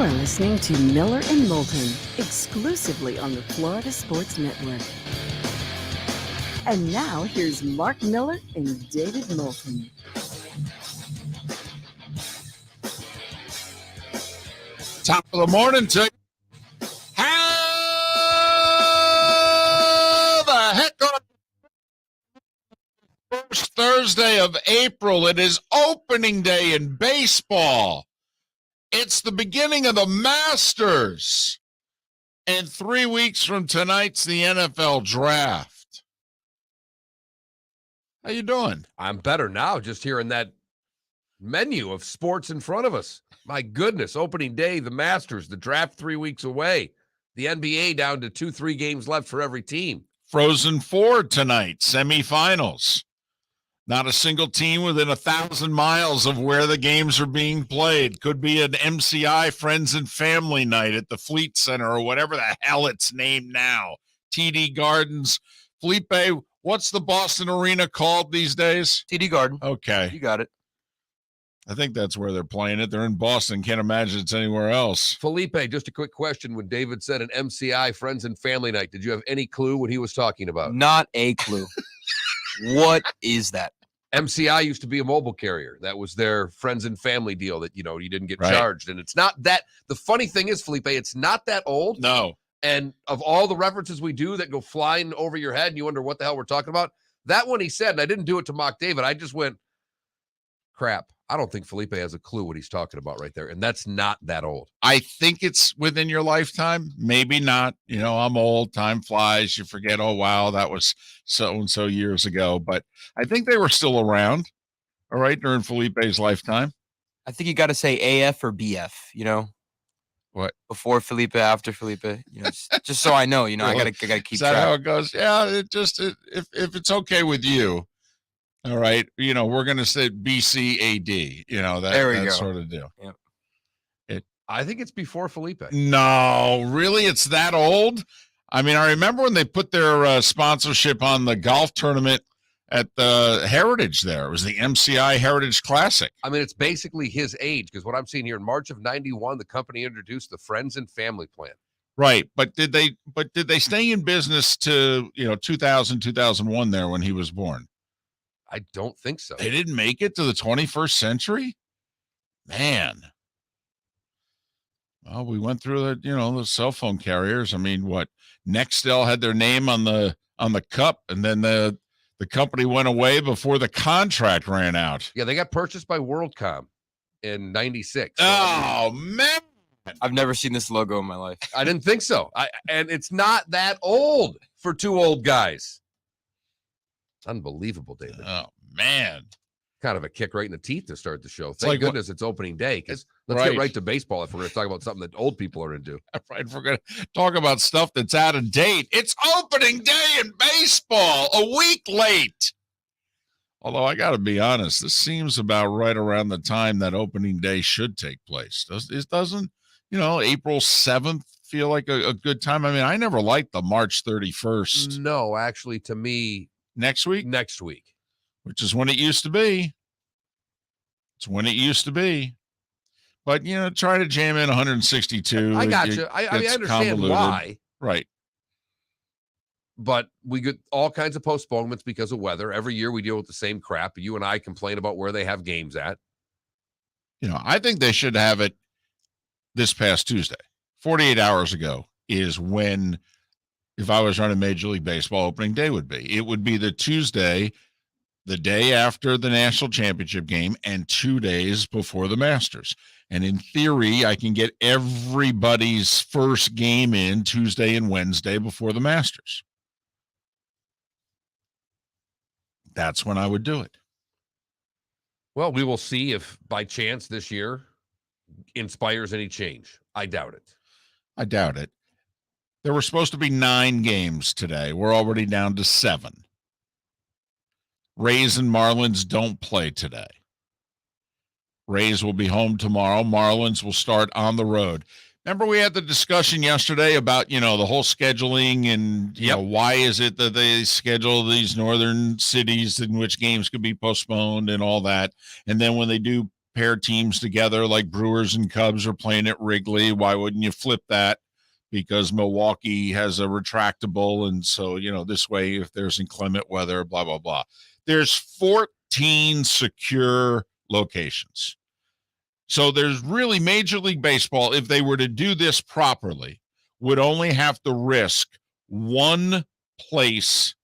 You're listening to Miller and Moulton, exclusively on the Florida Sports Network. And now, here's Mark Miller and David Moulton. Top of the morning to you. How the heck on first Thursday of April? It is opening day in baseball. It's the beginning of the Masters. And 3 weeks from tonight's the NFL draft. How you doing? I'm better now, just hearing that menu of sports in front of us. My goodness, opening day, the Masters, the draft 3 weeks away, the NBA down to 2-3 games left for every team. Frozen Four tonight, semifinals. Not a single team within 1,000 miles of where the games are being played. Could be an MCI Friends and Family Night at the Fleet Center or whatever the hell it's named now. TD Gardens. Felipe, what's the Boston Arena called these days? TD Garden. Okay. You got it. I think that's where they're playing it. They're in Boston. Can't imagine it's anywhere else. Felipe, just a quick question. When David said an MCI Friends and Family Night, did you have any clue what he was talking about? Not a clue. What is that? MCI used to be a mobile carrier. That was their friends and family deal that, you didn't get Right. charged. And it's not that. The funny thing is, Felipe, it's not that old. No. And of all the references we do that go flying over your head and you wonder what the hell we're talking about, that one he said, and I didn't do it to mock David. I just went, crap. I don't think Felipe has a clue what he's talking about right there. And that's not that old. I think it's within your lifetime. Maybe not. I'm old. Time flies. You forget, oh, wow, that was so-and-so years ago. But I think they were still around, all right, during Felipe's lifetime. I think you got to say AF or BF, What? Before Felipe, after Felipe, just so I know, I got to keep Is that track. how it goes? Yeah, if it's okay with you, all right, we're going to say BCAD, There we that go. sort of deal. Yep. I think it's before Felipe. No, really? It's that old? I mean, I remember when they put their sponsorship on the golf tournament at the Heritage there. It was the MCI Heritage Classic. I mean, it's basically his age, because what I'm seeing here in March of 91, the company introduced the Friends and Family Plan. Right. But did they stay in business to, 2000, 2001 there when he was born? I don't think so. They didn't make it to the 21st century? Man. Well, we went through the cell phone carriers. I mean, what? Nextel had their name on the cup, and then the company went away before the contract ran out. Yeah, they got purchased by WorldCom in 96. Oh, man. I've never seen this logo in my life. I didn't think so. And it's not that old for two old guys. Unbelievable, David. Oh, man. Kind of a kick right in the teeth to start the show. It's Thank like goodness it's opening day, because let's Right. get right to baseball if we're going to talk about something that old people are into. Right, if we're going to talk about stuff that's out of date. It's opening day in baseball, a week late. Although I got to be honest, this seems about right around the time that opening day should take place. It doesn't, April 7th feel like a good time? I mean, I never liked the March 31st. No, actually, to me, Next week? next week. Which is when it used to be. It's when it used to be. But, try to jam in 162. I got you. I mean, I understand why. Right. But we get all kinds of postponements because of weather. Every year we deal with the same crap. You and I complain about where they have games at. I think they should have it this past Tuesday. 48 hours ago is when, if I was running Major League Baseball, opening day would be. It would be the Tuesday, the day after the national championship game, and 2 days before the Masters. And in theory, I can get everybody's first game in Tuesday and Wednesday before the Masters. That's when I would do it. Well, we will see if by chance this year inspires any change. I doubt it. I doubt it. There were supposed to be 9 games today. We're already down to 7. Rays and Marlins don't play today. Rays will be home tomorrow. Marlins will start on the road. Remember we had the discussion yesterday about, the whole scheduling and, why is it that they schedule these northern cities in which games could be postponed and all that. And then when they do pair teams together like Brewers and Cubs are playing at Wrigley. Why wouldn't you flip that? Because Milwaukee has a retractable. And so, this way, if there's inclement weather, blah, blah, blah. There's 14 secure locations. So there's really Major League Baseball, if they were to do this properly, would only have to risk one place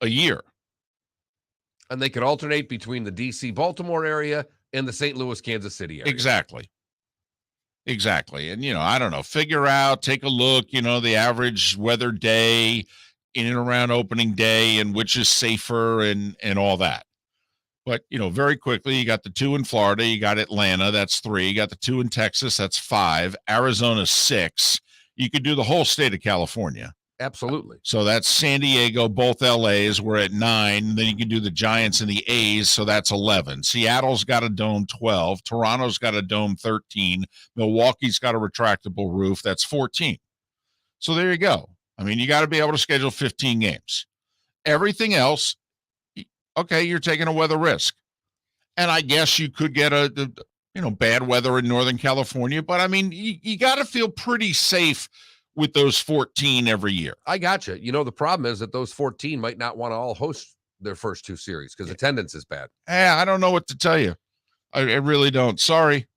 a year. And they could alternate between the D.C. Baltimore area and the St. Louis Kansas City area. Exactly. And, I don't know, figure out, take a look, the average weather day in and around opening day and which is safer and all that. But, very quickly, you got the 2 in Florida, you got Atlanta, that's 3. You got the 2 in Texas, that's 5. Arizona, 6. You could do the whole state of California. Absolutely. So that's San Diego, both LAs, we're at 9. Then you can do the Giants and the A's, so that's 11. Seattle's got a dome, 12. Toronto's got a dome, 13. Milwaukee's got a retractable roof, that's 14. So there you go. I mean, you got to be able to schedule 15 games. Everything else, okay, you're taking a weather risk. And I guess you could get bad weather in Northern California, but I mean, you got to feel pretty safe with those 14 every year. I got you. The problem is that those 14 might not want to all host their first 2 series because attendance is bad. I don't know what to tell you. I really don't. Sorry.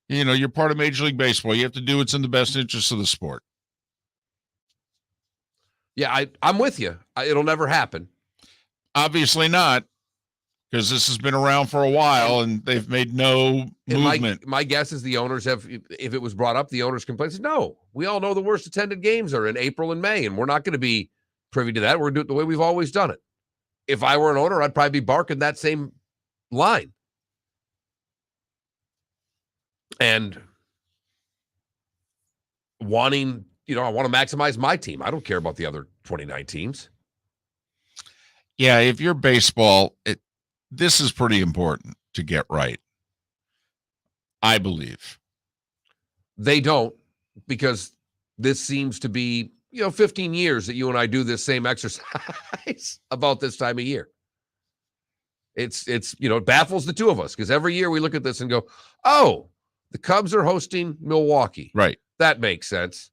You're part of Major League Baseball. You have to do what's in the best interest of the sport. Yeah, I'm with you. It'll never happen. Obviously not, because this has been around for a while and they've made no movement. My guess is the owners have, if it was brought up, the owners complain. No, we all know the worst attended games are in April and May, and we're not going to be privy to that. We're going to do it the way we've always done it. If I were an owner, I'd probably be barking that same line. And wanting, I want to maximize my team. I don't care about the other 29 teams. Yeah, if you're baseball, this is pretty important to get right. I believe. They don't, because this seems to be, 15 years that you and I do this same exercise about this time of year. It's it baffles the two of us, because every year we look at this and go, oh, the Cubs are hosting Milwaukee. Right. That makes sense.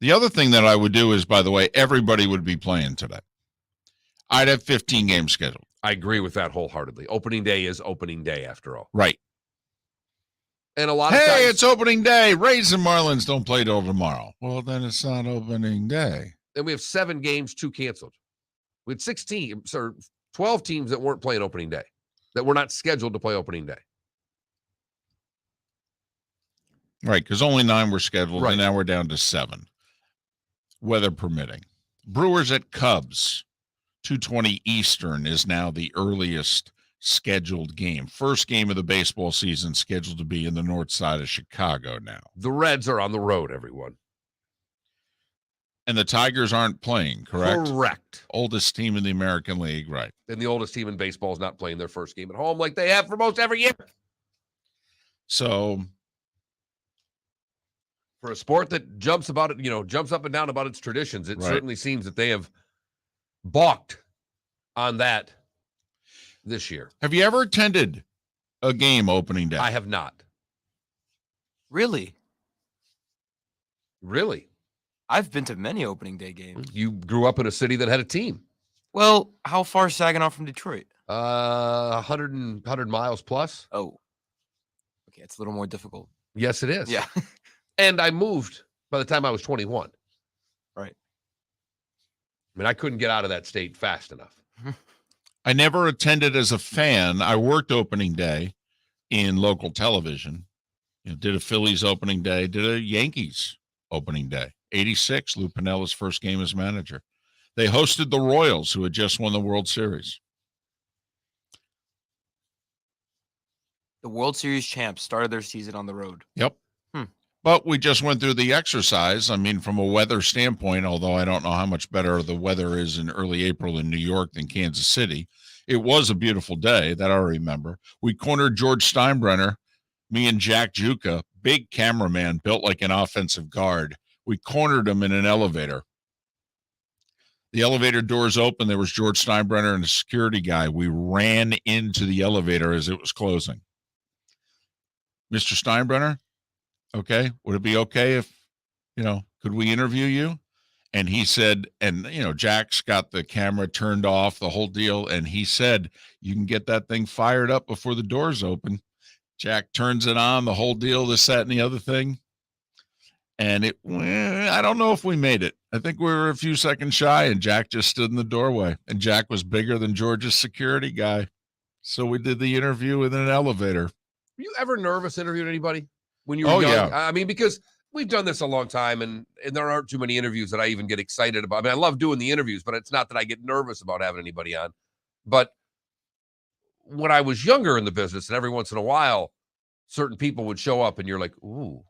The other thing that I would do is, by the way, everybody would be playing today. I'd have 15 games scheduled. I agree with that wholeheartedly. Opening day is opening day after all. Right. And a lot of times, it's opening day. Rays and Marlins don't play till tomorrow. Well, then it's not opening day. And we have 7 games, 2 canceled. We had 12 teams that weren't playing opening day, that were not scheduled to play opening day. Right, because only 9 were scheduled, Right. And now we're down to 7. Weather permitting. Brewers at Cubs. 2:20 Eastern is now the earliest scheduled game. First game of the baseball season scheduled to be in the north side of Chicago now. The Reds are on the road, everyone. And the Tigers aren't playing, correct? Correct. Oldest team in the American League, right. And the oldest team in baseball is not playing their first game at home like they have for most every year. So For a sport that jumps up and down about its traditions, it Right. certainly seems that they have balked on that this year. have you ever attended a game opening day? I have not. Really? Really? I've been to many opening day games. You grew up in a city that had a team. Well, how far is Saginaw from Detroit? 100 miles plus. Oh. Okay, it's a little more difficult. Yes, it is. Yeah. And I moved by the time I was 21. Right. I mean, I couldn't get out of that state fast enough. I never attended as a fan. I worked opening day in local television. Did a Phillies opening day, did a Yankees opening day. 86, Lou Pinella's first game as manager. They hosted the Royals, who had just won the World Series. The World Series champs started their season on the road. Yep. But we just went through the exercise. I mean, from a weather standpoint, although I don't know how much better the weather is in early April in New York than Kansas City, it was a beautiful day, that I remember. We cornered George Steinbrenner, me and Jack Juka, big cameraman built like an offensive guard. We cornered him in an elevator. The elevator doors open. There was George Steinbrenner and a security guy. We ran into the elevator as it was closing. Mr. Steinbrenner, okay, would it be okay if, could we interview you? And he said, and, Jack's got the camera turned off, the whole deal. And he said, you can get that thing fired up before the doors open. Jack turns it on, the whole deal, this, that, and the other thing. And I don't know if we made it. I think we were a few seconds shy, and Jack just stood in the doorway. And Jack was bigger than George's security guy. So we did the interview in an elevator. Were you ever nervous interviewing anybody when you were young? Yeah. I mean, because we've done this a long time, and there aren't too many interviews that I even get excited about. I mean, I love doing the interviews, but it's not that I get nervous about having anybody on. But when I was younger in the business, and every once in a while, certain people would show up, and you're like, ooh,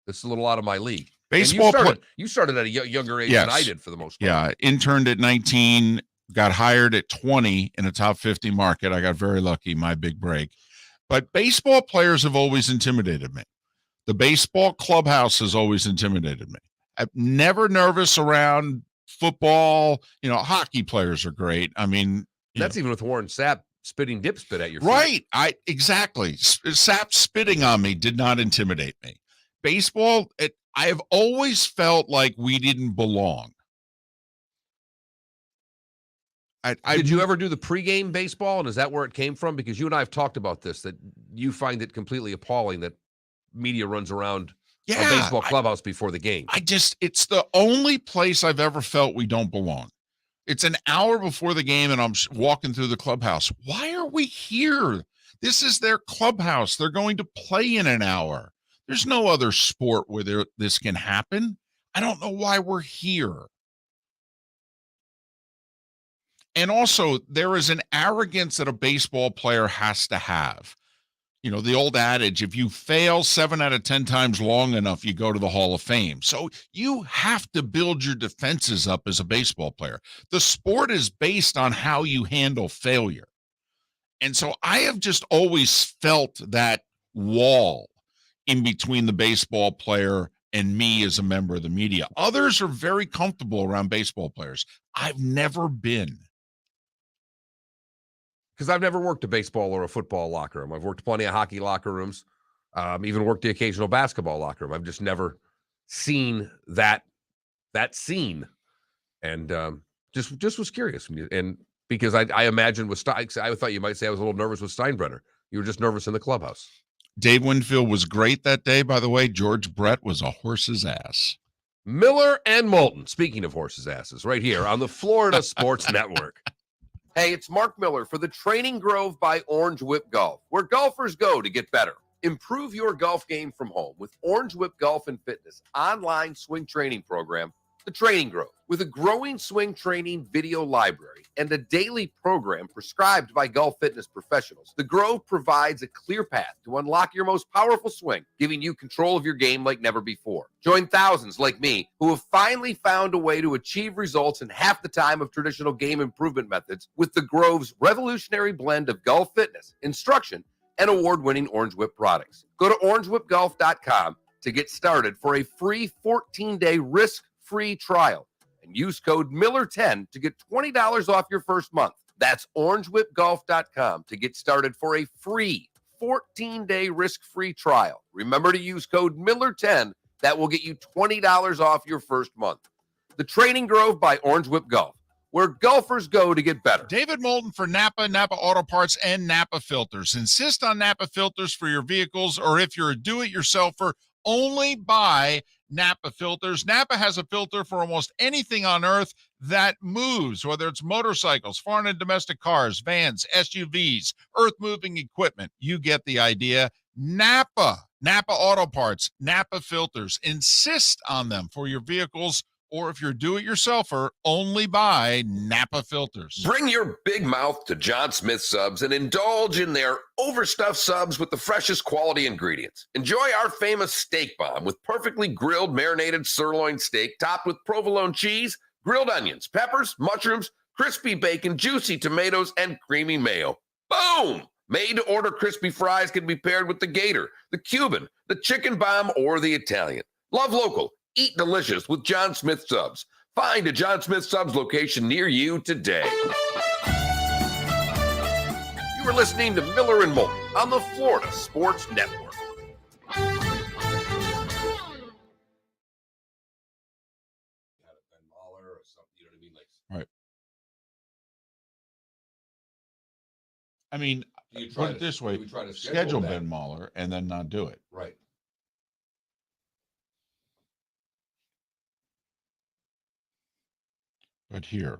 this is a little out of my league. Baseball. You started at a younger age than I did for the most part. Yeah, interned at 19, got hired at 20 in a top 50 market. I got very lucky, my big break. But baseball players have always intimidated me. The baseball clubhouse has always intimidated me. I'm never nervous around football. Hockey players are great. I mean, that's even with Warren Sapp spitting dip spit at your feet. Right. Exactly. Sapp spitting on me did not intimidate me. Baseball, I have always felt like we didn't belong. Did you ever do the pregame baseball? And is that where it came from? Because you and I have talked about this, that you find it completely appalling that media runs around a baseball clubhouse before the game. It's the only place I've ever felt we don't belong. It's an hour before the game and I'm walking through the clubhouse. Why are we here? This is their clubhouse. They're going to play in an hour. There's no other sport where this can happen. I don't know why we're here. And also, there is an arrogance that a baseball player has to have. The old adage, if you fail 7 out of 10 times long enough, you go to the Hall of Fame. So you have to build your defenses up as a baseball player. The sport is based on how you handle failure. And so I have just always felt that wall in between the baseball player and me as a member of the media. Others are very comfortable around baseball players. I've never been. Because I've never worked a baseball or a football locker room. I've worked plenty of hockey locker rooms, even worked the occasional basketball locker room. I've just never seen that scene, and just was curious. And because I imagined with I thought you might say I was a little nervous with Steinbrenner. You were just nervous in the clubhouse. Dave Winfield was great that day, by the way. George Brett was a horse's ass. Miller and Moulton, speaking of horses' asses, right here on the Florida Sports Network. Hey, it's Mark Miller for the Training Grove by Orange Whip Golf, where golfers go to get better. Improve your golf game from home with Orange Whip Golf and Fitness online swing training program, the Training Grove. With a growing swing training video library and a daily program prescribed by golf fitness professionals, the Grove provides a clear path to unlock your most powerful swing, giving you control of your game like never before. Join thousands like me who have finally found a way to achieve results in half the time of traditional game improvement methods with the Grove's revolutionary blend of golf fitness, instruction, and award-winning Orange Whip products. Go to orangewhipgolf.com to get started for a free 14-day risk-free trial. And use code Miller10 to get $20 off your first month. That's orangewhipgolf.com to get started for a free 14-day risk-free trial. Remember to use code Miller10. That will get you $20 off your first month. The Training Grove by Orange Whip Golf, where golfers go to get better. David Moulton for Napa, Napa Auto Parts, and Napa Filters. Insist on Napa filters for your vehicles, or if you're a do-it-yourselfer, only buy Napa filters. Napa has a filter for almost anything on earth that moves, whether it's motorcycles, foreign and domestic cars, vans, SUVs, earth-moving equipment. You get the idea. Napa Auto Parts, Napa filters. Insist on them for your vehicles, or if you're a do-it-yourselfer, only buy Napa filters. Bring your big mouth to John Smith Subs and indulge in their overstuffed subs with the freshest quality ingredients. Enjoy our famous steak bomb with perfectly grilled marinated sirloin steak topped with provolone cheese, grilled onions, peppers, mushrooms, crispy bacon, juicy tomatoes, and creamy mayo. Boom! Made-to-order crispy fries can be paired with the Gator, the Cuban, the chicken bomb, or the Italian. Love local. Eat delicious with John Smith Subs. Find a John Smith Subs location near you today. You are listening to Miller and Moulton on the Florida Sports Network. I mean, Do you try put it to- this do way: we try to schedule that? Ben Mahler and then not do it. Right. But here,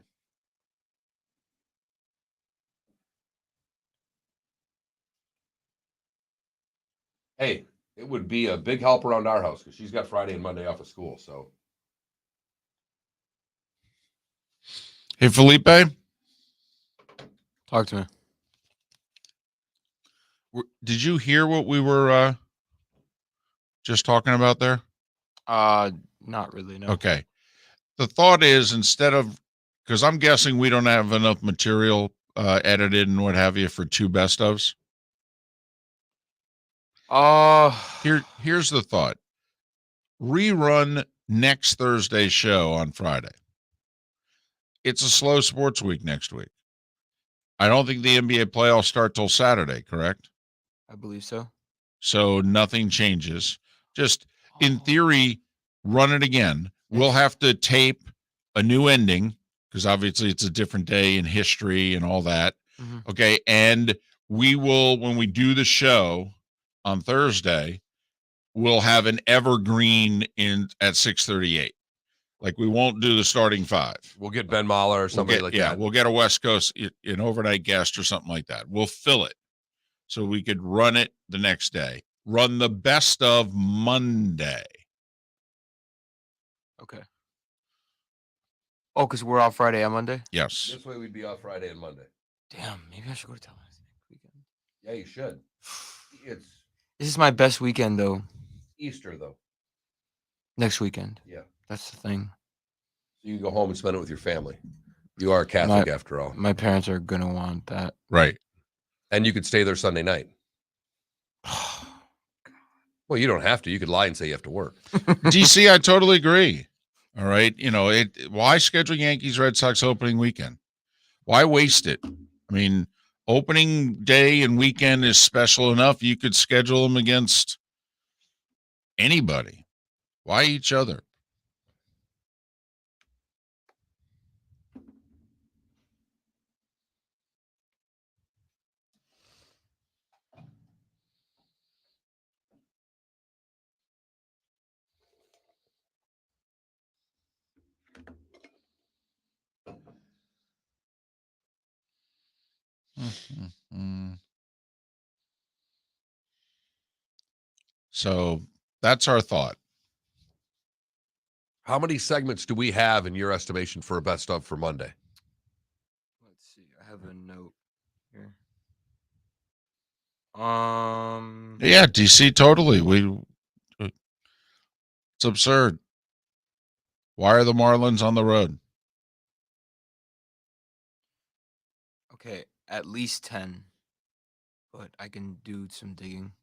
Hey, it would be a big help around our house because she's got Friday and Monday off of school. So hey Felipe, Talk to me. did you hear what we were just talking about there? Not really. No. Okay. The thought is, instead of, because I'm guessing we don't have enough material edited and what have you for 2 best ofs. Here's the thought: rerun next Thursday's show on Friday. It's a slow sports week next week. I don't think the NBA playoffs start till Saturday, correct? I believe so. So nothing changes. Just in theory, run it again. We'll have to tape a new ending because obviously it's a different day in history and all that. Mhm. Okay. And we will, when we do the show on Thursday, we'll have an evergreen at 6:38. Like we won't do the starting 5. we'll get Ben Mahler or somebody like that. We'll get a West Coast, an overnight guest or something like that. We'll fill it so we could run it the next day. Run the best of Monday. Okay. Oh, because we're off Friday and Monday? Yes. This way we'd be off Friday and Monday. Damn, maybe I should go to Tallahassee next weekend. Yeah, you should. It's This is my best weekend, though. Easter, though. Next weekend. Yeah. That's the thing. So you can go home and spend it with your family. You are a Catholic after all. My parents are going to want that. Right. And you could stay there Sunday night. Well, you don't have to. You could lie and say you have to work. DC, I totally agree. All right. Why schedule Yankees Red Sox opening weekend? Why waste it? I mean, opening day and weekend is special enough. You could schedule them against anybody. Why each other? So that's our thought. How many segments do we have in your estimation for a best of for Monday? Let's see. I have a note here. Yeah, DC, totally. It's absurd. Why are the Marlins on the road? Okay, at least 10. But I can do some digging.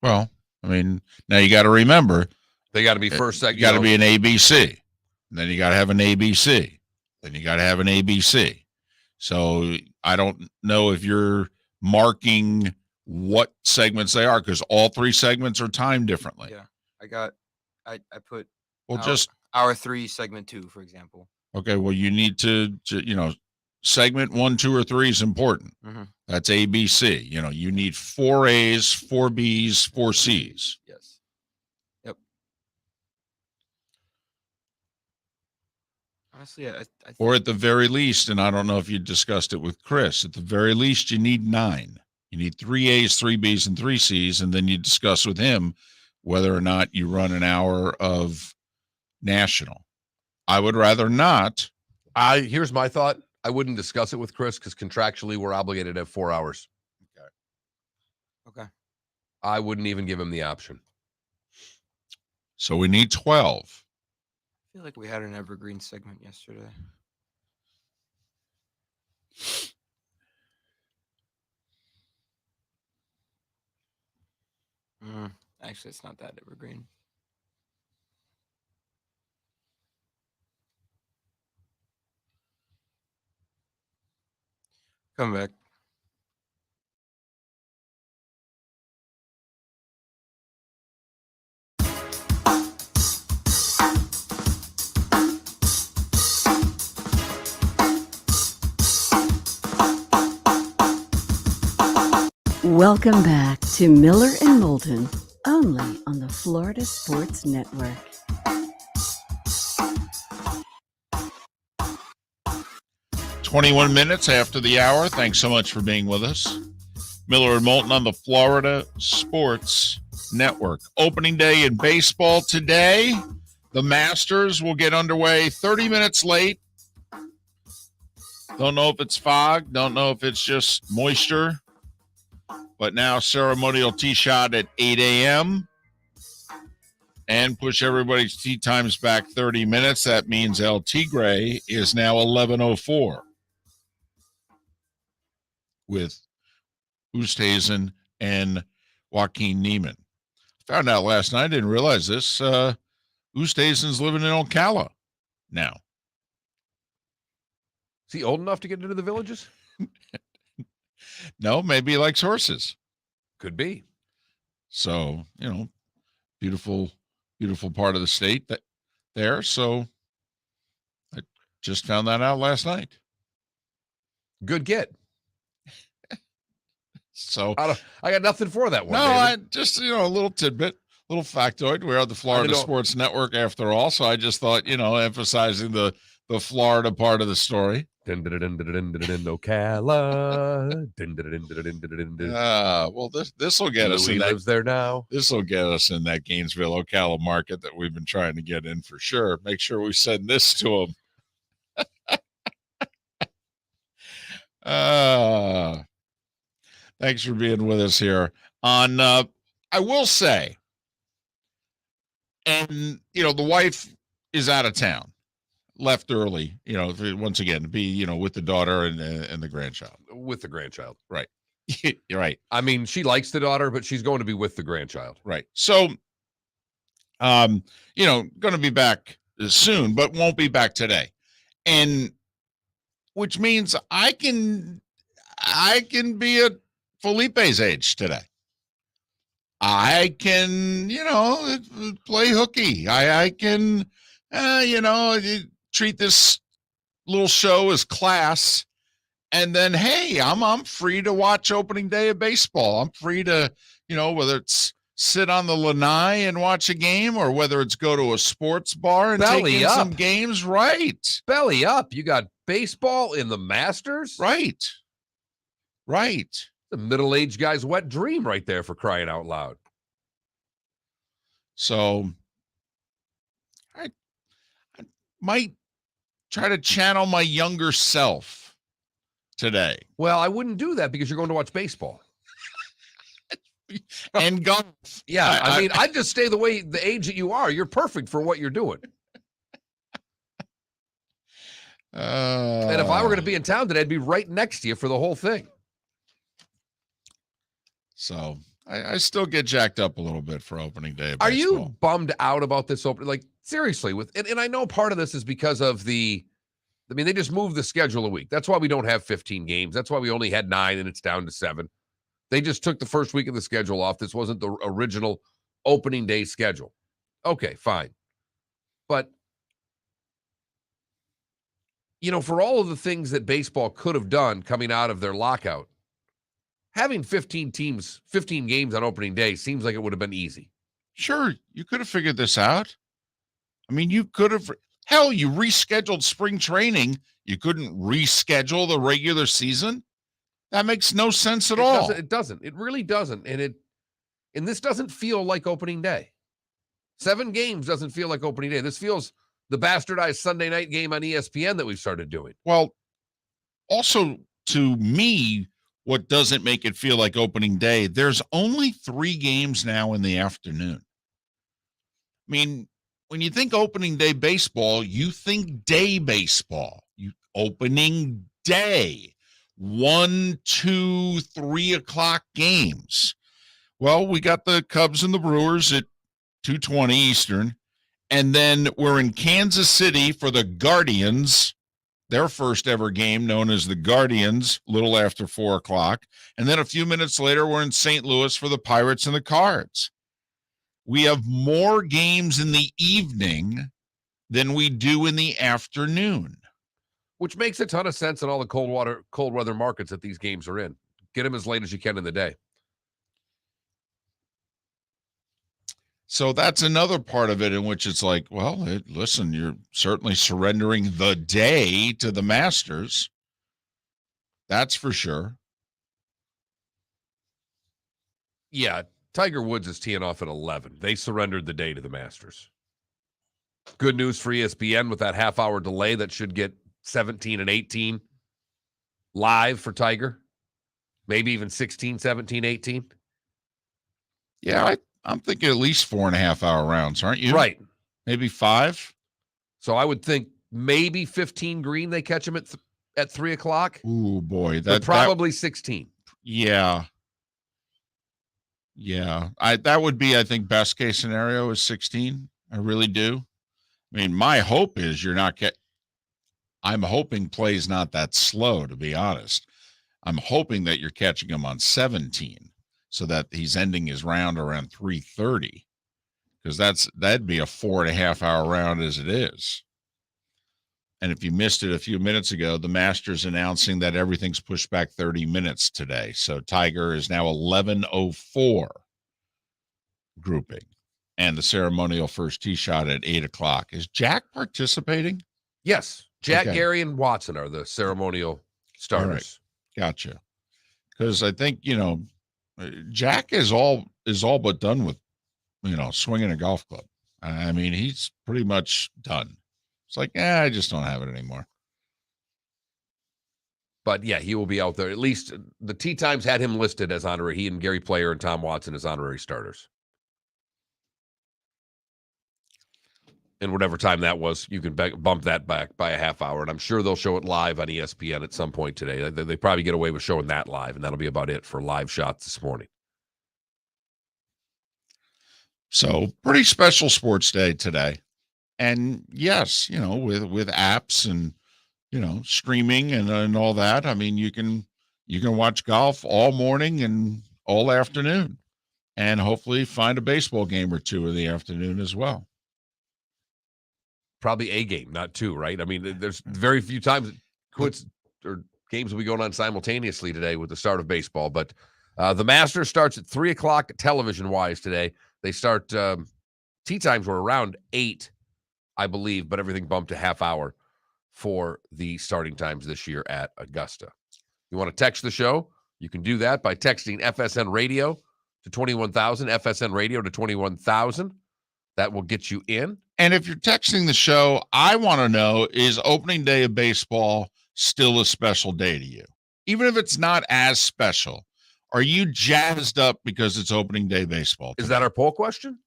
Well, I mean, now you got to remember, They got to be first segment. you got to be an ABC. And then you got to have an ABC. Then you got to have an ABC. So I don't know if you're marking what segments they are because all 3 segments are timed differently. Yeah. I put Well, hour 3, segment 2, for example. okay. Well, you need to segment 1, 2, or 3 is important. Mhm. That's ABC. You need 4 A's, 4 B's, 4 C's. Yes. Yep. Honestly, I Or at the very least, and I don't know if you discussed it with Chris, at the very least, you need 9. You need 3 A's, 3 B's, and 3 C's, and then you discuss with him whether or not you run an hour of national. I would rather not. Here's my thought. I wouldn't discuss it with Chris because contractually we're obligated to have 4 hours. Okay. I wouldn't even give him the option. So we need 12. I feel like we had an evergreen segment yesterday. Actually, it's not that evergreen. Come back. Welcome back to Miller and Moulton, only on the Florida Sports Network. "21 minutes after the hour. Thanks so much for being with us. Miller and Moulton on the Florida Sports Network. Opening day in baseball today. The Masters will get underway 30 minutes late. Don't know if it's fog. Don't know if it's just moisture. But now ceremonial tee shot at 8 a.m. and push everybody's tee times back 30 minutes. That means El Tigre is now 11:04 with Oosthuizen and Joaquin Niemann. Found out last night, I didn't realize this. Oosthuizen's living in Ocala now. Is he old enough to get into the Villages? No, maybe he likes horses. Could be. So, beautiful, beautiful part of the state there. So I just found that out last night. Good get. So I got nothing for that one. no, David. I just, a little tidbit, little factoid. We're on the Florida Sports Network after all. So I just thought, emphasizing the Florida part of the story. Ocala. Well, this will get us Louis in that. lives there now. This will get us in that Gainesville, Ocala market that we've been trying to get in for sure. Make sure we send this to them. Thanks for being with us here on. I will say, and the wife is out of town. Left early, once again, to be, with the daughter and the grandchild. With the grandchild. Right. You're right. I mean, she likes the daughter, but she's going to be with the grandchild. Right. So, going to be back soon, but won't be back today. And which means I can be at Felipe's age today. I can, play hooky. I can, treat this little show as class, and then hey, I'm free to watch opening day of baseball. I'm free to, whether it's sit on the lanai and watch a game, or whether it's go to a sports bar and Belly take in up. some games. Right. Belly up. You got baseball in the Masters. Right. The middle-aged guy's wet dream right there, for crying out loud. So I might try to channel my younger self today. Well, I wouldn't do that because you're going to watch baseball. And golf. Yeah, I mean, I'd just stay the age that you are. You're perfect for what you're doing. And if I were going to be in town today, I'd be right next to you for the whole thing. So I still get jacked up a little bit for opening day of Are baseball. you bummed out about this opening? Like, seriously, and I know part of this is because of they just moved the schedule a week. That's why we don't have 15 games. That's why we only had 9 and it's down to 7. They just took the first week of the schedule off. This wasn't the original opening day schedule. Okay, fine. But, for all of the things that baseball could have done coming out of their lockout, having 15 games on opening day seems like it would have been easy. Sure, you could have figured this out. I mean, you could have. Hell, you rescheduled spring training. You couldn't reschedule the regular season. That makes no sense at all. It doesn't. It really doesn't. And this doesn't feel like opening day. 7 games doesn't feel like opening day. This feels the bastardized Sunday night game on ESPN that we've started doing. Well, also to me, what doesn't make it feel like opening day, there's only 3 games now in the afternoon. I mean, when you think opening day baseball, you think day baseball. Opening day, 1, 2, 3 o'clock games. Well, we got the Cubs and the Brewers at 2:20 Eastern, and then we're in Kansas City for the Guardians, their first ever game, known as the Guardians, a little after 4 o'clock. And then a few minutes later, we're in St. Louis for the Pirates and the Cards. We have more games in the evening than we do in the afternoon. Which makes a ton of sense in all the cold weather markets that these games are in. Get them as late as you can in the day. So that's another part of it in which it's like, well, listen, you're certainly surrendering the day to the Masters. That's for sure. Yeah, Tiger Woods is teeing off at 11. They surrendered the day to the Masters. Good news for ESPN with that half-hour delay that should get 17 and 18 live for Tiger. Maybe even 16, 17, 18. Yeah, I'm thinking at least 4.5 hour rounds, aren't you? Right. Maybe 5. So I would think maybe 15 green they catch him at 3 o'clock. Ooh, boy. But probably 16. Yeah. Yeah. That would be, I think, best case scenario is 16. I really do. I mean, my hope is I'm hoping play's not that slow, to be honest. I'm hoping that you're catching him on 17 so that he's ending his round around 3:30, because that'd be a 4.5 hour round as it is. And if you missed it a few minutes ago, the Masters announcing that everything's pushed back 30 minutes today. So Tiger is now 11:04 grouping, and the ceremonial first tee shot at 8 o'clock. Is Jack participating? Yes. Jack, Okay. Gary, and Watson are the ceremonial starters. All right. Gotcha. Because I think, Jack is all but done with, swinging a golf club. I mean, he's pretty much done. It's like, I just don't have it anymore. But yeah, he will be out there. At least the tee times had him listed as honorary. He and Gary Player and Tom Watson as honorary starters. And whatever time that was, you can bump that back by a half hour. And I'm sure they'll show it live on ESPN at some point today. They probably get away with showing that live, and that'll be about it for live shots this morning. So pretty special sports day today. And yes, with apps and, streaming and all that. I mean, you can watch golf all morning and all afternoon, and hopefully find a baseball game or two in the afternoon as well. Probably a game, not two, right? I mean, there's very few times games will be going on simultaneously today with the start of baseball. But the Masters starts at 3 o'clock television-wise today. They start tee times were around 8, I believe, but everything bumped a half hour for the starting times this year at Augusta. You want to text the show? You can do that by texting FSN Radio to 21,000, FSN Radio to 21,000. That will get you in. And if you're texting the show, I want to know, is opening day of baseball still a special day to you? Even if it's not as special, are you jazzed up because it's opening day baseball today? Is that our poll question?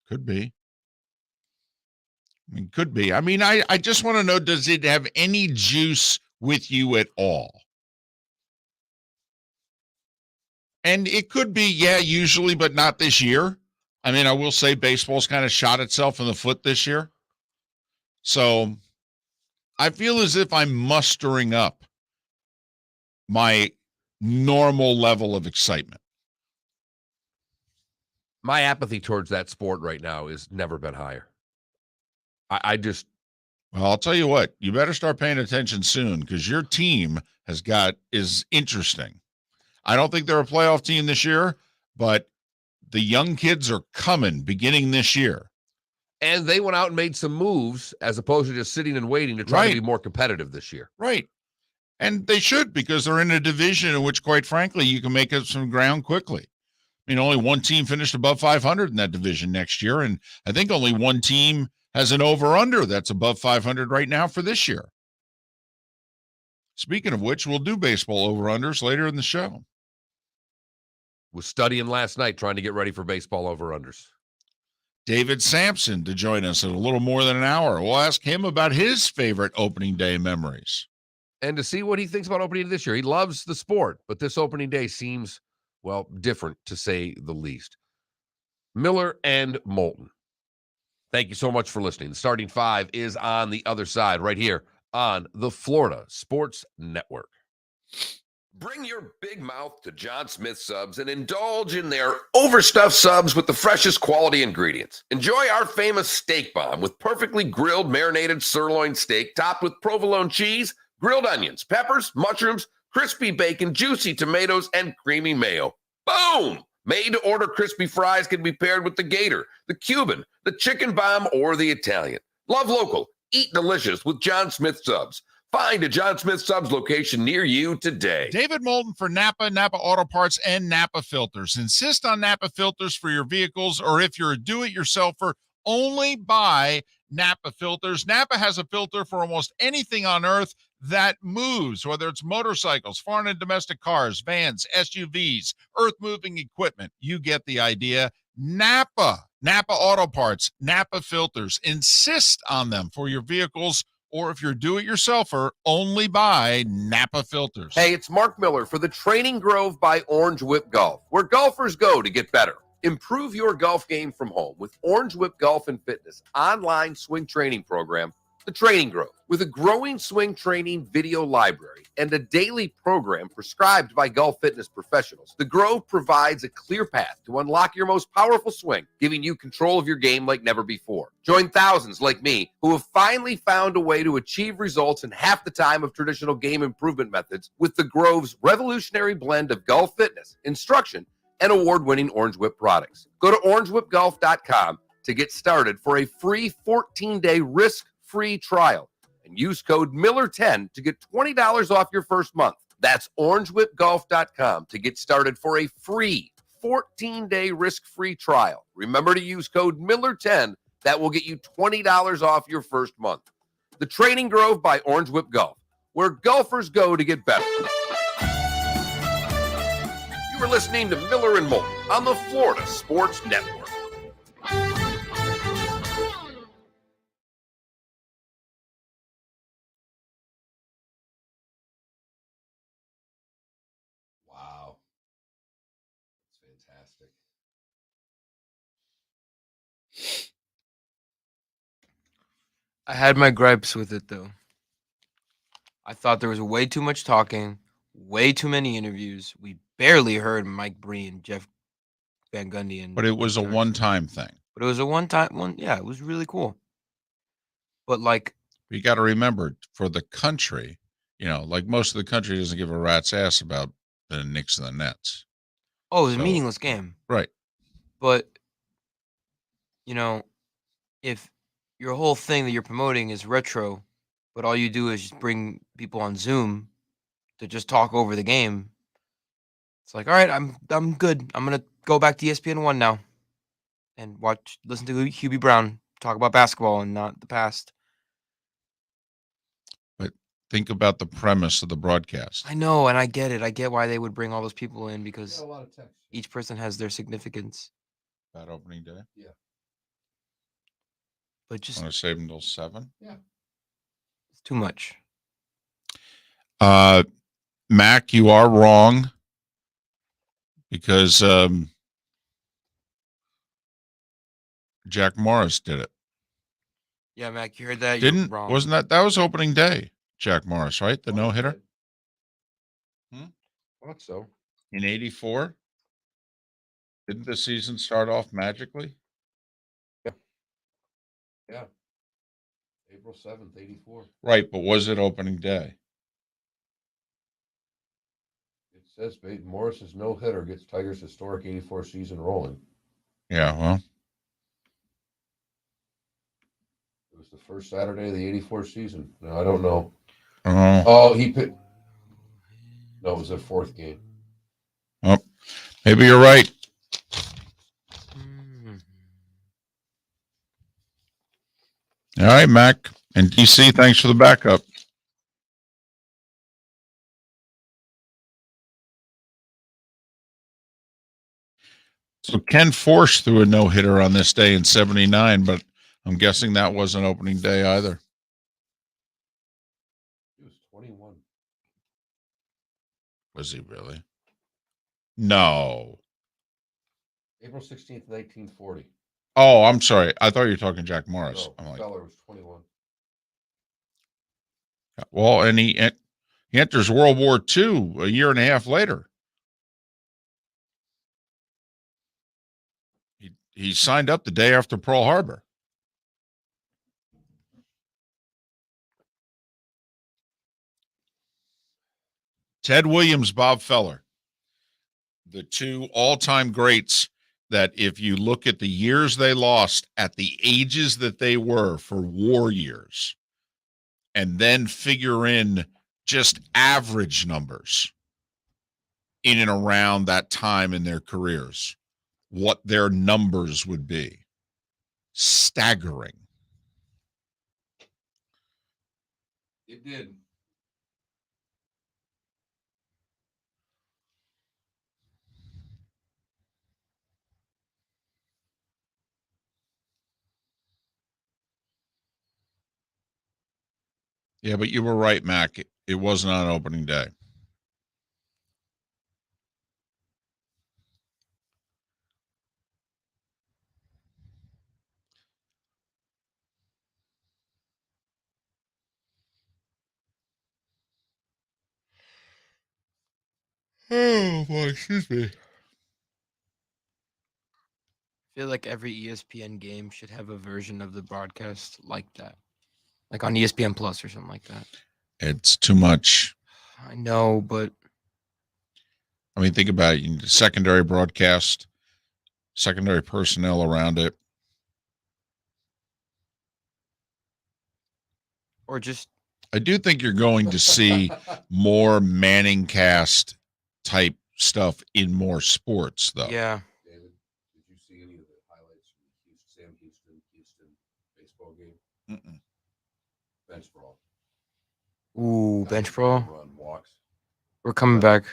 Could be. I mean, could be. I mean, I just want to know, does it have any juice with you at all? And it could be, yeah, usually, but not this year. I mean, I will say baseball's kind of shot itself in the foot this year. So I feel as if I'm mustering up my normal level of excitement. My apathy towards that sport right now has never been higher. Well, I'll tell you what, you better start paying attention soon, because your team is interesting. I don't think they're a playoff team this year, but the young kids are coming beginning this year. And they went out and made some moves as opposed to just sitting and waiting to try to be more competitive this year. Right. And they should, because they're in a division in which, quite frankly, you can make up some ground quickly. I mean, only one team finished above 500 in that division next year. And I think only one team has an over-under that's above 500 right now for this year. Speaking of which, we'll do baseball over-unders later in the show. Was studying last night trying to get ready for baseball over-unders. David Sampson to join us in a little more than an hour. We'll ask him about his favorite opening day memories. And to see what he thinks about opening day this year. He loves the sport, but this opening day seems, well, different to say the least. Miller and Moulton. Thank you so much for listening. The starting five is on the other side right here on the Florida Sports Network. Bring your big mouth to John Smith Subs and indulge in their overstuffed subs with the freshest quality ingredients. Enjoy our famous steak bomb with perfectly grilled marinated sirloin steak topped with provolone cheese, grilled onions, peppers, mushrooms, crispy bacon, juicy tomatoes, and creamy mayo. Boom! Made-to-order crispy fries can be paired with the Gator, the Cuban, the Chicken Bomb, or the Italian. Love local. Eat delicious with John Smith Subs. Find a John Smith Subs location near you today. David Moulton for Napa Auto Parts, and Napa Filters. Insist on Napa Filters for your vehicles, or if you're a do-it-yourselfer, only buy Napa Filters. Napa has a filter for almost anything on earth that moves, whether it's motorcycles, foreign and domestic cars, vans, SUVs, earth-moving equipment. You get the idea. Napa Auto Parts, Napa Filters. Insist on them for your vehicles, or if you're do-it-yourselfer, only buy Napa Filters. Hey, it's Mark Miller for the Training Grove by Orange Whip Golf, where golfers go to get better. Improve your golf game from home with Orange Whip Golf and Fitness online swing training program, The Training Grove. With a growing swing training video library and a daily program prescribed by golf fitness professionals, The Grove provides a clear path to unlock your most powerful swing, giving you control of your game like never before. Join thousands like me who have finally found a way to achieve results in half the time of traditional game improvement methods with The Grove's revolutionary blend of golf fitness, instruction, and award-winning Orange Whip products. Go to orangewhipgolf.com to get started for a free 14-day risk-free trial and use code Miller10 to get $20 off your first month. That's orangewhipgolf.com to get started for a free 14-day risk-free trial. Remember to use code Miller10. That will get you $20 off your first month. The Training Grove by Orange Whip Golf, where golfers go to get better. You are listening to Miller and Moulton on the Florida Sports Network. Wow. That's fantastic. I had my gripes with it though. I thought there was way too much talking, way too many interviews. We barely heard Mike Breen, Jeff Van Gundy, and But it was a Nick Nurse. one-time thing. But it was a one. Yeah, it was really cool. But like, You got to remember, for the country, like most of the country doesn't give a rat's ass about the Knicks and the Nets. oh, it was a So- meaningless game. Right. But if your whole thing that you're promoting is retro, but all you do is just bring people on Zoom to just talk over the game, it's like, all right, I'm good. I'm gonna go back to ESPN1 now and listen to Hubie Brown talk about basketball and not the past. But think about the premise of the broadcast. I know, and I get it. I get why they would bring all those people in because Got a lot of text. each person has their significance. That opening day. But just Want to save them till 7? it's too much. Mac, you are wrong because Jack Morris did it. Yeah, Mac, you heard that? You're wrong. Wasn't that was opening day? Jack Morris, right? The no-hitter I thought so. in '84. Didn't the season start off magically? Yeah. April 7th, 84. Right, but was it opening day? It says Morris's no-hitter gets Tigers' historic 84 season rolling. Yeah, well, It was the first Saturday of the 84 season. No, I don't know. oh, He picked. No, it was their fourth game. maybe you're right. All right, Mac and DC, thanks for the backup. So Ken Force threw a no-hitter on this day in '79, but I'm guessing that wasn't opening day either. He was 21. Was he really? No. April 16th, 1940. Oh, I'm sorry. I thought you were talking Jack Morris. No, I'm like, Feller was 21. well, and he enters World War II a year and a half later. He signed up the day after Pearl Harbor. Ted Williams, Bob Feller. the two all-time greats that if you look at the years they lost at the ages that they were for war years, and then figure in just average numbers in and around that time in their careers, what their numbers would be. Staggering. It did. Yeah, but you were right, Mac. It wasn't on opening day. Oh, boy, excuse me. I feel like every ESPN game should have a version of the broadcast like that, like on ESPN Plus or something like that. It's too much. I know, but I mean, think about it. Secondary broadcast, secondary personnel around it. or just I do think you're going to see more Manning cast type stuff in more sports, though. yeah. David, did you see any of the highlights from the Houston baseball game? Mm-mm. Bench brawl. Ooh, bench brawl. Run, walks. We're coming back.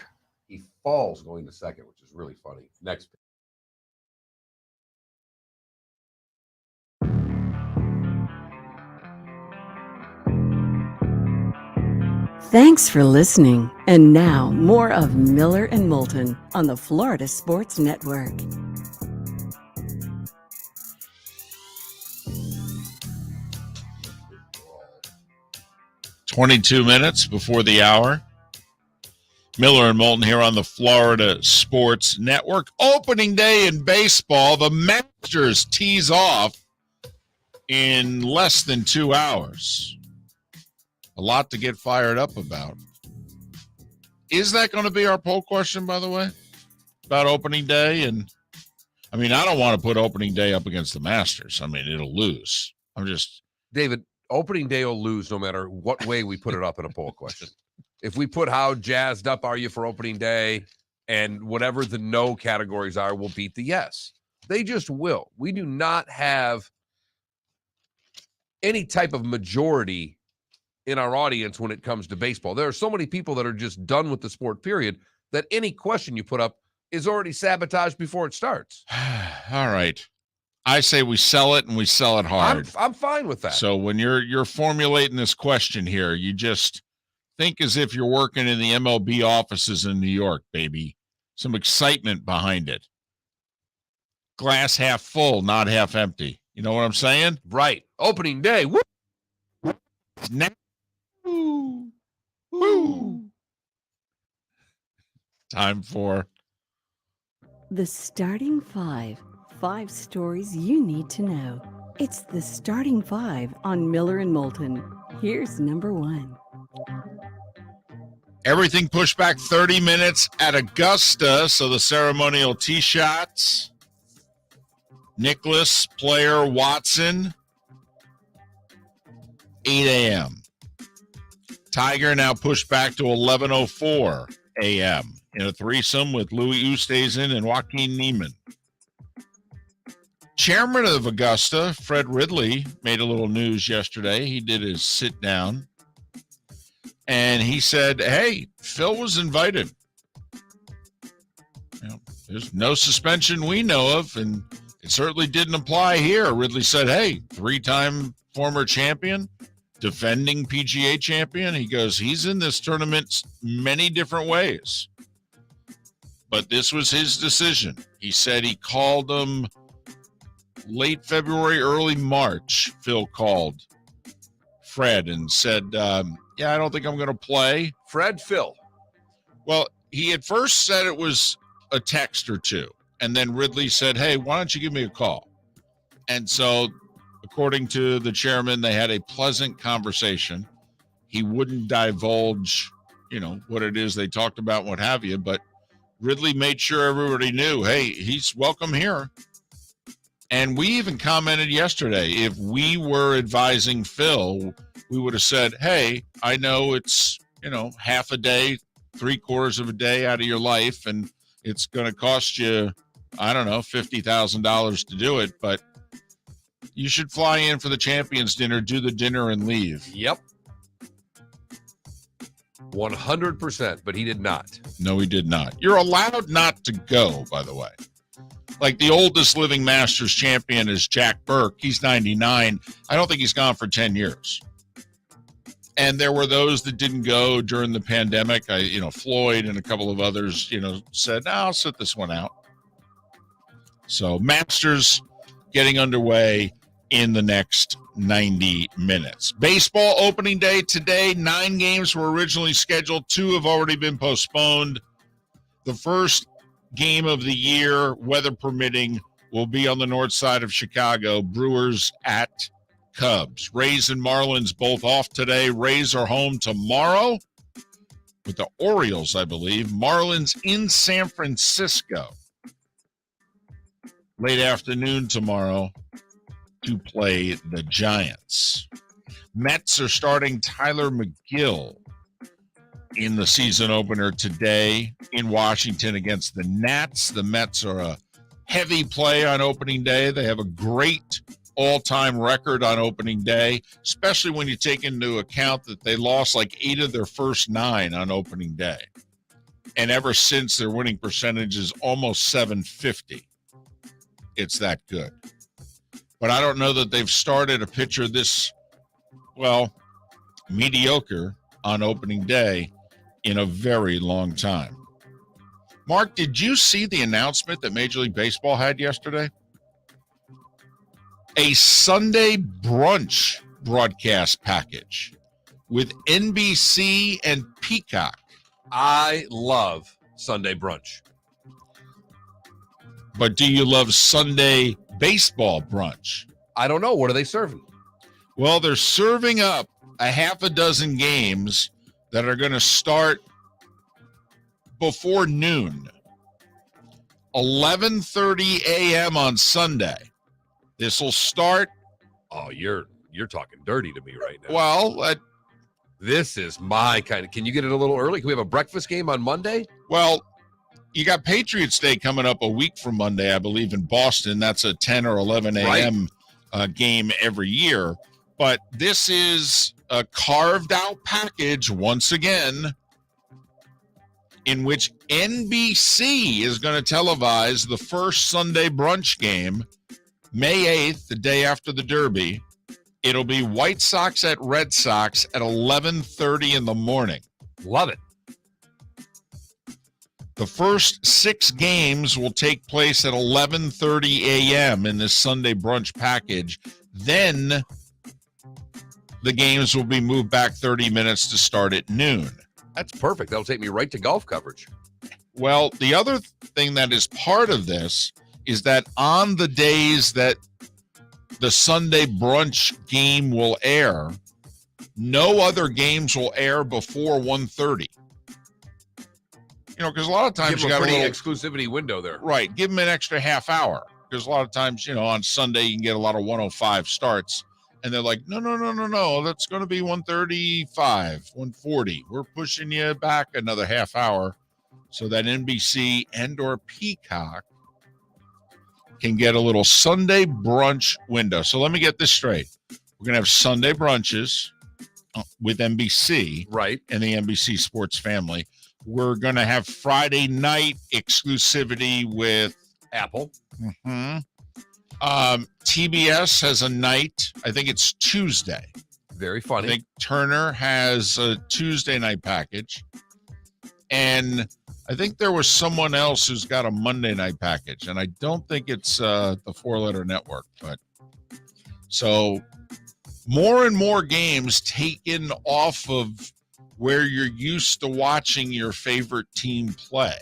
He falls going to second, which is really funny. Next. Thanks for listening. And now, more of Miller and Moulton on the Florida Sports Network. "22 minutes before the hour. Miller and Moulton here on the Florida Sports Network. Opening day in baseball. The Masters tees off in less than 2 hours. A lot to get fired up about. Is that going to be our poll question, by the way, about opening day? And I mean, I don't want to put opening day up against the Masters. I mean, it'll lose. I'm just, David, opening day will lose no matter what way we put it up in a poll question. If we put how jazzed up are you for opening day and whatever the no categories are will beat the yes. They just will. We do not have any type of majority in our audience when it comes to baseball. There are so many people that are just done with the sport, period, that any question you put up is already sabotaged before it starts. all right. I say we sell it and we sell it hard. I'm fine with that. So when you're formulating this question here, you just think as if you're working in the MLB offices in New York, baby. Some excitement behind it. Glass half full, not half empty. You know what I'm saying? Right. Opening day. Woo! Now, woo. Time for The Starting Five. 5 stories you need to know. It's the Starting Five on Miller and Moulton. Here's number 1. everything pushed back 30 minutes at Augusta. So the ceremonial tee shots. Nicklaus, player Watson, 8 a.m. Tiger now pushed back to 11:04 a.m. in a threesome with Louis Oosthuizen and Joaquin Niemann. Chairman of Augusta, Fred Ridley, made a little news yesterday. He did his sit down, and he said, hey, Phil was invited. You know, there's no suspension we know of, and it certainly didn't apply here. Ridley said, hey, 3-time former champion, defending PGA champion. He goes, he's in this tournament many different ways. But this was his decision. He said he called him late February, early March. Phil called Fred and said, yeah, I don't think I'm going to play. Phil. Well, he at first said it was a text or two. And then Ridley said, hey, why don't you give me a call? And so, according to the chairman, they had a pleasant conversation. He wouldn't divulge, what it is they talked about, what have you. But Ridley made sure everybody knew, hey, he's welcome here. And we even commented yesterday, if we were advising Phil, we would have said, hey, I know it's, half a day, 3/4 of a day out of your life, and it's going to cost you, I don't know, $50,000 to do it, but you should fly in for the Champions Dinner, do the dinner, and leave. Yep. 100%, but he did not. No, he did not. You're allowed not to go, by the way. Like the oldest living Masters champion is Jack Burke. He's 99. I don't think he's gone for 10 years. And there were those that didn't go during the pandemic. Floyd and a couple of others, said, no, I'll sit this one out. So Masters getting underway in the next 90 minutes. Baseball opening day today. 9 games were originally scheduled. 2 have already been postponed. The first game of the year, weather permitting, will be on the north side of Chicago. Brewers at Cubs. Rays and Marlins both off today. Rays are home tomorrow with the Orioles, I believe. Marlins in San Francisco late afternoon tomorrow to play the Giants. Mets are starting Tyler McGill in the season opener today in Washington against the Nats. The Mets are a heavy play on opening day. They have a great all-time record on opening day, especially when you take into account that they lost like 8 of their first 9 on opening day. And ever since, their winning percentage is almost .750. It's that good. But I don't know that they've started a pitcher this, mediocre on opening day in a very long time. Mark, did you see the announcement that Major League Baseball had yesterday? A Sunday brunch broadcast package with NBC and Peacock. I love Sunday brunch. But do you love Sunday baseball brunch? I don't know. What are they serving? Well, they're serving up a half a dozen games that are going to start before noon. 11:30 a.m. on Sunday. This will start. Oh, you're talking dirty to me right now. Well, this is my kind of. Can you get it a little early? Can we have a breakfast game on Monday? Well, you got Patriots Day coming up a week from Monday, I believe, in Boston. That's a 10 or 11 a.m. Game every year. But this is a carved out package once again in which NBC is going to televise the first Sunday brunch game, May 8th, the day after the Derby. It'll be White Sox at Red Sox at 11:30 in the morning. Love it. The first 6 games will take place at 11:30 a.m. in this Sunday brunch package. Then the games will be moved back 30 minutes to start at noon. That's perfect. That'll take me right to golf coverage. Well, the other thing that is part of this is that on the days that the Sunday brunch game will air, no other games will air before 1:30. Because a lot of times Give you them got a a pretty little exclusivity window there. right. Give them an extra half hour because a lot of times, on Sunday you can get a lot of 105 starts, and they're like, no, that's going to be 135, 140. We're pushing you back another half hour so that NBC and/or Peacock can get a little Sunday brunch window. So let me get this straight. We're going to have Sunday brunches with NBC, right, and the NBC Sports family. We're going to have Friday night exclusivity with Apple. TBS has a night. I think it's Tuesday. Very funny. I think Turner has a Tuesday night package. And I think there was someone else who's got a Monday night package. And I don't think it's the 4-letter network. But so more and more games taken off of where you're used to watching your favorite team play.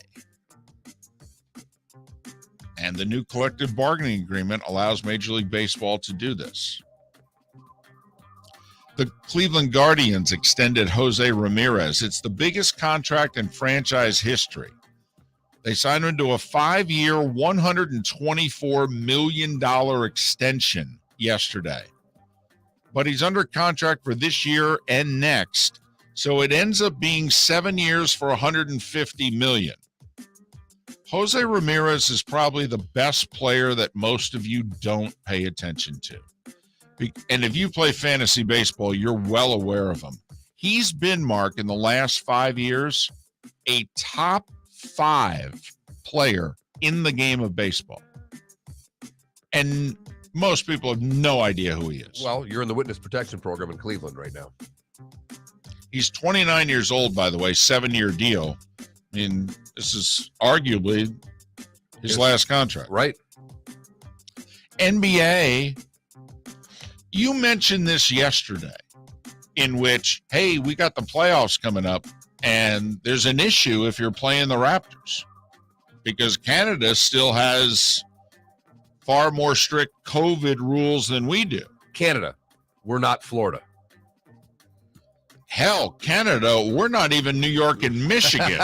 And the new collective bargaining agreement allows Major League Baseball to do this. The Cleveland Guardians extended Jose Ramirez. It's the biggest contract in franchise history. They signed him to a 5-year, $124 million extension yesterday. But he's under contract for this year and next. So it ends up being 7 years for $150 million. Jose Ramirez is probably the best player that most of you don't pay attention to. And if you play fantasy baseball, you're well aware of him. He's been, Mark, in the last 5 years, a top 5 player in the game of baseball. And most people have no idea who he is. Well, you're in the witness protection program in Cleveland right now. He's 29 years old, by the way, 7-year deal. I mean, this is arguably his last contract. Right. NBA, you mentioned this yesterday, in which, hey, we got the playoffs coming up, and there's an issue if you're playing the Raptors, because Canada still has far more strict COVID rules than we do. Canada, we're not Florida. Hell, Canada, we're not even New York and Michigan.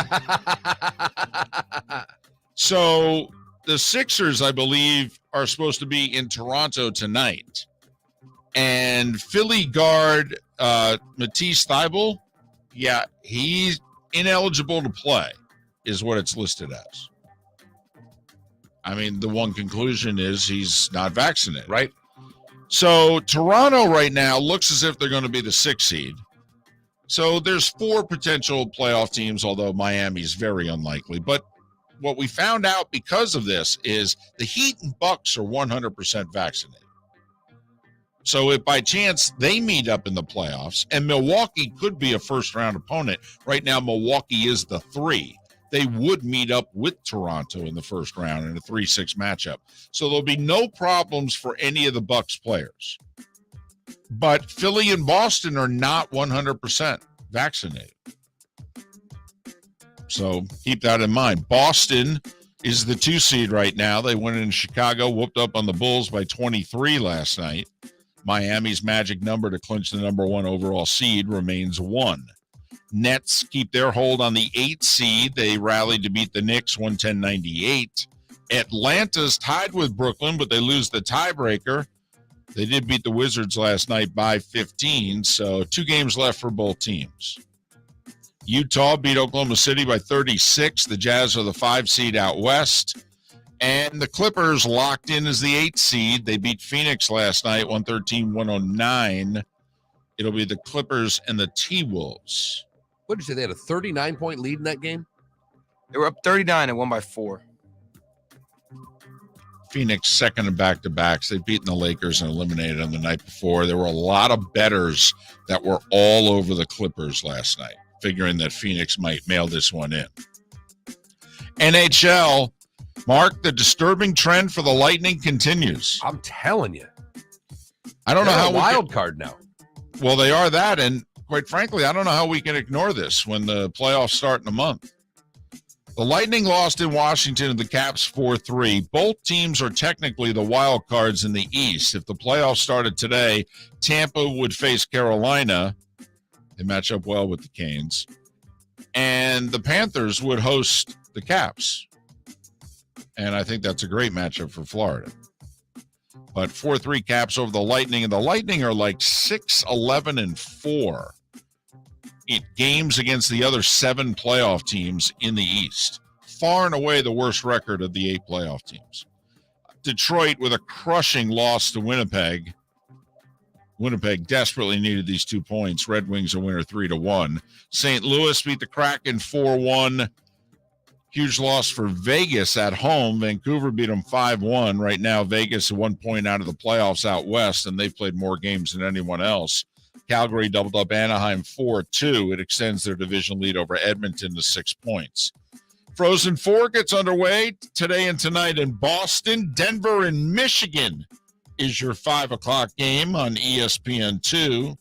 So the Sixers, I believe, are supposed to be in Toronto tonight. And Philly guard Matisse Thybulle, yeah, he's ineligible to play, is what it's listed as. I mean, the one conclusion is he's not vaccinated. Right. So Toronto right now looks as if they're going to be the 6th seed. So there's 4 potential playoff teams, although Miami's very unlikely. But what we found out because of this is the Heat and Bucks are 100% vaccinated. So if by chance they meet up in the playoffs, and Milwaukee could be a first-round opponent. Right now, Milwaukee is the 3. They would meet up with Toronto in the first round in a 3-6 matchup. So there'll be no problems for any of the Bucks players. But Philly and Boston are not 100% vaccinated. So keep that in mind. Boston is the 2 seed right now. They went in Chicago, whooped up on the Bulls by 23 last night. Miami's magic number to clinch the number 1 overall seed remains 1. Nets keep their hold on the 8 seed. They rallied to beat the Knicks 110-98. Atlanta's tied with Brooklyn, but they lose the tiebreaker. They did beat the Wizards last night by 15, so 2 games left for both teams. Utah beat Oklahoma City by 36. The Jazz are the 5 seed out west. And the Clippers locked in as the 8 seed. They beat Phoenix last night, 113-109. It'll be the Clippers and the T-Wolves. What did you say? They had a 39-point lead in that game? They were up 39 and won by 4. Phoenix second in back-to-backs. They'd beaten the Lakers and eliminated them the night before. There were a lot of bettors that were all over the Clippers last night, figuring that Phoenix might mail this one in. NHL, Mark, the disturbing trend for the Lightning continues. I'm telling you. I don't know how wild card now. Well, they are that, and quite frankly, I don't know how we can ignore this when the playoffs start in a month. The Lightning lost in Washington to the Caps 4-3. Both teams are technically the wild cards in the East. If the playoffs started today, Tampa would face Carolina. They match up well with the Canes. And the Panthers would host the Caps. And I think that's a great matchup for Florida. But 4-3 Caps over the Lightning. And the Lightning are like 6-11-4 in games against the other 7 playoff teams in the East. Far and away the worst record of the 8 playoff teams. Detroit with a crushing loss to Winnipeg. Winnipeg desperately needed these 2 points. Red Wings a winner 3-1. St. Louis beat the Kraken 4-1. Huge loss for Vegas at home. Vancouver beat them 5-1. Right now, Vegas is 1 point out of the playoffs out west, and they've played more games than anyone else. Calgary doubled up Anaheim 4-2. It extends their division lead over Edmonton to 6 points. Frozen Four gets underway today and tonight in Boston. Denver and Michigan is your 5 o'clock game on ESPN2.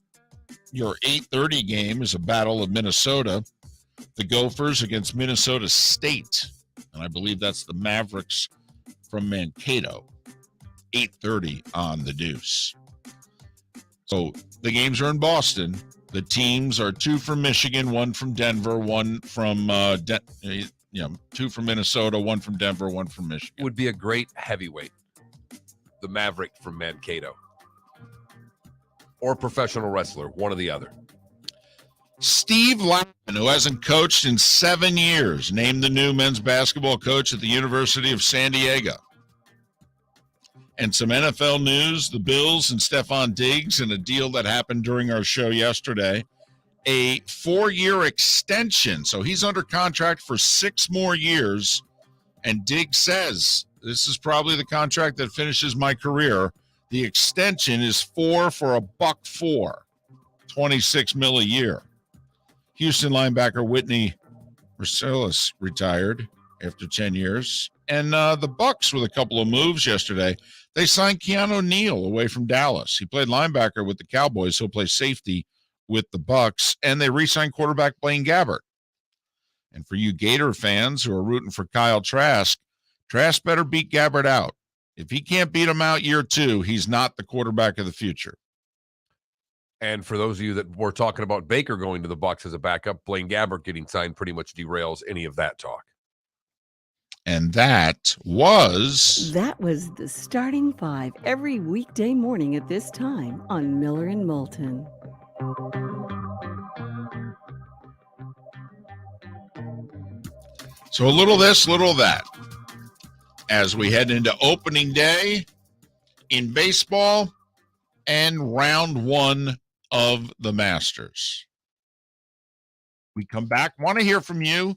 Your 8:30 game is a battle of Minnesota. The Gophers against Minnesota State. And I believe that's the Mavericks from Mankato. 8:30 on the Deuce. So the games are in Boston. The teams are 2 from Michigan, 1 from Denver, 1 from 2 from Minnesota, 1 from Denver, 1 from Michigan. Would be a great heavyweight. The Maverick from Mankato. Or professional wrestler, one or the other. Steve Lyman, who hasn't coached in 7 years, named the new men's basketball coach at the University of San Diego. And some NFL news, the Bills and Stephon Diggs and a deal that happened during our show yesterday. A 4-year extension. So he's under contract for 6 more years. And Diggs says, this is probably the contract that finishes my career. The extension is 4 for $1.04, $26 million a year. Houston linebacker Whitney Mercilus retired after 10 years. And the Bucs, with a couple of moves yesterday, they signed Keanu Neal away from Dallas. He played linebacker with the Cowboys. He'll play safety with the Bucs. And they re-signed quarterback Blaine Gabbert. And for you Gator fans who are rooting for Kyle Trask, Trask better beat Gabbert out. If he can't beat him out year 2, he's not the quarterback of the future. And for those of you that were talking about Baker going to the Bucs as a backup, Blaine Gabbert getting signed pretty much derails any of that talk. And that was the Starting Five every weekday morning at this time on Miller and Moulton. So a little this, little that. As we head into opening day in baseball and round 1 of the Masters. We come back. Want to hear from you.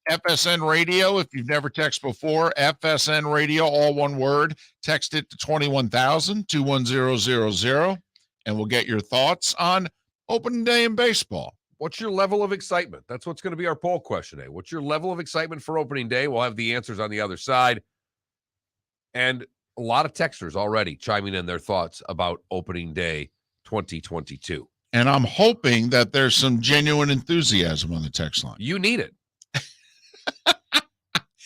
FSN Radio, if you've never texted before, FSN Radio, all one word. Text it to 21,000, 21000, and we'll get your thoughts on opening day in baseball. What's your level of excitement? That's what's going to be our poll question today. What's your level of excitement for opening day? We'll have the answers on the other side. And a lot of texters already chiming in their thoughts about opening day 2022. And I'm hoping that there's some genuine enthusiasm on the text line. You need it.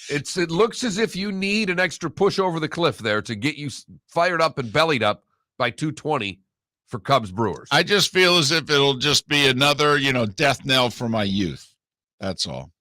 It looks as if you need an extra push over the cliff there to get you fired up and bellied up by 220 for Cubs Brewers. I just feel as if it'll just be another, death knell for my youth. That's all.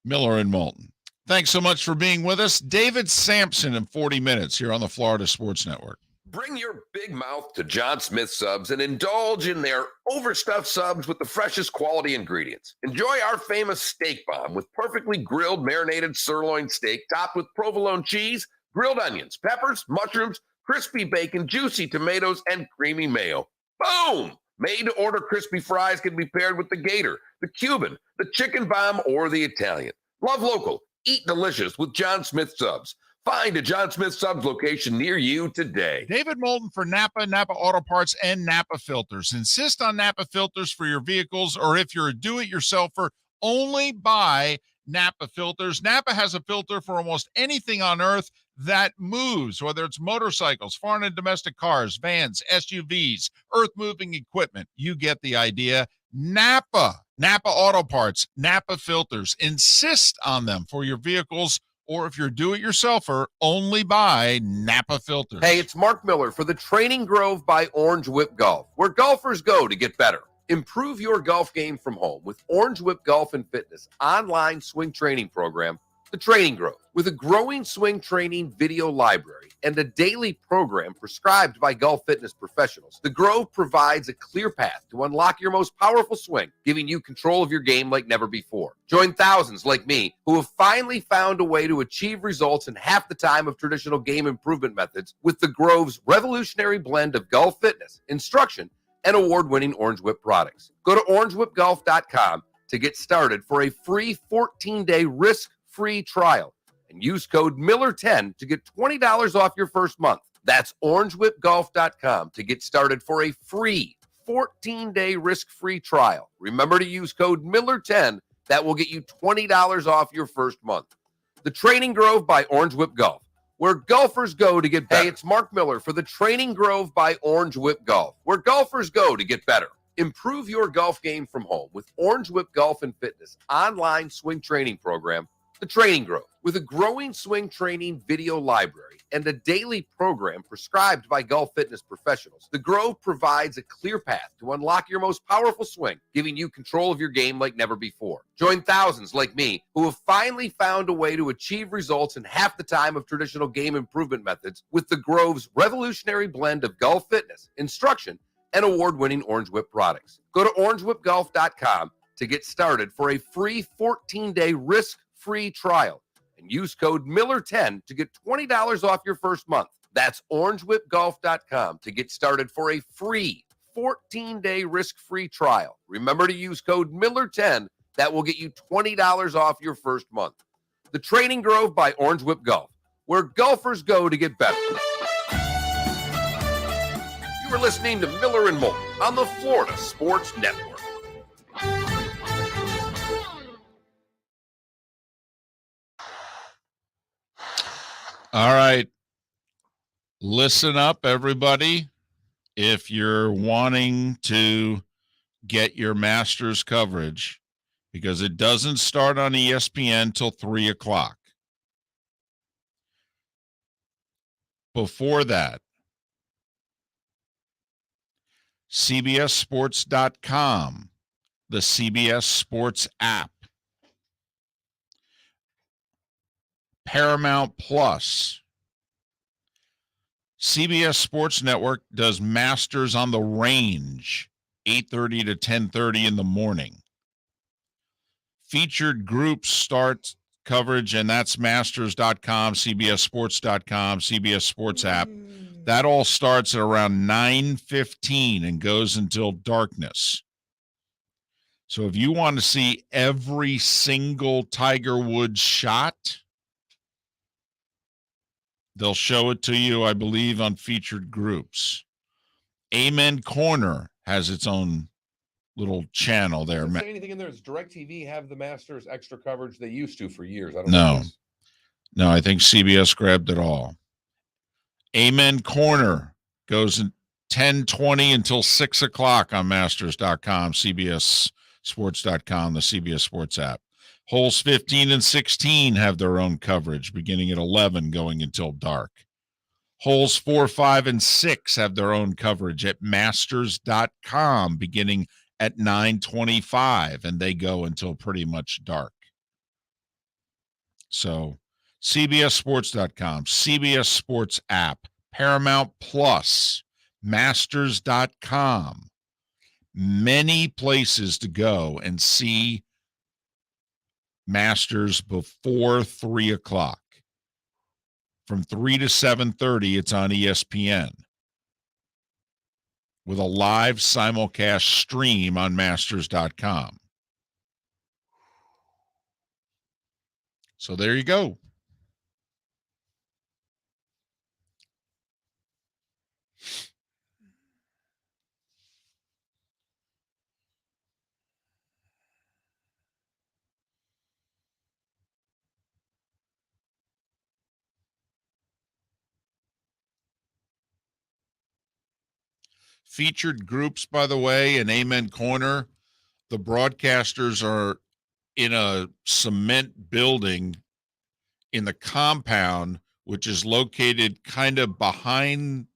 Miller and Moulton. Thanks so much for being with us. David Sampson in 40 minutes here on the Florida Sports Network. Bring your big mouth to John Smith Subs and indulge in their overstuffed subs with the freshest quality ingredients. Enjoy our famous steak bomb with perfectly grilled, marinated sirloin steak topped with provolone cheese, grilled onions, peppers, mushrooms, crispy bacon, juicy tomatoes, and creamy mayo. Boom! Made-to-order crispy fries can be paired with the Gator, the Cuban, the chicken bomb, or the Italian. Love local. Eat delicious with John Smith Subs. Find a John Smith Subs location near you today. David Moulton for Napa Auto Parts, and Napa Filters. Insist on Napa Filters for your vehicles, or if you're a do-it-yourselfer, only buy Napa Filters. Napa has a filter for almost anything on earth that moves, whether it's motorcycles, foreign and domestic cars, vans, SUVs, earth-moving equipment. You get the idea. Napa Auto Parts, Napa Filters. Insist on them for your vehicles, or if you're a do-it-yourselfer, only buy Napa Filters. Hey, it's Mark Miller for the Training Grove by Orange Whip Golf, where golfers go to get better. Improve your golf game from home with Orange Whip Golf and Fitness online swing training program, The Training Grove. With a growing swing training video library and a daily program prescribed by golf fitness professionals, The Grove provides a clear path to unlock your most powerful swing, giving you control of your game like never before. Join thousands like me who have finally found a way to achieve results in half the time of traditional game improvement methods with The Grove's revolutionary blend of golf fitness, instruction, and award-winning Orange Whip products. Go to orangewhipgolf.com to get started for a free 14-day risk-free trial and use code Miller10 to get $20 off your first month. That's orangewhipgolf.com to get started for a free 14-day risk-free trial. Remember to use code Miller10. That will get you $20 off your first month. The Training Grove by Orange Whip Golf, where golfers go to get better. Hey, it's Mark Miller for the Training Grove by Orange Whip Golf, where golfers go to get better. Improve your golf game from home with Orange Whip Golf and Fitness online swing training program, The Training Grove. With a growing swing training video library and a daily program prescribed by golf fitness professionals, the Grove provides a clear path to unlock your most powerful swing, giving you control of your game like never before. Join thousands like me who have finally found a way to achieve results in half the time of traditional game improvement methods with the Grove's revolutionary blend of golf fitness, instruction, and award-winning Orange Whip products. Go to orangewhipgolf.com to get started for a free 14-day risk-free trial and use code Miller10 to get $20 off your first month. That's orangewhipgolf.com to get started for a free 14-day risk-free trial. Remember to use code Miller10. That will get you $20 off your first month. The Training Grove by Orange Whip Golf, where golfers go to get better. You are listening to Miller and Moulton on the Florida Sports Network. All right. Listen up, everybody. If you're wanting to get your Masters coverage, because it doesn't start on ESPN till 3 o'clock. Before that, CBSSports.com, the CBS Sports app, Paramount Plus. CBS Sports Network does Masters on the Range, 8:30 to 10:30 in the morning. Featured groups start coverage, and that's Masters.com, CBSSports.com, CBS Sports app. That all starts at around 9:15 and goes until darkness. So if you want to see every single Tiger Woods shot, they'll show it to you, I believe, on featured groups. Amen Corner has its own little channel there. Does it say anything in there? Does DirecTV have the Masters extra coverage? They used to for years. I don't No. know. No, I think CBS grabbed it all. Amen Corner goes in 10:20 until 6 o'clock on Masters.com, CBSSports.com, the CBS Sports app. Holes 15 and 16 have their own coverage beginning at 11 going until dark. Holes 4, 5, and 6 have their own coverage at Masters.com beginning at 9:25, and they go until pretty much dark. So CBSSports.com, CBS Sports app, Paramount Plus, Masters.com. Many places to go and see Masters before 3 o'clock. From 3 to 7:30, it's on ESPN with a live simulcast stream on Masters.com. So there you go. Featured groups, by the way, in Amen Corner, the broadcasters are in a cement building in the compound, which is located kind of behind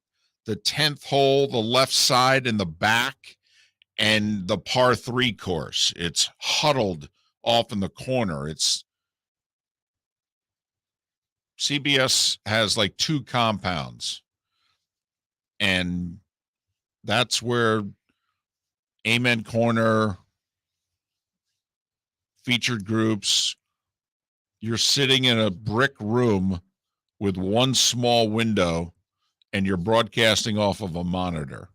the 10th hole, the left side in the back, and the par 3 course. It's huddled off in the corner. CBS has like 2 compounds, and that's where Amen Corner, featured groups, you're sitting in a brick room with one small window and you're broadcasting off of a monitor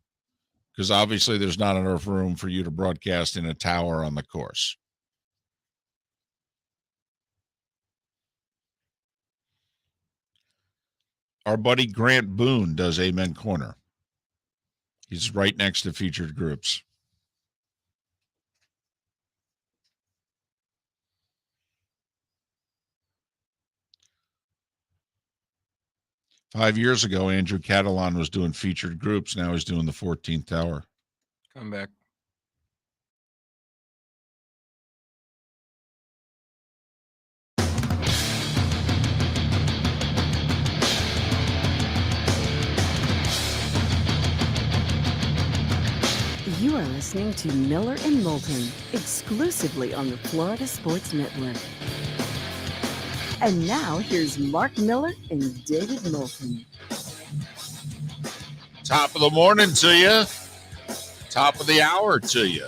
because obviously there's not enough room for you to broadcast in a tower on the course. Our buddy Grant Boone does Amen Corner. He's right next to featured groups. Five years ago, Andrew Catalan was doing featured groups. Now he's doing the 14th Tower. Come back. listening to Miller and Moulton, exclusively on the Florida Sports Network. And now, here's Mark Miller and David Moulton. Top of the morning to you. Top of the hour to you.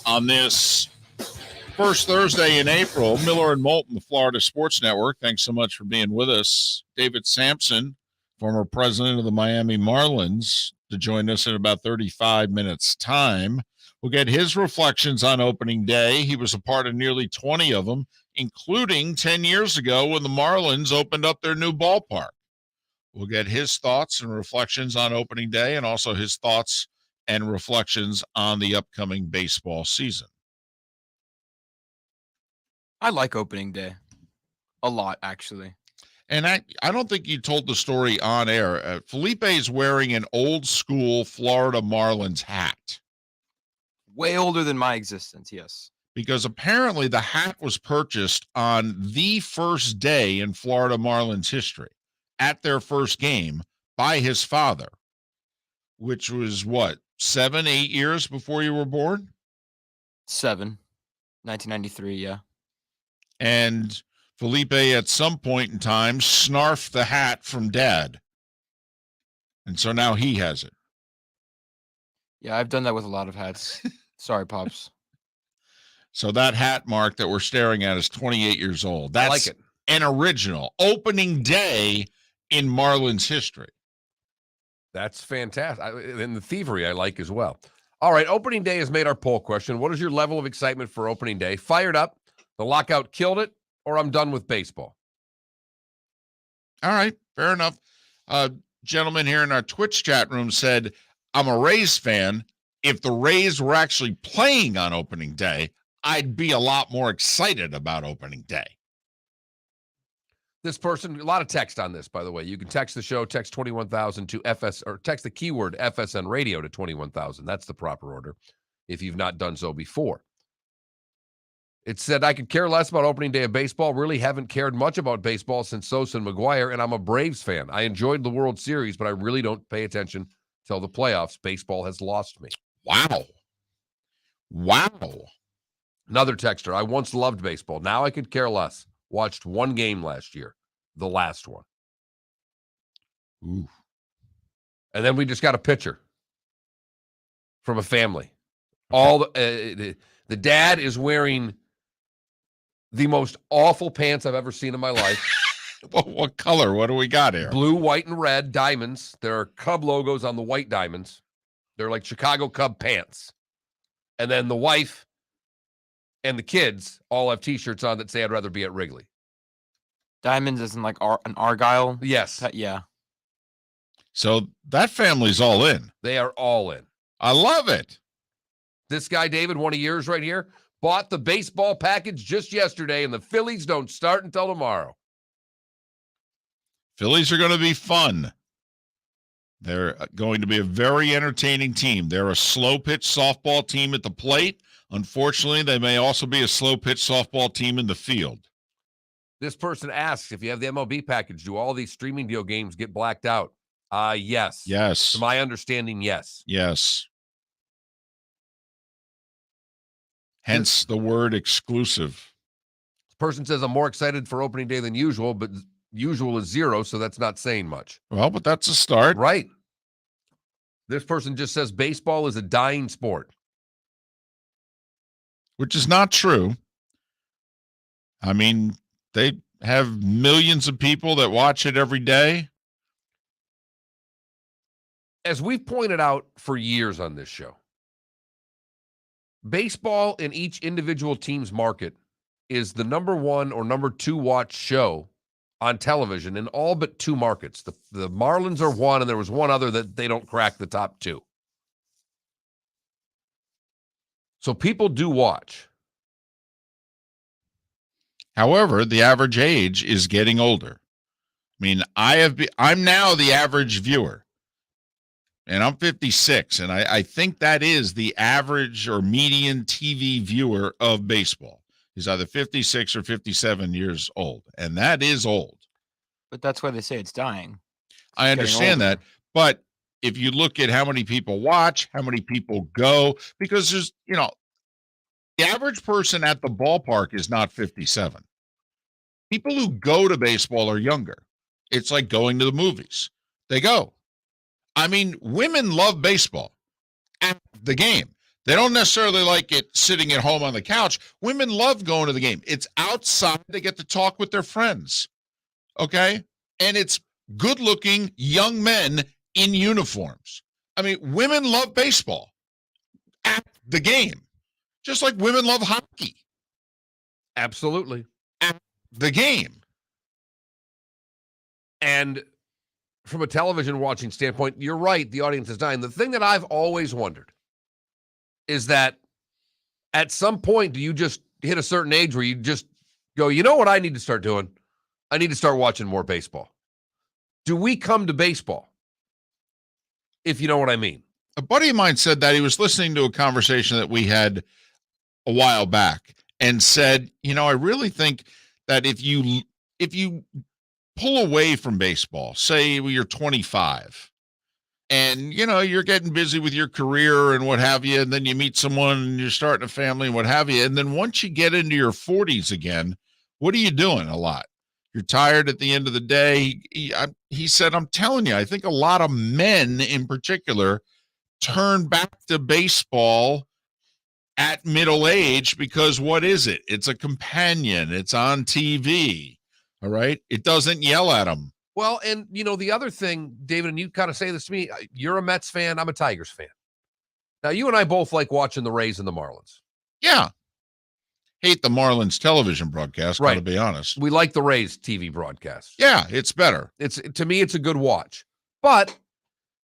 On this first Thursday in April, Miller and Moulton, the Florida Sports Network. Thanks so much for being with us. David Sampson, former president of the Miami Marlins, to join us in about 35 minutes' time. We'll get his reflections on opening day. He was a part of nearly 20 of them, including 10 years ago when the Marlins opened up their new ballpark. We'll get his thoughts and reflections on opening day and also his thoughts and reflections on the upcoming baseball season. I like opening day a lot, actually. And I don't think you told the story on air. Felipe is wearing an old school Florida Marlins hat. Way older than my existence, yes. Because apparently the hat was purchased on the first day in Florida Marlins history at their first game by his father, which was what, 7, 8 years before you were born? 1993, yeah. And Felipe, at some point in time, snarfed the hat from Dad. And so now he has it. Yeah, I've done that with a lot of hats. Sorry, Pops. So that hat, Mark, that we're staring at is 28 years old. That's I like it. An original opening day in Marlins history. That's fantastic. And the thievery I like as well. All right, opening day has made our poll question. What is your level of excitement for opening day? Fired up, the lockout killed it, or I'm done with baseball? All right, fair enough. Gentleman here in our Twitch chat room said, I'm a Rays fan. If the Rays were actually playing on opening day, I'd be a lot more excited about opening day. This person, a lot of text on this, by the way. You can text the show, text 21,000 to FS, or text the keyword FSN radio to 21,000. That's the proper order if you've not done so before. It said, I could care less about opening day of baseball. Really haven't cared much about baseball since Sosa and McGuire, and I'm a Braves fan. I enjoyed the World Series, but I really don't pay attention till the playoffs. Baseball has lost me. Wow. Another texter, I once loved baseball. Now I could care less. Watched one game last year, the last one. Ooh. And then we just got a picture from a family. All the dad is wearing the most awful pants I've ever seen in my life. What color? What do we got here? Blue, white, and red diamonds. There are Cub logos on the white diamonds. They're like Chicago Cub pants. And then the wife and the kids all have T-shirts on that say I'd rather be at Wrigley. Diamonds isn't like an Argyle? Yes. Yeah. So that family's all in. They are all in. I love it. This guy, David, one of yours right here, bought the baseball package just yesterday, and the Phillies don't start until tomorrow. Phillies are going to be fun. They're going to be a very entertaining team. They're a slow pitch softball team at the plate. Unfortunately, they may also be a slow pitch softball team in the field. This person asks, if you have the MLB package, do all these streaming deal games get blacked out? Yes. Yes. To my understanding, yes. Yes. Hence the word exclusive. This person says, I'm more excited for opening day than usual, but usual is 0, so that's not saying much. Well, but that's a start. Right. This person just says baseball is a dying sport. Which is not true. I mean, they have millions of people that watch it every day. As we've pointed out for years on this show, baseball in each individual team's market is the number 1 or number 2 watch show on television in all but 2 markets. The Marlins are one, and there was one other that they don't crack the top 2. So people do watch. However, the average age is getting older. I mean, I'm now the average viewer, and I'm 56, and I think that is the average or median TV viewer of baseball. He's either 56 or 57 years old, and that is old. But that's why they say it's dying. I understand that, but if you look at how many people watch, how many people go, because there's, the average person at the ballpark is not 57. People who go to baseball are younger. It's like going to the movies. They go. I mean, women love baseball at the game. They don't necessarily like it sitting at home on the couch. Women love going to the game. It's outside. They get to talk with their friends. Okay? And it's good-looking young men in uniforms. I mean, women love baseball at the game, just like women love hockey. Absolutely. At the game. And from a television watching standpoint, you're right, the audience is dying. The thing that I've always wondered is that at some point, do you just hit a certain age where you just go, you know what I need to start doing? I need to start watching more baseball. Do we come to baseball? If you know what I mean. A buddy of mine said that he was listening to a conversation that we had a while back and said, I really think that if you pull away from baseball, say you're 25 and, you're getting busy with your career and what have you, and then you meet someone and you're starting a family and what have you. And then once you get into your 40s again, what are you doing a lot? You're tired at the end of the day. He said, I'm telling you, I think a lot of men in particular turn back to baseball at middle age because what is it? It's a companion. It's on TV. All right. It doesn't yell at them. Well, and the other thing, David, and you kind of say this to me, you're a Mets fan. I'm a Tigers fan. Now, you and I both like watching the Rays and the Marlins. Yeah. Hate the Marlins television broadcast, right. To be honest. We like the Rays TV broadcast. Yeah, it's better. To me, it's a good watch. But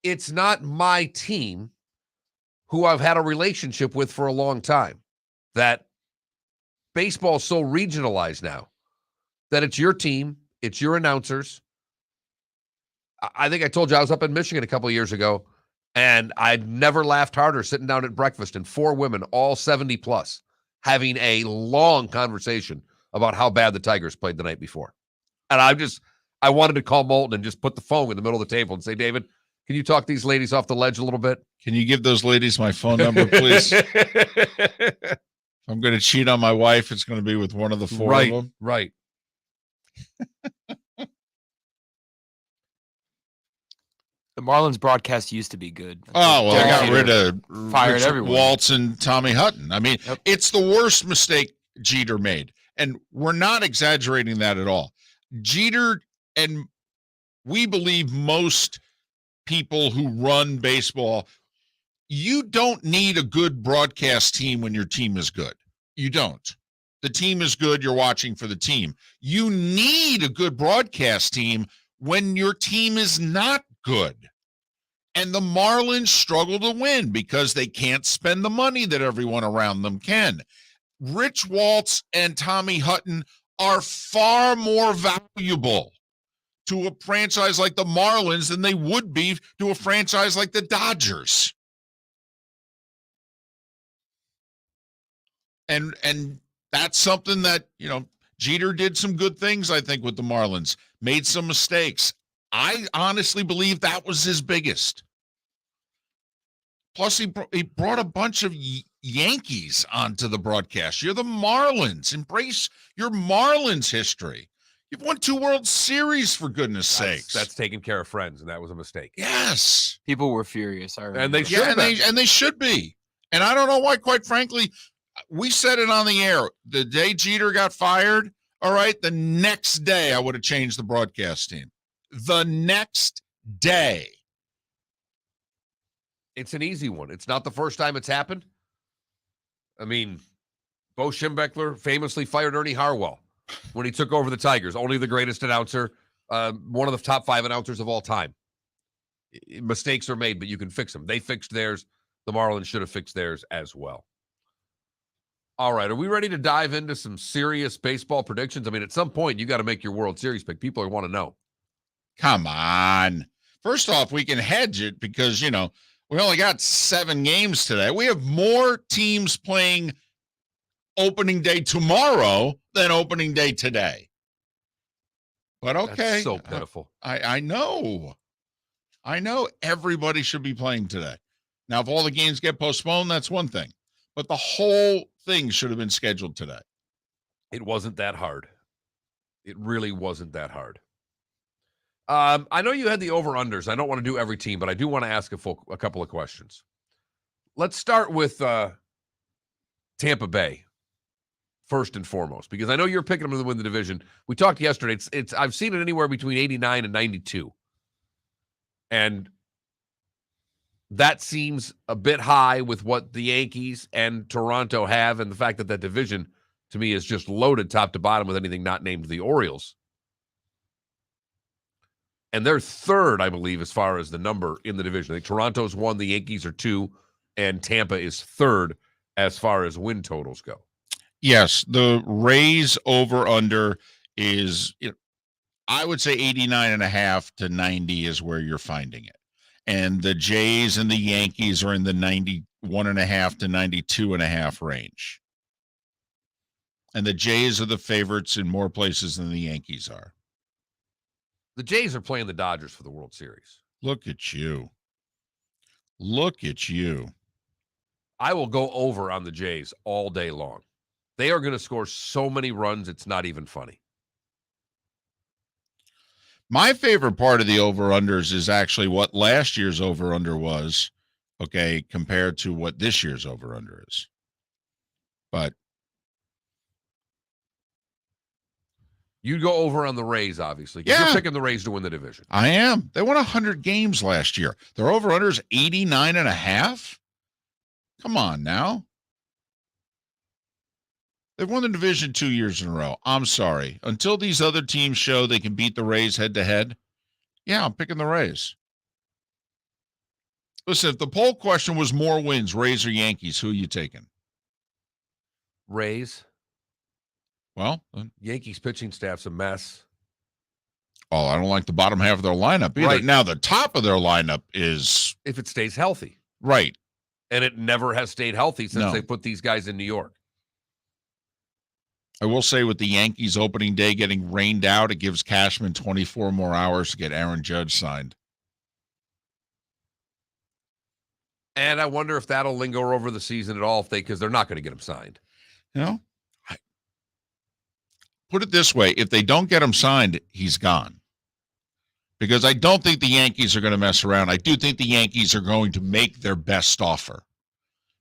it's not my team who I've had a relationship with for a long time. That baseball is so regionalized now that it's your team, it's your announcers. I think I told you I was up in Michigan a couple of years ago, and I'd never laughed harder sitting down at breakfast and 4 women, all 70 plus, having a long conversation about how bad the Tigers played the night before. And I wanted to call Moulton and just put the phone in the middle of the table and say, David, can you talk these ladies off the ledge a little bit? Can you give those ladies my phone number, please? If I'm going to cheat on my wife, it's going to be with one of the 4 of them. Right. The Marlins broadcast used to be good. Oh, well, I got rid of fired Richard everyone. Waltz and Tommy Hutton. I mean, It's the worst mistake Jeter made. And we're not exaggerating that at all. Jeter, and we believe most people who run baseball, you don't need a good broadcast team when your team is good. You don't. The team is good. You're watching for the team. You need a good broadcast team when your team is not good. And the Marlins struggle to win because they can't spend the money that everyone around them can. Rich Waltz and Tommy Hutton are far more valuable to a franchise like the Marlins than they would be to a franchise like the Dodgers. And that's something that, Jeter did some good things, I think, with the Marlins, made some mistakes. I honestly believe that was his biggest. Plus, he brought a bunch of Yankees onto the broadcast. You're the Marlins. Embrace your Marlins history. You've won 2 World Series, for goodness sakes. That's taking care of friends, and that was a mistake. Yes. People were furious. I remember. And they should and they should be. And I don't know why, quite frankly, we said it on the air. The day Jeter got fired, all right, the next day I would have changed the broadcast team. The next day. It's an easy one. It's not the first time it's happened. I mean, Bo Schembechler famously fired Ernie Harwell when he took over the Tigers. Only the greatest announcer, one of the top 5 announcers of all time. Mistakes are made, but you can fix them. They fixed theirs. The Marlins should have fixed theirs as well. All right, are we ready to dive into some serious baseball predictions? I mean, at some point, you got to make your World Series pick. People want to know. Come on. First off, we can hedge it because, we only got 7 games today. We have more teams playing opening day tomorrow than opening day today. But okay. That's so pitiful. I know. I know everybody should be playing today. Now, if all the games get postponed, that's one thing. But the whole thing should have been scheduled today. It wasn't that hard. It really wasn't that hard. I know you had the over-unders. I don't want to do every team, but I do want to ask a couple of questions. Let's start with Tampa Bay, first and foremost, because I know you're picking them to win the division. We talked yesterday. It's I've seen it anywhere between 89 and 92. And that seems a bit high with what the Yankees and Toronto have, and the fact that that division, to me, is just loaded top to bottom with anything not named the Orioles. And they're third, I believe, as far as the number in the division. I think Toronto's 1, the Yankees are 2, and Tampa is third as far as win totals go. Yes, the Rays over-under is, I would say 89.5 to 90 is where you're finding it. And the Jays and the Yankees are in the 91.5 to 92.5 range. And the Jays are the favorites in more places than the Yankees are. The Jays are playing the Dodgers for the World Series. Look at you. Look at you. I will go over on the Jays all day long. They are going to score so many runs, it's not even funny. My favorite part of the over-unders is actually what last year's over-under was, okay, compared to what this year's over-under is. But You'd go over on the Rays, obviously, because you're picking the Rays to win the division. I am. They won 100 games last year. Their over-under is 89.5. Come on now. They've won the division 2 years in a row. I'm sorry. Until these other teams show they can beat the Rays head-to-head, yeah, I'm picking the Rays. Listen, if the poll question was more wins, Rays or Yankees, who are you taking? Rays. Well, Yankees pitching staff's a mess. Oh, I don't like the bottom half of their lineup either. Right. Now, the top of their lineup is... If it stays healthy. Right. And it never has stayed healthy since they put these guys in New York. I will say with the Yankees opening day getting rained out, it gives Cashman 24 more hours to get Aaron Judge signed. And I wonder if that'll linger over the season at all, because they're not going to get him signed. You know, put it this way. If they don't get him signed, he's gone. Because I don't think the Yankees are going to mess around. I do think the Yankees are going to make their best offer.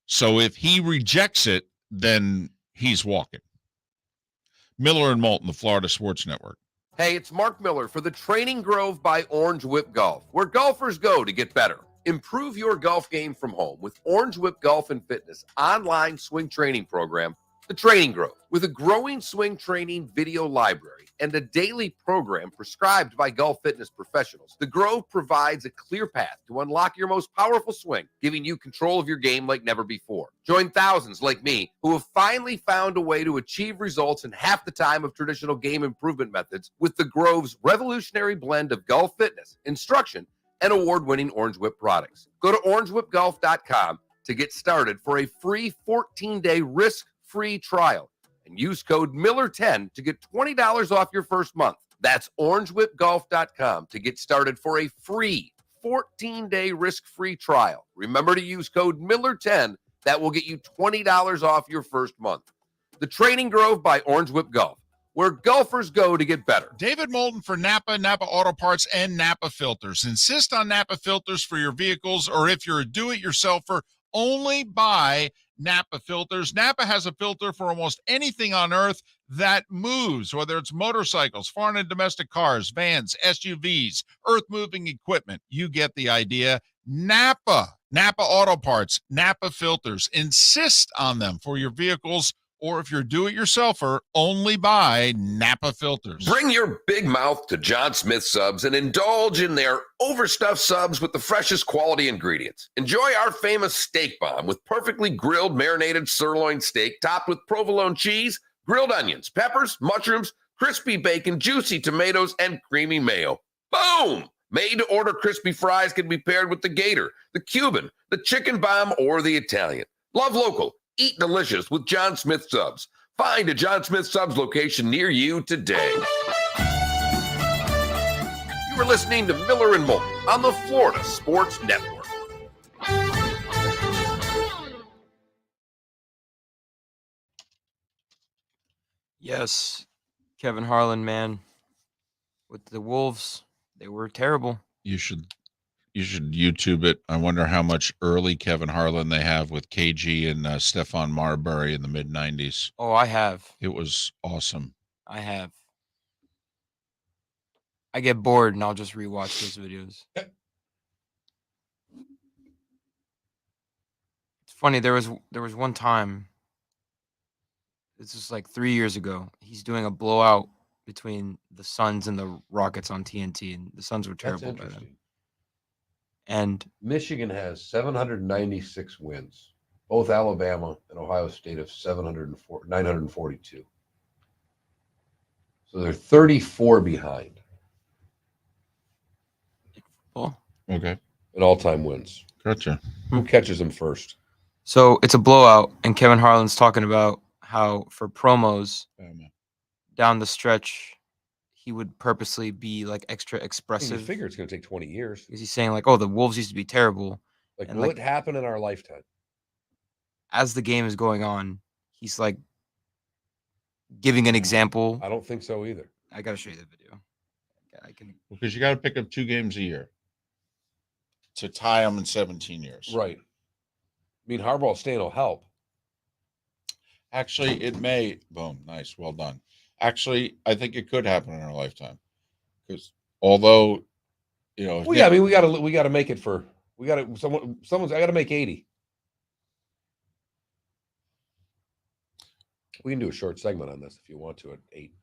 So if he rejects it, then he's walking. Miller and Moulton, the Florida Sports Network. Hey, it's Mark Miller for the Training Grove by Orange Whip Golf, where golfers go to get better. Improve your golf game from home with Orange Whip Golf and Fitness online swing training program, The Training Grove. With a growing swing training video library and a daily program prescribed by golf fitness professionals, The Grove provides a clear path to unlock your most powerful swing, giving you control of your game like never before. Join thousands like me who have finally found a way to achieve results in half the time of traditional game improvement methods with The Grove's revolutionary blend of golf fitness, instruction, and award-winning Orange Whip products. Go to orangewhipgolf.com to get started for a free 14-day risk-free trial and use code Miller10 to get $20 off your first month. That's orangewhipgolf.com to get started for a free 14-day risk-free trial. Remember to use code Miller10. That will get you $20 off your first month. The Training Grove by Orange Whip Golf, where golfers go to get better. David Moulton for Napa Auto Parts, and Napa Filters. Insist on Napa Filters for your vehicles, or if you're a do-it-yourselfer, only buy Napa Filters. Napa has a filter for almost anything on earth that moves, whether it's motorcycles, foreign and domestic cars, vans, SUVs, earth-moving equipment. You get the idea. Napa Auto Parts, Napa Filters. Insist on them for your vehicles, or if you're do-it-yourselfer, only buy Napa Filters. Bring your big mouth to John Smith Subs and indulge in their overstuffed subs with the freshest quality ingredients. Enjoy our famous steak bomb with perfectly grilled marinated sirloin steak topped with provolone cheese, grilled onions, peppers, mushrooms, crispy bacon, juicy tomatoes, and creamy mayo. Boom! Made-to-order crispy fries can be paired with the Gator, the Cuban, the chicken bomb, or the Italian. Love local. Eat delicious with John Smith Subs. Find a John Smith Subs location near you today. You were listening to Miller and Moulton on the Florida Sports Network. Yes, Kevin Harlan, man, with the Wolves, they were terrible. You should YouTube it. I wonder how much early Kevin Harlan they have with KG and Stephon Marbury in the mid '90s. Oh, I have. It was awesome. I have. I get bored and I'll just rewatch those videos. It's funny. There was one time. This was like 3 years ago. He's doing a blowout between the Suns and the Rockets on TNT, and the Suns were That's terrible by then. interesting. And Michigan has 796 wins. Both Alabama and Ohio State have 942. So they're 34 behind oh, Okay, in all-time wins. gotcha. Who catches them first? so it's a blowout, and Kevin Harlan's talking about how for promos down the stretch, he would purposely be like extra You expressive. figure it's going to take 20 years. Because he's saying like, "Oh, the Wolves used to be terrible." Like, And will like- it happen in our lifetime? As the game is going on, he's like giving an example. I don't think so either. I gotta show you the video. Yeah, I can. Because you got to pick up 2 games a year to tie them in 17 years. Right. I mean, Harbaugh staying will help. Actually, it may. Boom. Nice. Well done. Actually, I think it could happen in our lifetime. Because although, you know, Well, yeah, I mean, we got to make it for. We got to someone's. I got to make 80. We can do a short segment on this if you want to at 18.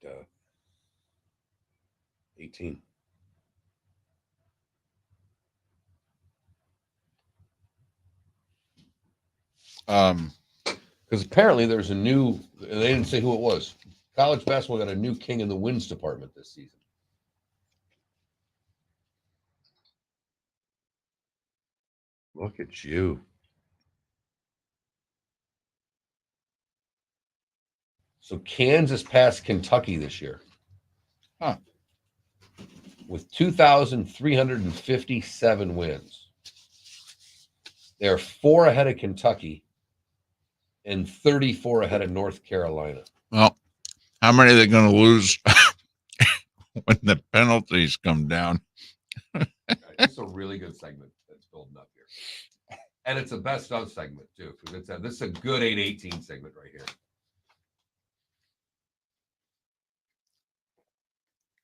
Because apparently there's a new, and they didn't say who it was. College basketball got a new king in the wins department this season. Look at you. So Kansas passed Kentucky this year. Huh. With 2,357 wins. They're 4 ahead of Kentucky and 34 ahead of North Carolina. well, how many are they going to lose when the penalties come down? It's a really good segment that's building up here. And it's a best of segment, too. Because this is a good 8-18 segment right here.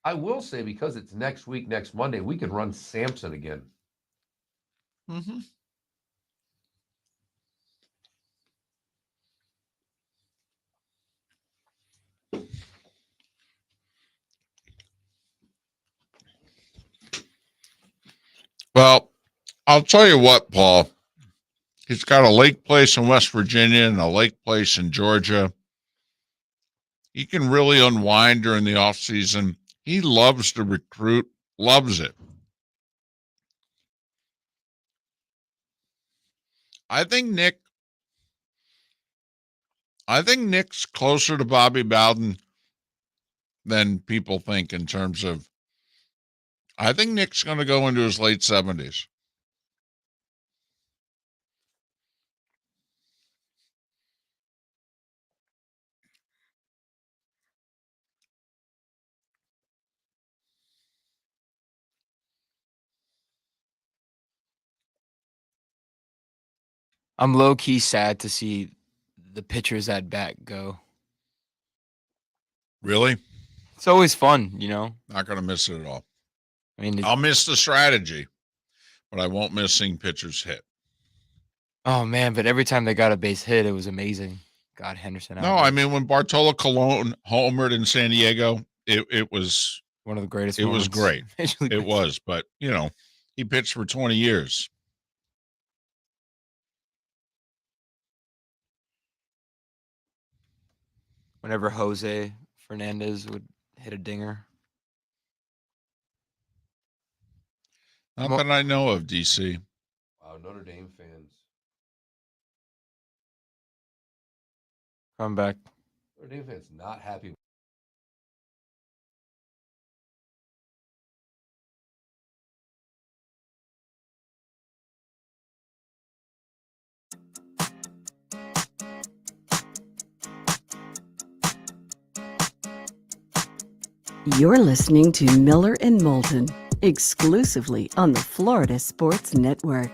I will say, because it's next week, next Monday, we could run Sampson again. Mm-hmm. Well, I'll tell you what, Paul. He's got a lake place in West Virginia and a lake place in Georgia. He can really unwind during the off season. He loves to recruit, loves it. I think Nick's closer to Bobby Bowden than people think in terms of, I think Nick's going to go into his late 70s. I'm low key sad to see the pitchers at bat go. Really? It's always fun, you know. Not going to miss it at all. I mean, I'll miss the strategy, but I won't miss seeing pitchers hit. oh man, but every time they got a base hit, it was amazing. God, Henderson. No, I mean, when Bartolo Colon homered in San Diego, it was one of the greatest. It was moments. great. It was, but you know, he pitched for 20 years. Whenever Jose Fernandez would hit a dinger. Not that I know of, DC. Wow, Notre Dame fans. Come back. Notre Dame fans not happy You're listening to Miller and Moulton, exclusively on the Florida Sports Network.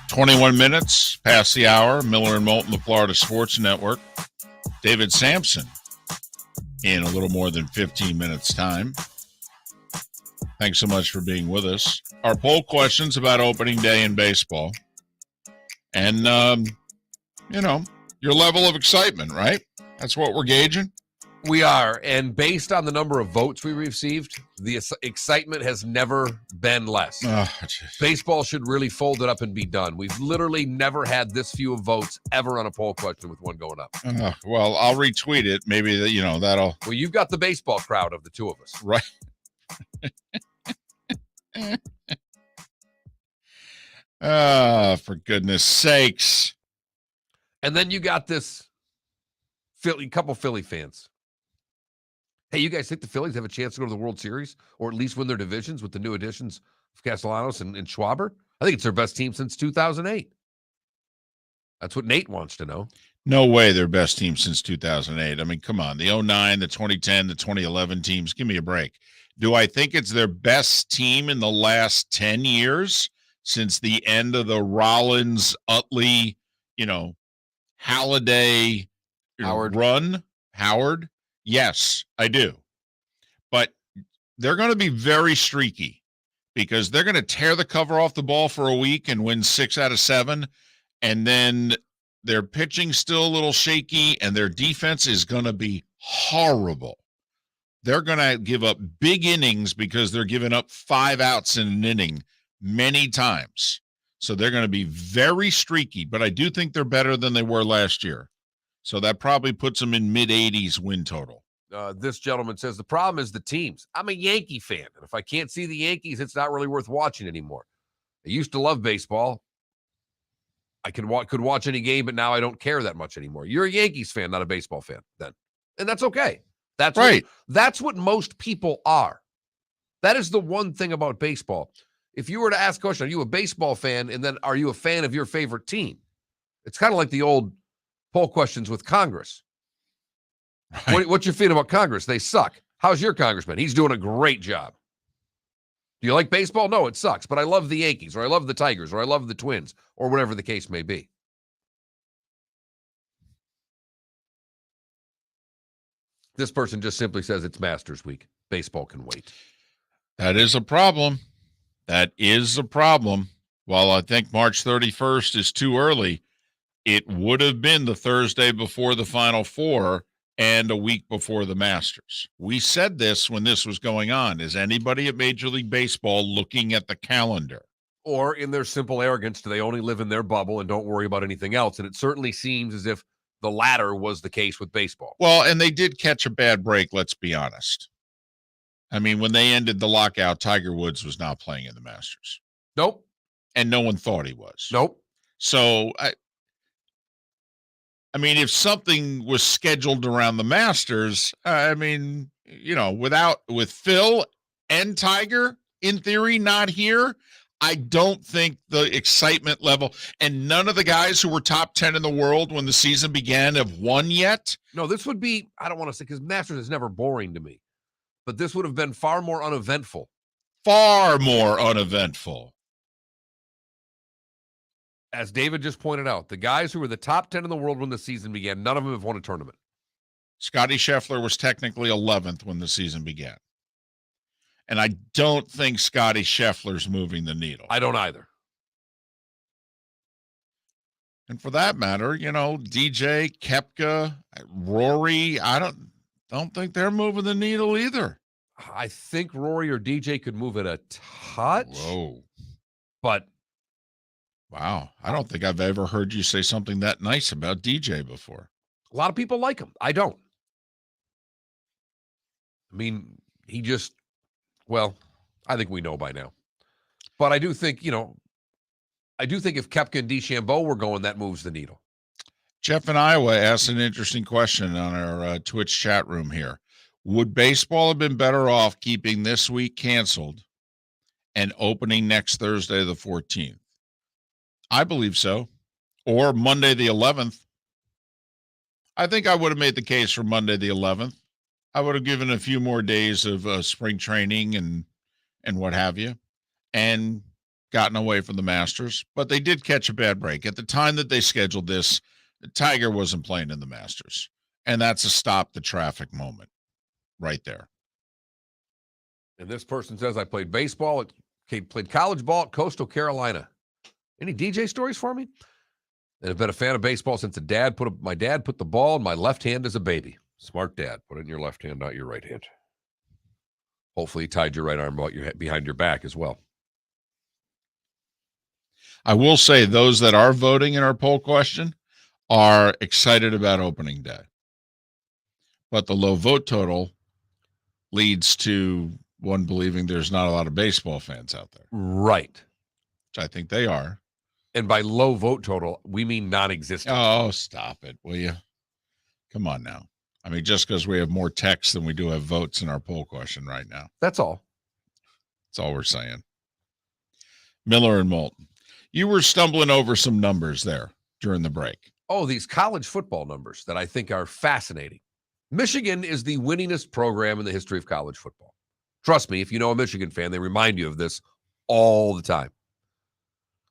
21 minutes past the hour. Miller and Moulton, the Florida Sports Network. David Sampson in a little more than 15 minutes time. Thanks so much for being with us. Our poll questions about opening day in baseball. And, your level of excitement, right? That's what we're gauging. We are. And based on the number of votes we received, the excitement has never been less. Baseball should really fold it up and be done. We've literally never had this few votes ever on a poll question with one going up. Well, I'll retweet it. Maybe, that'll... Well, you've got the baseball crowd of the two of us. Right. For goodness sakes. And then you got this couple Philly fans. Hey, you guys think the Phillies have a chance to go to the World Series or at least win their divisions with the new additions of Castellanos and Schwarber? I think it's their best team since 2008. That's what Nate wants to know. No way their best team since 2008. I mean, come on. The 09, the 2010, the 2011 teams, give me a break. Do I think it's their best team in the last 10 years since the end of the Rollins, Utley, Halladay run? Howard? Yes, I do. But they're going to be very streaky because they're going to tear the cover off the ball for a week and win 6 out of 7. And then their pitching still a little shaky and their defense is going to be horrible. They're going to give up big innings because they're giving up 5 outs in an inning many times. So they're going to be very streaky, but I do think they're better than they were last year. So that probably puts them in mid-80s win total. This gentleman says, the problem is the teams. I'm a Yankee fan, and if I can't see the Yankees, it's not really worth watching anymore. I used to love baseball. I could watch any game, but now I don't care that much anymore. You're a Yankees fan, not a baseball fan then. And that's okay. That's right. That's what most people are. That is the one thing about baseball. If you were to ask a question, are you a baseball fan? And then are you a fan of your favorite team? It's kind of like the old poll questions with Congress. Right. What's your feeling about Congress? They suck. How's your congressman? He's doing a great job. Do you like baseball? No, it sucks. But I love the Yankees, or I love the Tigers, or I love the Twins, or whatever the case may be. This person just simply says it's Masters Week. Baseball can wait. That is a problem. That is a problem. While I think March 31st is too early, it would have been the Thursday before the Final Four and a week before the Masters. We said this when this was going on. Is anybody at Major League Baseball looking at the calendar? Or in their simple arrogance, do they only live in their bubble and don't worry about anything else? And it certainly seems as if the latter was the case with baseball. Well, and they did catch a bad break, let's be honest. I mean, when they ended the lockout, Tiger Woods was not playing in the Masters. Nope. And no one thought he was. Nope. So, I mean, if something was scheduled around the Masters, with Phil and Tiger, in theory, not here, I don't think the excitement level, and none of the guys who were top 10 in the world when the season began have won yet. No, this would be, I don't want to say, because Masters is never boring to me, but this would have been far more uneventful. Far more uneventful. As David just pointed out, the guys who were the top 10 in the world when the season began, none of them have won a tournament. Scotty Scheffler was technically 11th when the season began. And I don't think Scotty Scheffler's moving the needle. I don't either. And for that matter, DJ, Koepka, Rory, I don't think they're moving the needle either. I think Rory or DJ could move it a touch. Whoa. But wow, I don't think I've ever heard you say something that nice about DJ before. A lot of people like him. I don't. I mean, he just, well, I think we know by now. But I do think, if Koepka and DeChambeau were going, that moves the needle. Jeff in Iowa asked an interesting question on our Twitch chat room here. Would baseball have been better off keeping this week canceled and opening next Thursday, the 14th? I believe so. Or Monday, the 11th. I think I would have made the case for Monday the 11th. I would have given a few more days of spring training and what have you, and gotten away from the Masters. But they did catch a bad break. At the time that they scheduled this, Tiger wasn't playing in the Masters. And that's a stop the traffic moment right there. And this person says, I played baseball, played college ball at Coastal Carolina. Any DJ stories for me? And I've been a fan of baseball since my dad put the ball in my left hand as a baby. Smart dad. Put it in your left hand, not your right hand. Hopefully he tied your right arm behind your back as well. I will say those that are voting in our poll question are excited about opening day. But the low vote total leads to one believing there's not a lot of baseball fans out there. Right. Which I think they are. And by low vote total, we mean non-existent. Oh, stop it, will you? Come on now. I mean, just because we have more texts than we do have votes in our poll question right now. That's all. That's all we're saying. Miller and Moulton. You were stumbling over some numbers there during the break. Oh, these college football numbers that I think are fascinating. Michigan is the winningest program in the history of college football. Trust me, if you know a Michigan fan, they remind you of this all the time.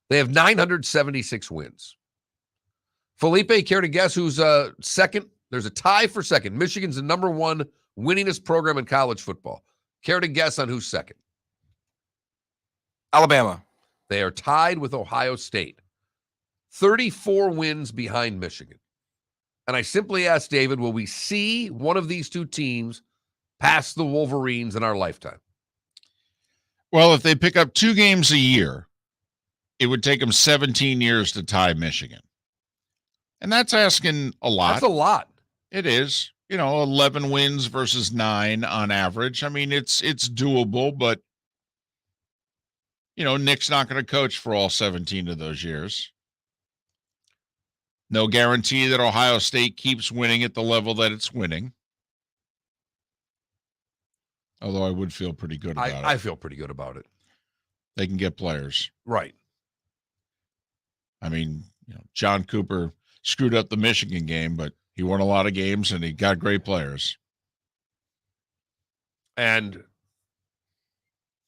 They have 976 wins. Felipe, care to guess who's second? There's a tie for second. Michigan's the number one winningest program in college football. Care to guess on who's second? Alabama. They are tied with Ohio State. 34 wins behind Michigan. And I simply asked David, will we see one of these two teams pass the Wolverines in our lifetime? Well, if they pick up 2 games a year, it would take them 17 years to tie Michigan. And that's asking a lot. That's a lot. It is. 11 wins versus 9 on average. I mean, it's doable, but Nick's not going to coach for all 17 of those years. No guarantee that Ohio State keeps winning at the level that it's winning. Although I would feel pretty good about it. I feel pretty good about it. They can get players. Right. I mean, John Cooper screwed up the Michigan game, but he won a lot of games and he got great players. And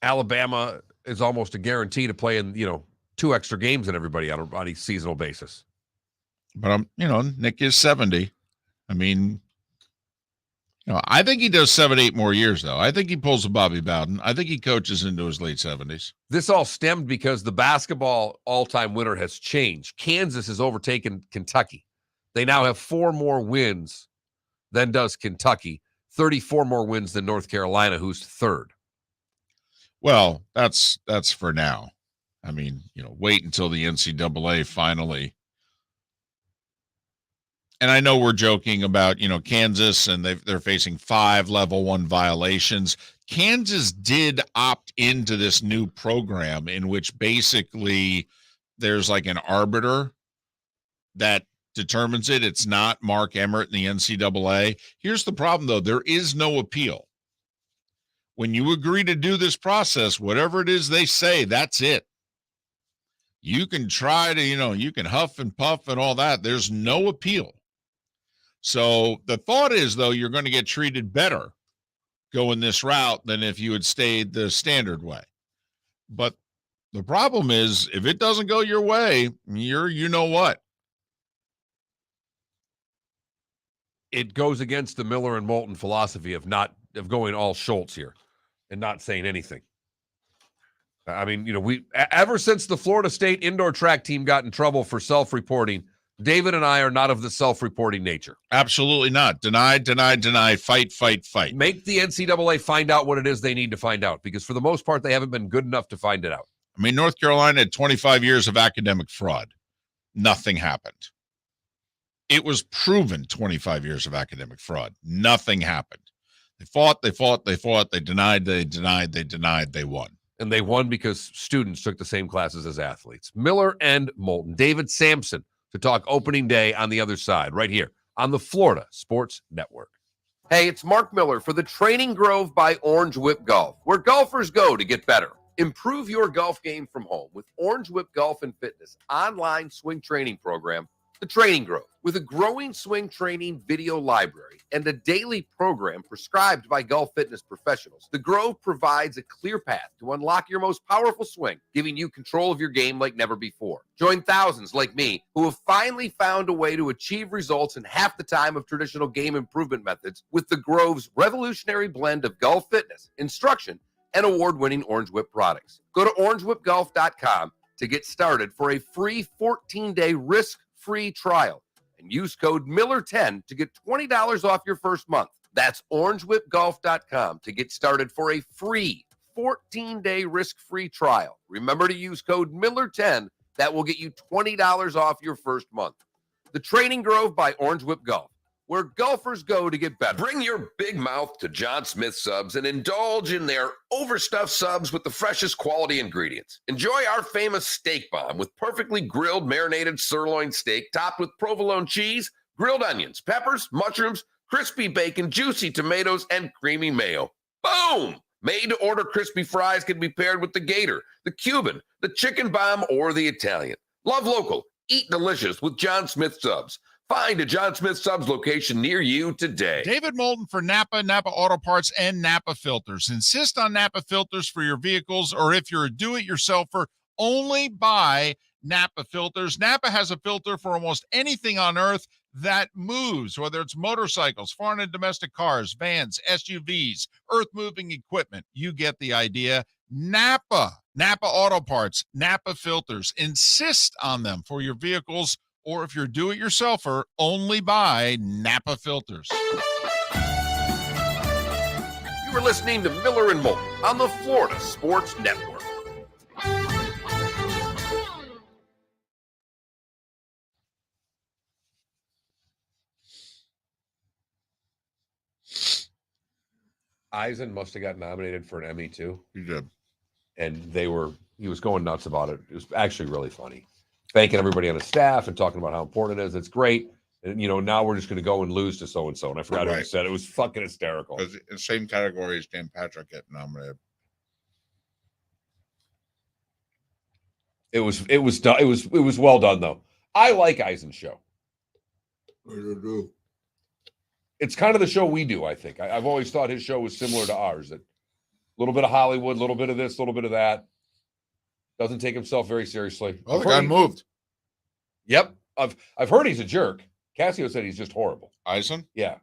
Alabama is almost a guarantee to play in, 2 extra games than everybody on a seasonal basis. But Nick is 70. I mean, I think he does 7-8 more years, though. I think he pulls a Bobby Bowden. I think he coaches into his late 70s. This all stemmed because the basketball all-time winner has changed. Kansas has overtaken Kentucky. They now have 4 more wins than does Kentucky. 34 more wins than North Carolina, who's third. Well, that's for now. I mean, wait until the NCAA finally. And I know we're joking about, Kansas, and they're facing 5 level 1 violations. Kansas did opt into this new program in which basically there's like an arbiter that determines it. It's not Mark Emmert in the NCAA. Here's the problem, though. There is no appeal. When you agree to do this process, whatever it is they say, that's it. You can try to, you can huff and puff and all that. There's no appeal. So the thought is, though, you're going to get treated better going this route than if you had stayed the standard way. But the problem is, if it doesn't go your way, you know what? It goes against the Miller and Moulton philosophy of going all Schultz here and not saying anything. I mean, we ever since the Florida State indoor track team got in trouble for self-reporting, David and I are not of the self-reporting nature. Absolutely not. Deny, fight. Make the NCAA find out what it is they need to find out, because for the most part, they haven't been good enough to find it out. I mean, North Carolina had 25 years of academic fraud. Nothing happened. It was proven 25 years of academic fraud. Nothing happened. They fought. They denied, they won. And they won because students took the same classes as athletes. Miller and Moulton. David Sampson to talk opening day on the other side, right here on the Florida Sports Network. Hey, it's Mark Miller for the Training Grove by Orange Whip Golf, where golfers go to get better. Improve your golf game from home with Orange Whip Golf and Fitness online swing training program The Training Grove, with a growing swing training video library and a daily program prescribed by golf fitness professionals, the Grove provides a clear path to unlock your most powerful swing, giving you control of your game like never before. Join thousands like me who have finally found a way to achieve results in half the time of traditional game improvement methods with the Grove's revolutionary blend of golf fitness, instruction, and award-winning Orange Whip products. Go to orangewhipgolf.com to get started for a free 14-day risk-free trial and use code Miller10 to get $20 off your first month. That's orangewhipgolf.com to get started for a free 14-day risk-free trial. Remember to use code Miller10. That will get you $20 off your first month. The Training Grove by Orange Whip Golf, where golfers go to get better. Bring your big mouth to John Smith Subs and indulge in their overstuffed subs with the freshest quality ingredients. Enjoy our famous steak bomb with perfectly grilled marinated sirloin steak topped with provolone cheese, grilled onions, peppers, mushrooms, crispy bacon, juicy tomatoes, and creamy mayo. Boom! Made-to-order crispy fries can be paired with the Gator, the Cuban, the chicken bomb, or the Italian. Love local. Eat delicious with John Smith Subs. Find a John Smith Subs location near you today. David Moulton for Napa, Napa Auto Parts, and Napa Filters. Insist on Napa filters for your vehicles, or if you're a do-it-yourselfer, only buy Napa filters. Napa has a filter for almost anything on earth that moves, whether it's motorcycles, foreign and domestic cars, vans, SUVs, earth-moving equipment. You get the idea. Napa Auto Parts, Napa filters. Insist on them for your vehicles, or if you're do-it-yourselfer, only buy Napa filters. You are listening to Miller and Moulton on the Florida Sports Network. Eisen must have got nominated for an Emmy too. You did. And he was going nuts about it. It was actually really funny. Thanking everybody on his staff and talking about how important it is. It's great. And, now we're just going to go and lose to so-and-so. And I forgot who he said. It was fucking hysterical. Because in the same category as Dan Patrick getting nominated. It was done. It was well done, though. I like Eisen's show. What do you do? It's kind of the show we do, I think. I've always thought his show was similar to ours. That a little bit of Hollywood, a little bit of this, a little bit of that. Doesn't take himself very seriously. Oh, the guy moved. Yep. I've heard he's a jerk. Cassio said he's just horrible. Eisen? Yeah.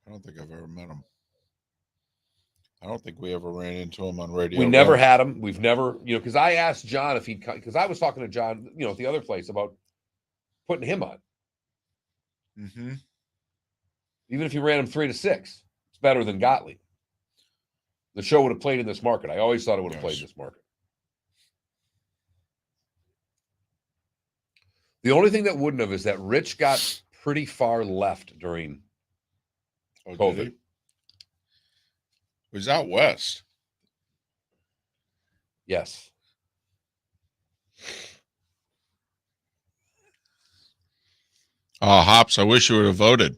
I don't think I've ever met him. I don't think we ever ran into him on radio. We never had him. We've never, because I asked John if he'd, because I was talking to John, at the other place about putting him on. Mm-hmm. Even if you ran him 3 to 6, it's better than Gottlieb. The show would have played in this market. I always thought it would have played in this market. The only thing that wouldn't have is that Rich got pretty far left during COVID. He was out west. Yes. Oh, Hops, I wish you would have voted.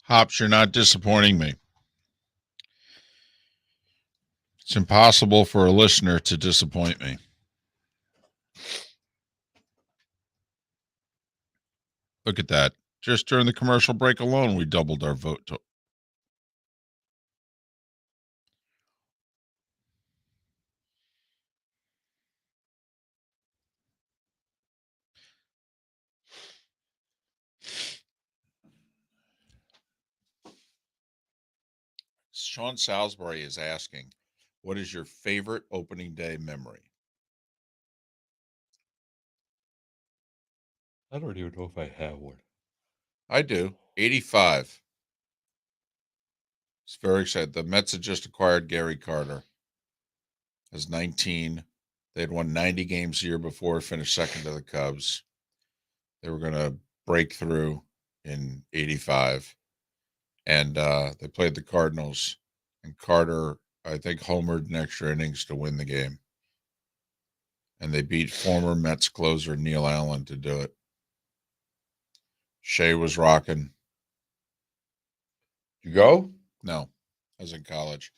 Hops, you're not disappointing me. It's impossible for a listener to disappoint me. Look at that. Just during the commercial break alone, we doubled our vote. Sean Salisbury is asking, what is your favorite opening day memory? I don't even know if I have one. I do. 85. It's very excited. The Mets had just acquired Gary Carter. Has 19. They had won 90 games a year before, finished second to the Cubs. They were going to break through in 85. And they played the Cardinals. And Carter, I think, homered in extra innings to win the game. And they beat former Mets closer Neil Allen to do it. Shea was rocking. You go? No, I was in college.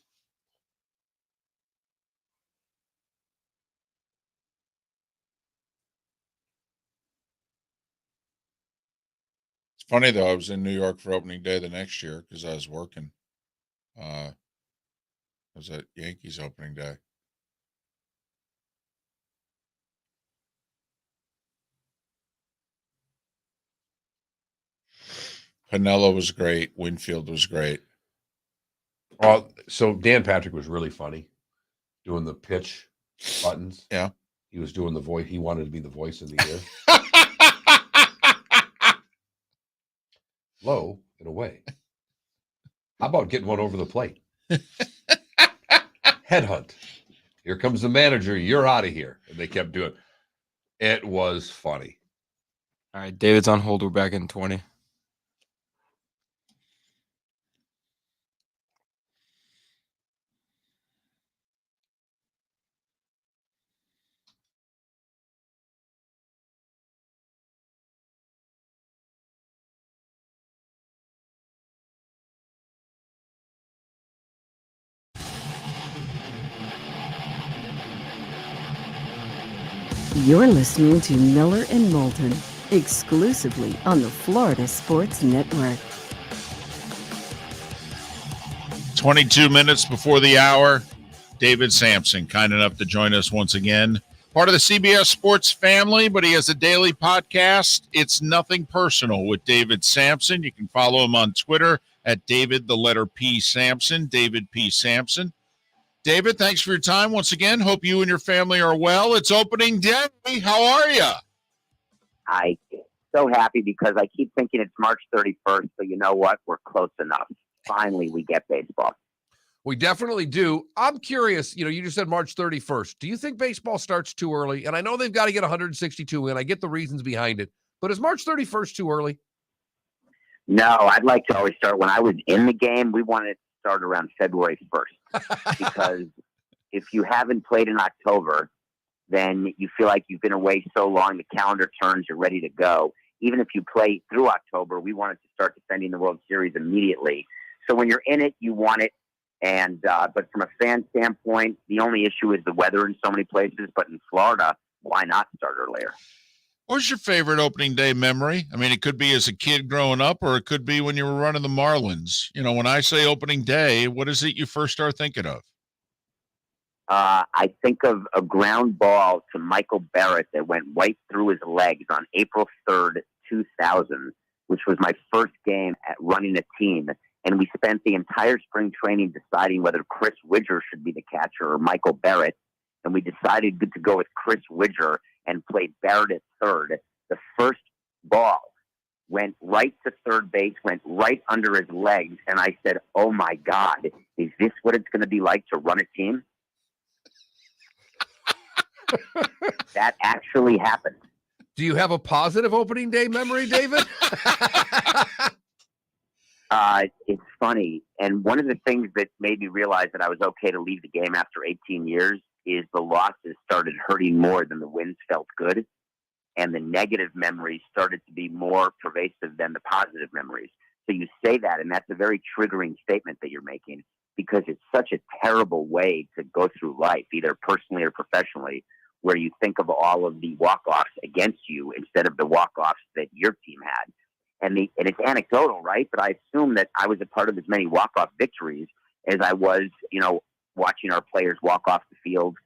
It's funny, though. I was in New York for opening day the next year because I was working. I was at Yankees opening day. Pinella was great. Winfield was great. So Dan Patrick was really funny doing the pitch buttons. Yeah. He was doing the voice. He wanted to be the voice in the ear. Low and away. How about getting one over the plate? Headhunt. Here comes the manager. You're out of here. And they kept doing it. It was funny. All right, David's on hold. We're back in 20. You're listening to Miller and Moulton, exclusively on the Florida Sports Network. 22 minutes before the hour, David Sampson, kind enough to join us once again. Part of the CBS Sports family, but he has a daily podcast. It's Nothing Personal with David Sampson. You can follow him on Twitter at David, the letter P. Sampson, David P. Sampson. David, thanks for your time once again. Hope you and your family are well. It's opening day. How are you? I'm so happy because I keep thinking it's March 31st, but you know what? We're close enough. Finally, we get baseball. We definitely do. I'm curious, you just said March 31st. Do you think baseball starts too early? And I know they've got to get 162 in. I get the reasons behind it. But is March 31st too early? No, I'd like to always start. When I was in the game, we wanted to start around February 1st because if you haven't played in October, then you feel like you've been away so long, the calendar turns, you're ready to go. Even if you play through October, we wanted to start defending the World Series immediately. So when you're in it, you want it. And but from a fan standpoint, the only issue is the weather in so many places. But in Florida, why not start earlier? What's your favorite opening day memory? I mean, it could be as a kid growing up, or it could be when you were running the Marlins. When I say opening day, what is it you first start thinking of? I think of a ground ball to Michael Barrett that went right through his legs on April 3rd, 2000, which was my first game at running a team. And we spent the entire spring training deciding whether Chris Widger should be the catcher or Michael Barrett. And we decided to go with Chris Widger and played Barrett at third. The first ball went right to third base, went right under his legs. And I said, oh my God, is this what it's going to be like to run a team? That actually happened. Do you have a positive opening day memory, David? It's funny. And one of the things that made me realize that I was okay to leave the game after 18 years is the losses started hurting more than the wins felt good. And the negative memories started to be more pervasive than the positive memories. So you say that, and that's a very triggering statement that you're making because it's such a terrible way to go through life, either personally or professionally, where you think of all of the walk-offs against you instead of the walk-offs that your team had. And it's anecdotal, right? But I assume that I was a part of as many walk-off victories as I was, watching our players walk off the field,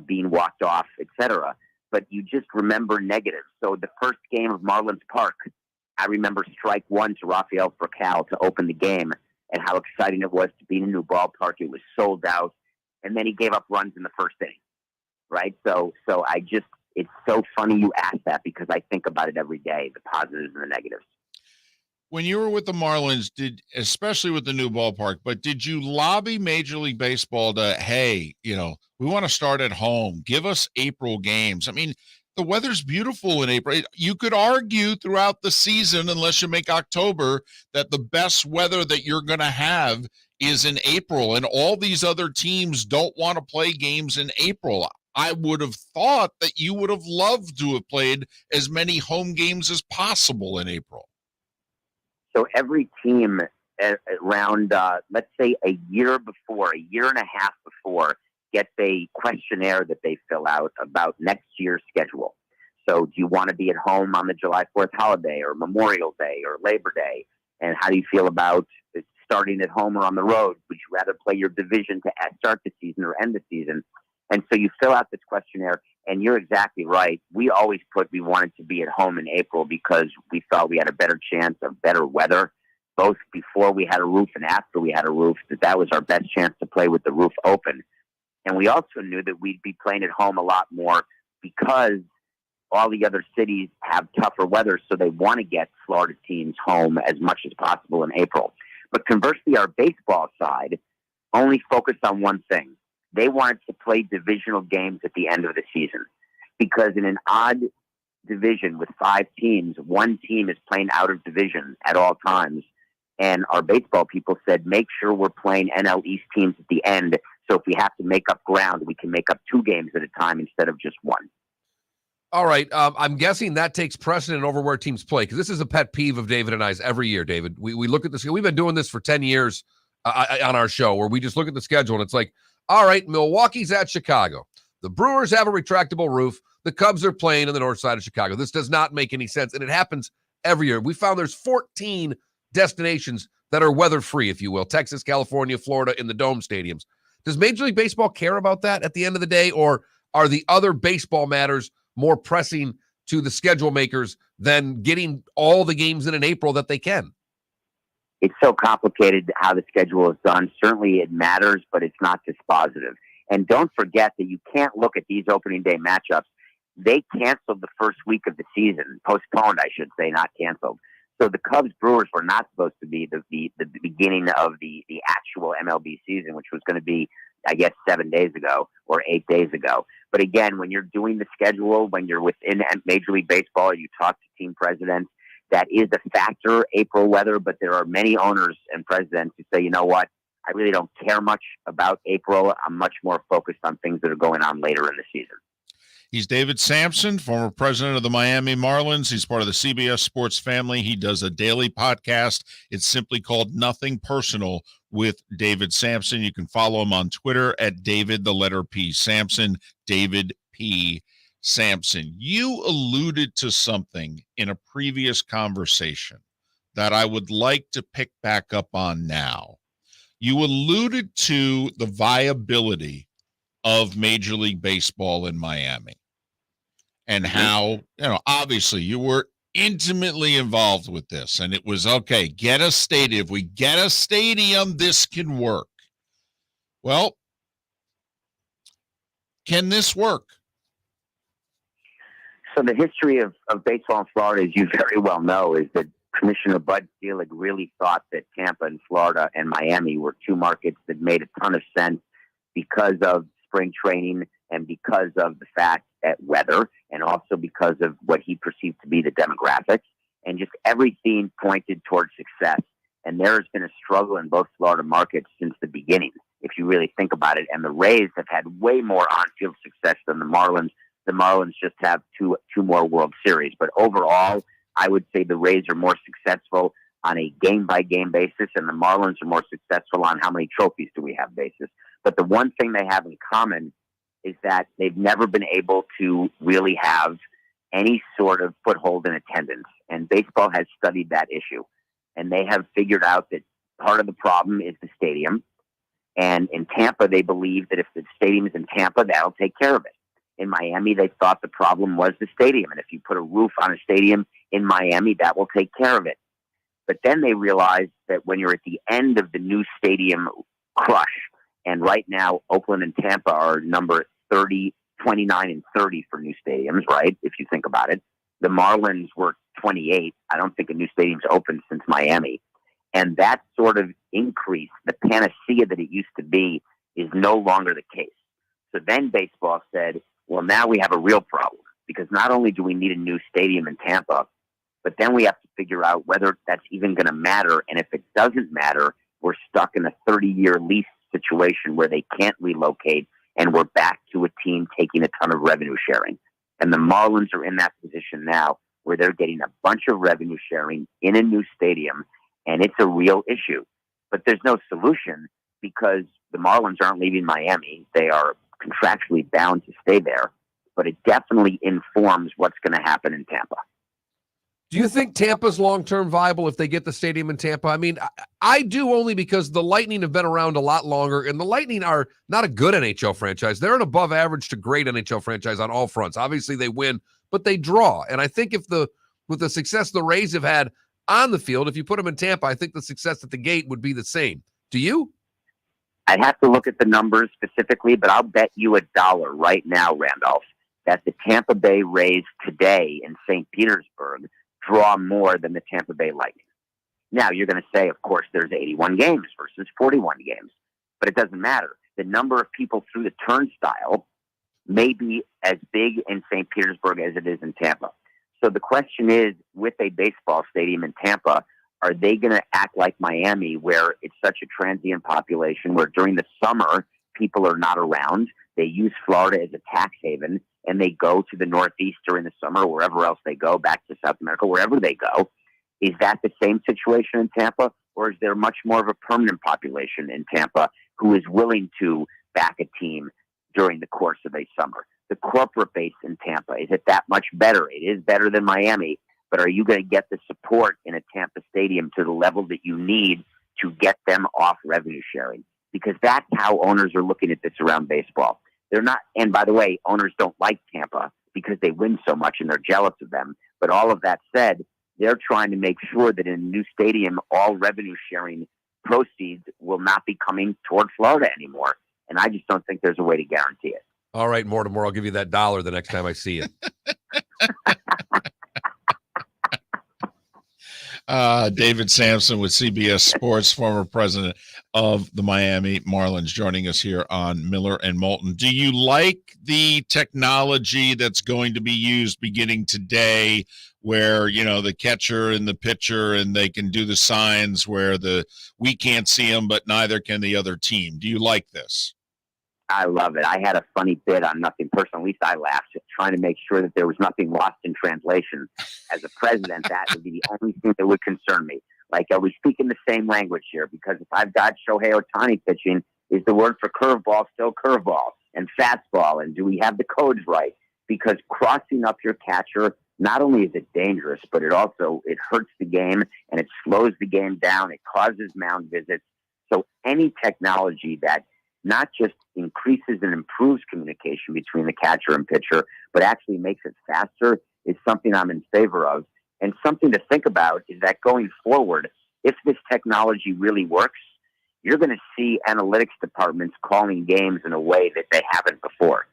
being walked off, etc. But you just remember negatives. So the first game of Marlins Park, I remember strike one to Rafael Furcal to open the game and how exciting it was to be in a new ballpark. It was sold out. And then he gave up runs in the first inning, right? So I just It's so funny you ask that because I think about it every day, the positives and the negatives. When you were with the Marlins, especially with the new ballpark, but did you lobby Major League Baseball to, hey, we want to start at home, give us April games? I mean, the weather's beautiful in April. You could argue throughout the season, unless you make October, that the best weather that you're going to have is in April, and all these other teams don't want to play games in April. I would have thought that you would have loved to have played as many home games as possible in April. So every team around, let's say a year and a half before, gets a questionnaire that they fill out about next year's schedule. So do you want to be at home on the July 4th holiday or Memorial Day or Labor Day? And how do you feel about starting at home or on the road? Would you rather play your division to start the season or end the season? And so you fill out this questionnaire, and you're exactly right. We always we wanted to be at home in April because we thought we had a better chance of better weather, both before we had a roof and after we had a roof, that was our best chance to play with the roof open. And we also knew that we'd be playing at home a lot more because all the other cities have tougher weather, so they want to get Florida teams home as much as possible in April. But conversely, our baseball side only focused on one thing. They wanted to play divisional games at the end of the season because in an odd division with 5 teams, one team is playing out of division at all times. And our baseball people said, make sure we're playing NL East teams at the end. So if we have to make up ground, we can make up 2 games at a time instead of just 1. All right. I'm guessing that takes precedent over where teams play, because this is a pet peeve of David and I's every year, David. We look at this. We've been doing this for 10 years on our show, where we just look at the schedule and it's like, all right, Milwaukee's at Chicago. The Brewers have a retractable roof. The Cubs are playing on the north side of Chicago. This does not make any sense, and it happens every year. We found there's 14 destinations that are weather-free, if you will. Texas, California, Florida, in the dome stadiums. Does Major League Baseball care about that at the end of the day, or are the other baseball matters more pressing to the schedule makers than getting all the games in April that they can? It's so complicated how the schedule is done. Certainly it matters, but it's not dispositive. And don't forget that you can't look at these opening day matchups. They canceled the first week of the season, postponed, I should say, not canceled. So the Cubs Brewers were not supposed to be the beginning of the actual MLB season, which was going to be, I guess, 7 days ago or 8 days ago. But again, when you're doing the schedule, when you're within Major League Baseball, you talk to team presidents, that is a factor, April weather, but there are many owners and presidents who say, you know what, I really don't care much about April. I'm much more focused on things that are going on later in the season. He's David Sampson, former president of the Miami Marlins. He's part of the CBS Sports family. He does a daily podcast. It's simply called Nothing Personal with David Sampson. You can follow him on Twitter at David, the letter P, Sampson, David P. Sampson. You alluded to something in a previous conversation that I would like to pick back up on now. You alluded to the viability of Major League Baseball in Miami and how, obviously you were intimately involved with this, and it was, okay, get a stadium. If we get a stadium, this can work. Well, can this work? So the history of baseball in Florida, as you very well know, is that Commissioner Bud Selig really thought that Tampa and Florida and Miami were 2 markets that made a ton of sense because of spring training and because of the fact that weather, and also because of what he perceived to be the demographics, and just everything pointed towards success. And there has been a struggle in both Florida markets since the beginning, if you really think about it. And the Rays have had way more on-field success than the Marlins. The Marlins just have two more World Series. But overall, I would say the Rays are more successful on a game-by-game basis, and the Marlins are more successful on how many trophies do we have basis. But the one thing they have in common is that they've never been able to really have any sort of foothold in attendance. And baseball has studied that issue. And they have figured out that part of the problem is the stadium. And in Tampa, they believe that if the stadium is in Tampa, that'll take care of it. In Miami, they thought the problem was the stadium. And if you put a roof on a stadium in Miami, that will take care of it. But then they realized that when you're at the end of the new stadium crush, and right now Oakland and Tampa are number 30, 29 and 30 for new stadiums, right? If you think about it. The Marlins were 28. I don't think a new stadium's opened since Miami. And that sort of increase, the panacea that it used to be, is no longer the case. So then baseball said, well, now we have a real problem, because not only do we need a new stadium in Tampa, but then we have to figure out whether that's even going to matter. And if it doesn't matter, we're stuck in a 30-year lease situation where they can't relocate, and we're back to a team taking a ton of revenue sharing. And the Marlins are in that position now where they're getting a bunch of revenue sharing in a new stadium, and it's a real issue. But there's no solution, because the Marlins aren't leaving Miami. They are contractually bound to stay there. But it definitely informs what's going to happen in Tampa. Do you think Tampa's long-term viable if they get the stadium in Tampa? I mean, I do, only because the Lightning have been around a lot longer, and the Lightning are not a good NHL franchise. They're an above average to great NHL franchise on all fronts. Obviously, they win, but they draw. And I think with the success the Rays have had on the field, if you put them in Tampa, I think the success at the gate would be the same. Do you? I'd have to look at the numbers specifically, but I'll bet you $1 right now, Randolph, that the Tampa Bay Rays today in St. Petersburg draw more than the Tampa Bay Lightning. Now, you're going to say, of course, there's 81 games versus 41 games, but it doesn't matter. The number of people through the turnstile may be as big in St. Petersburg as it is in Tampa. So the question is, with a baseball stadium in Tampa, are they going to act like Miami, where it's such a transient population, where during the summer, people are not around? They use Florida as a tax haven, and they go to the Northeast during the summer, wherever else they go, back to South America, wherever they go. Is that the same situation in Tampa, or is there much more of a permanent population in Tampa who is willing to back a team during the course of a summer? The corporate base in Tampa, is it that much better? It is better than Miami, but are you going to get the support in a Tampa stadium to the level that you need to get them off revenue sharing? Because that's how owners are looking at this around baseball. They're not, and by the way, owners don't like Tampa because they win so much and they're jealous of them. But all of that said, they're trying to make sure that in a new stadium, all revenue sharing proceeds will not be coming toward Florida anymore. And I just don't think there's a way to guarantee it. All right, Mortimer, I'll give you that $1 the next time I see you. David Sampson with CBS Sports, former president of the Miami Marlins, joining us here on Miller and Moulton. Do you like the technology that's going to be used beginning today, where, you know, the catcher and the pitcher, and they can do the signs where we can't see them, but neither can the other team? Do you like this? I love it. I had a funny bit on Nothing Personal. At least I laughed, just trying to make sure that there was nothing lost in translation. As a president, that would be the only thing that would concern me. Like, are we speaking the same language here? Because if I've got Shohei Ohtani pitching, is the word for curveball still curveball and fastball? And do we have the codes right? Because crossing up your catcher, not only is it dangerous, but it hurts the game, and it slows the game down. It causes mound visits. So any technology that not just increases and improves communication between the catcher and pitcher, but actually makes it faster, is something I'm in favor of. And something to think about is that going forward, if this technology really works, you're going to see analytics departments calling games in a way that they haven't before.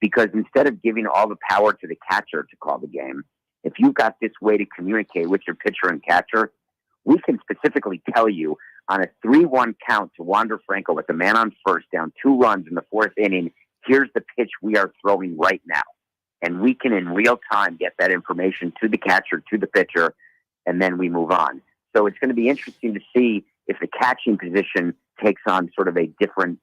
Because instead of giving all the power to the catcher to call the game, if you've got this way to communicate with your pitcher and catcher, we can specifically tell you on a 3-1 count to Wander Franco with a man on first, down 2 runs in the 4th inning, here's the pitch we are throwing right now. And we can in real time get that information to the catcher, to the pitcher, and then we move on. So it's going to be interesting to see if the catching position takes on sort of a different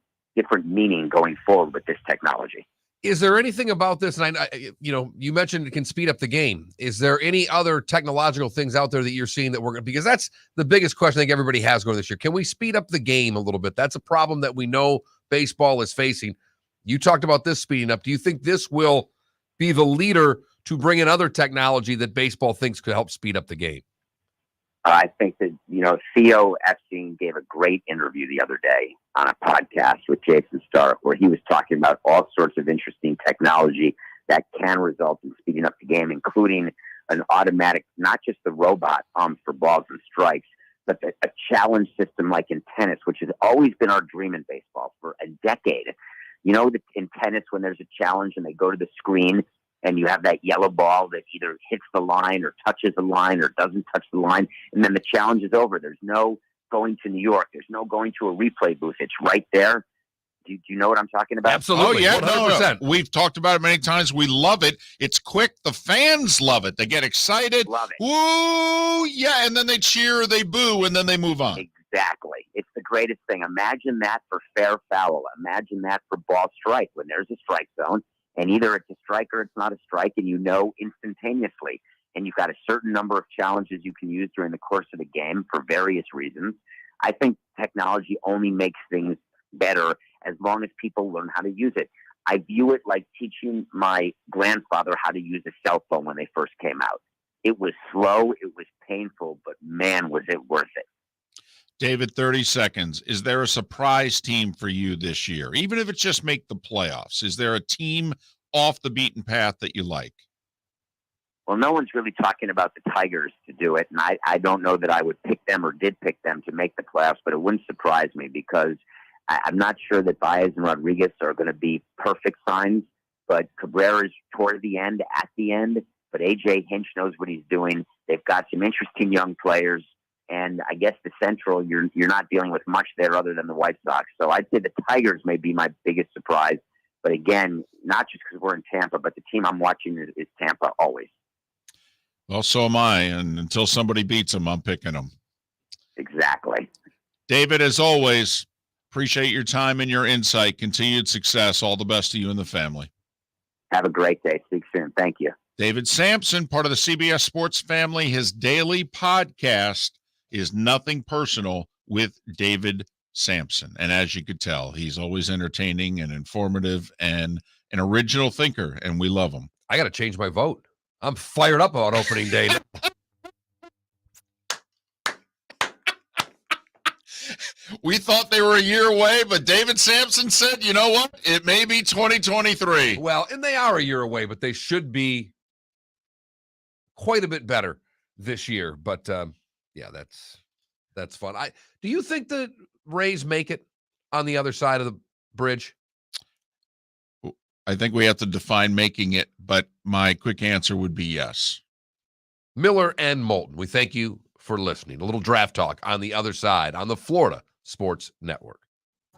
meaning going forward with this technology. Is there anything about this? And you mentioned it can speed up the game. Is there any other technological things out there that you're seeing that we're going to, because that's the biggest question I think everybody has going this year. Can we speed up the game a little bit? That's a problem that we know baseball is facing. You talked about this speeding up. Do you think this will be the leader to bring in other technology that baseball thinks could help speed up the game? I think that, Theo Epstein gave a great interview the other day on a podcast with Jason Stark, where he was talking about all sorts of interesting technology that can result in speeding up the game, including an automatic, not just the robot for balls and strikes, but a challenge system like in tennis, which has always been our dream in baseball for a decade, You know, in tennis, when there's a challenge and they go to the screen and you have that yellow ball that either hits the line or touches the line or doesn't touch the line, and then the challenge is over. There's no going to New York. There's no going to a replay booth. It's right there. Do you know what I'm talking about? Absolutely. Oh, yeah. 100%. No. We've talked about it many times. We love it. It's quick. The fans love it. They get excited. Love it. Woo! Yeah. And then they cheer, they boo, and then they move on. Exactly. It's the greatest thing. Imagine that for fair foul. Imagine that for ball strike when there's a strike zone and either it's a strike or it's not a strike, and you know instantaneously. And you've got a certain number of challenges you can use during the course of the game for various reasons. I think technology only makes things better as long as people learn how to use it. I view it like teaching my grandfather how to use a cell phone when they first came out. It was slow, it was painful, but man, was it worth it. David, 30 seconds. Is there a surprise team for you this year? Even if it's just make the playoffs, is there a team off the beaten path that you like? Well, no one's really talking about the Tigers to do it, and I don't know that I would pick them or did pick them to make the playoffs, but it wouldn't surprise me because I'm not sure that Baez and Rodriguez are going to be perfect signs, but Cabrera's toward the end, at the end, but A.J. Hinch knows what he's doing. They've got some interesting young players, and I guess the Central, you're not dealing with much there other than the White Sox. So I'd say the Tigers may be my biggest surprise, but again, not just because we're in Tampa, but the team I'm watching is Tampa always. Well, so am I, and until somebody beats them, I'm picking them. Exactly. David, as always, appreciate your time and your insight. Continued success. All the best to you and the family. Have a great day. Speak soon. Thank you. David Sampson, part of the CBS Sports family. His daily podcast is Nothing Personal with David Sampson. And as you could tell, he's always entertaining and informative and an original thinker, and we love him. I got to change my vote. I'm fired up about opening day. We thought they were a year away, but David Sampson said, you know what? It may be 2023. Well, and they are a year away, but they should be quite a bit better this year. But yeah, that's fun. Do you think the Rays make it on the other side of the bridge? I think we have to define making it, but my quick answer would be yes. Miller and Moulton, we thank you for listening. A little draft talk on the other side on the Florida Sports Network.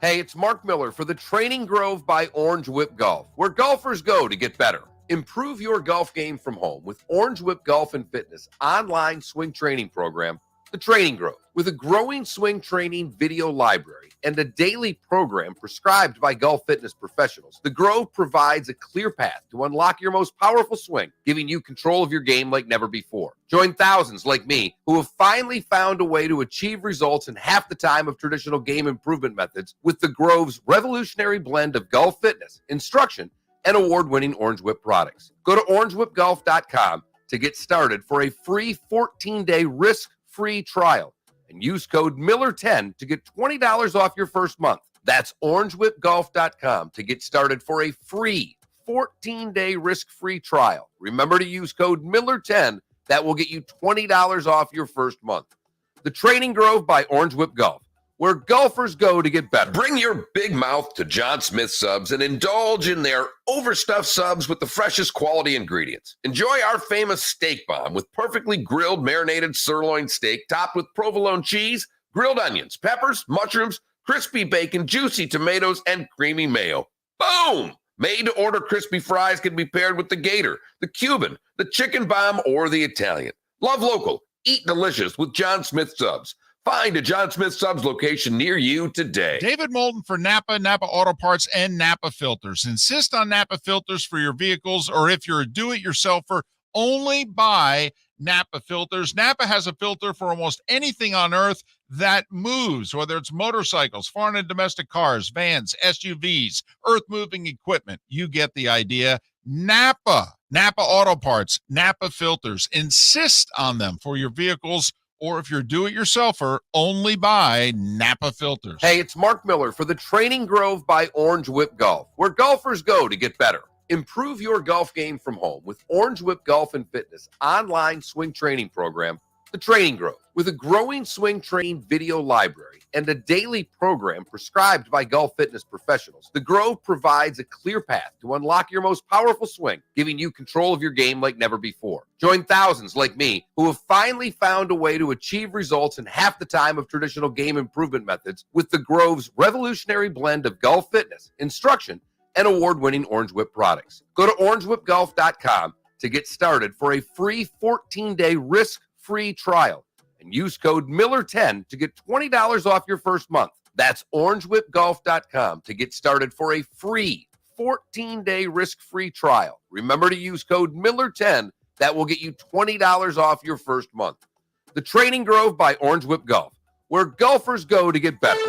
Hey, it's Mark Miller for the Training Grove by Orange Whip Golf, where golfers go to get better. Improve your golf game from home with Orange Whip Golf and Fitness online swing training program, The Training Grove. With a growing swing training video library and a daily program prescribed by golf fitness professionals, The Grove provides a clear path to unlock your most powerful swing, giving you control of your game like never before. Join thousands like me who have finally found a way to achieve results in half the time of traditional game improvement methods with The Grove's revolutionary blend of golf fitness, instruction, and award-winning Orange Whip products. Go to orangewhipgolf.com to get started for a free 14-day risk-free trial. And use code Miller10 to get $20 off your first month. That's orangewhipgolf.com to get started for a free 14-day risk-free trial. Remember to use code Miller10. That will get you $20 off your first month. The Training Grove by Orange Whip Golf, where golfers go to get better. Bring your big mouth to John Smith Subs and indulge in their overstuffed subs with the freshest quality ingredients. Enjoy our famous steak bomb with perfectly grilled marinated sirloin steak topped with provolone cheese, grilled onions, peppers, mushrooms, crispy bacon, juicy tomatoes, and creamy mayo. Boom! Made-to-order crispy fries can be paired with the Gator, the Cuban, the chicken bomb, or the Italian. Love local. Eat delicious with John Smith Subs. Find a John Smith Subs location near you today. David Moulton for Napa, Napa Auto Parts, and Napa Filters. Insist on Napa filters for your vehicles, or if you're a do-it-yourselfer, only buy Napa filters. Napa has a filter for almost anything on earth that moves, whether it's motorcycles, foreign and domestic cars, vans, SUVs, earth-moving equipment. You get the idea. Napa Auto Parts, Napa filters. Insist on them for your vehicles, or if you're a do-it-yourselfer, only buy Napa filters. Hey, it's Mark Miller for the Training Grove by Orange Whip Golf, where golfers go to get better. Improve your golf game from home with Orange Whip Golf and Fitness online swing training program, The Training Grove. With a growing swing training video library and a daily program prescribed by golf fitness professionals, The Grove provides a clear path to unlock your most powerful swing, giving you control of your game like never before. Join thousands like me who have finally found a way to achieve results in half the time of traditional game improvement methods with The Grove's revolutionary blend of golf fitness, instruction, and award-winning Orange Whip products. Go to orangewhipgolf.com to get started for a free 14-day risk-free trial and use code Miller10 to get $20 off your first month. That's orangewhipgolf.com to get started for a free 14-day risk-free trial. Remember to use code Miller10. That will get you $20 off your first month. The Training Grove by Orange Whip Golf, where golfers go to get better.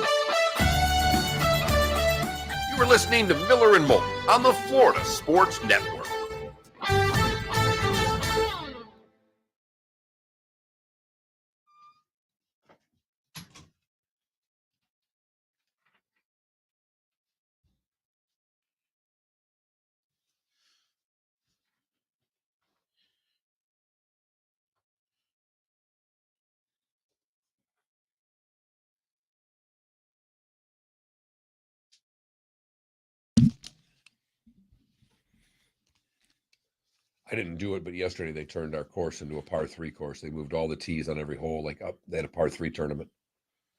You are listening to Miller and Moulton on the Florida Sports Network. I didn't do it, but yesterday they turned our course into a par 3 course. They moved all the tees on every hole, like up. They had a par 3 tournament.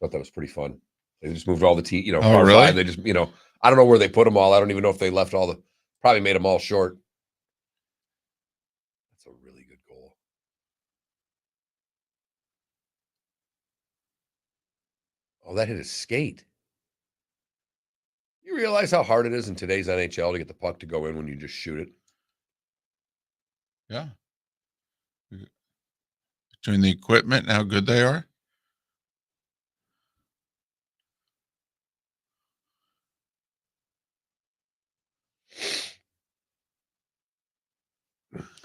Thought that was pretty fun. They just moved all the tees, par really? 5. They just, I don't know where they put them all. I don't even know if they left probably made them all short. That's a really good goal. Oh, that hit his skate. You realize how hard it is in today's NHL to get the puck to go in when you just shoot it? Yeah. Between the equipment and how good they are.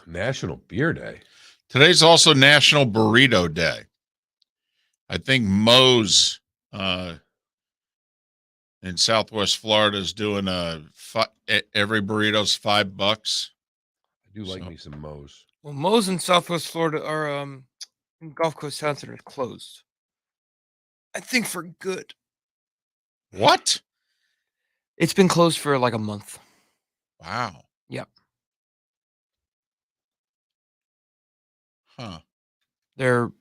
National Beer Day. Today's also National Burrito Day. I think Moe's in Southwest Florida is doing every burrito's $5. I do like me some Moe's. Well, Moe's in Southwest Florida are in Gulf Coast Town Center closed. I think for good. What? It's been closed for like a month. Wow. Yep. Huh. They're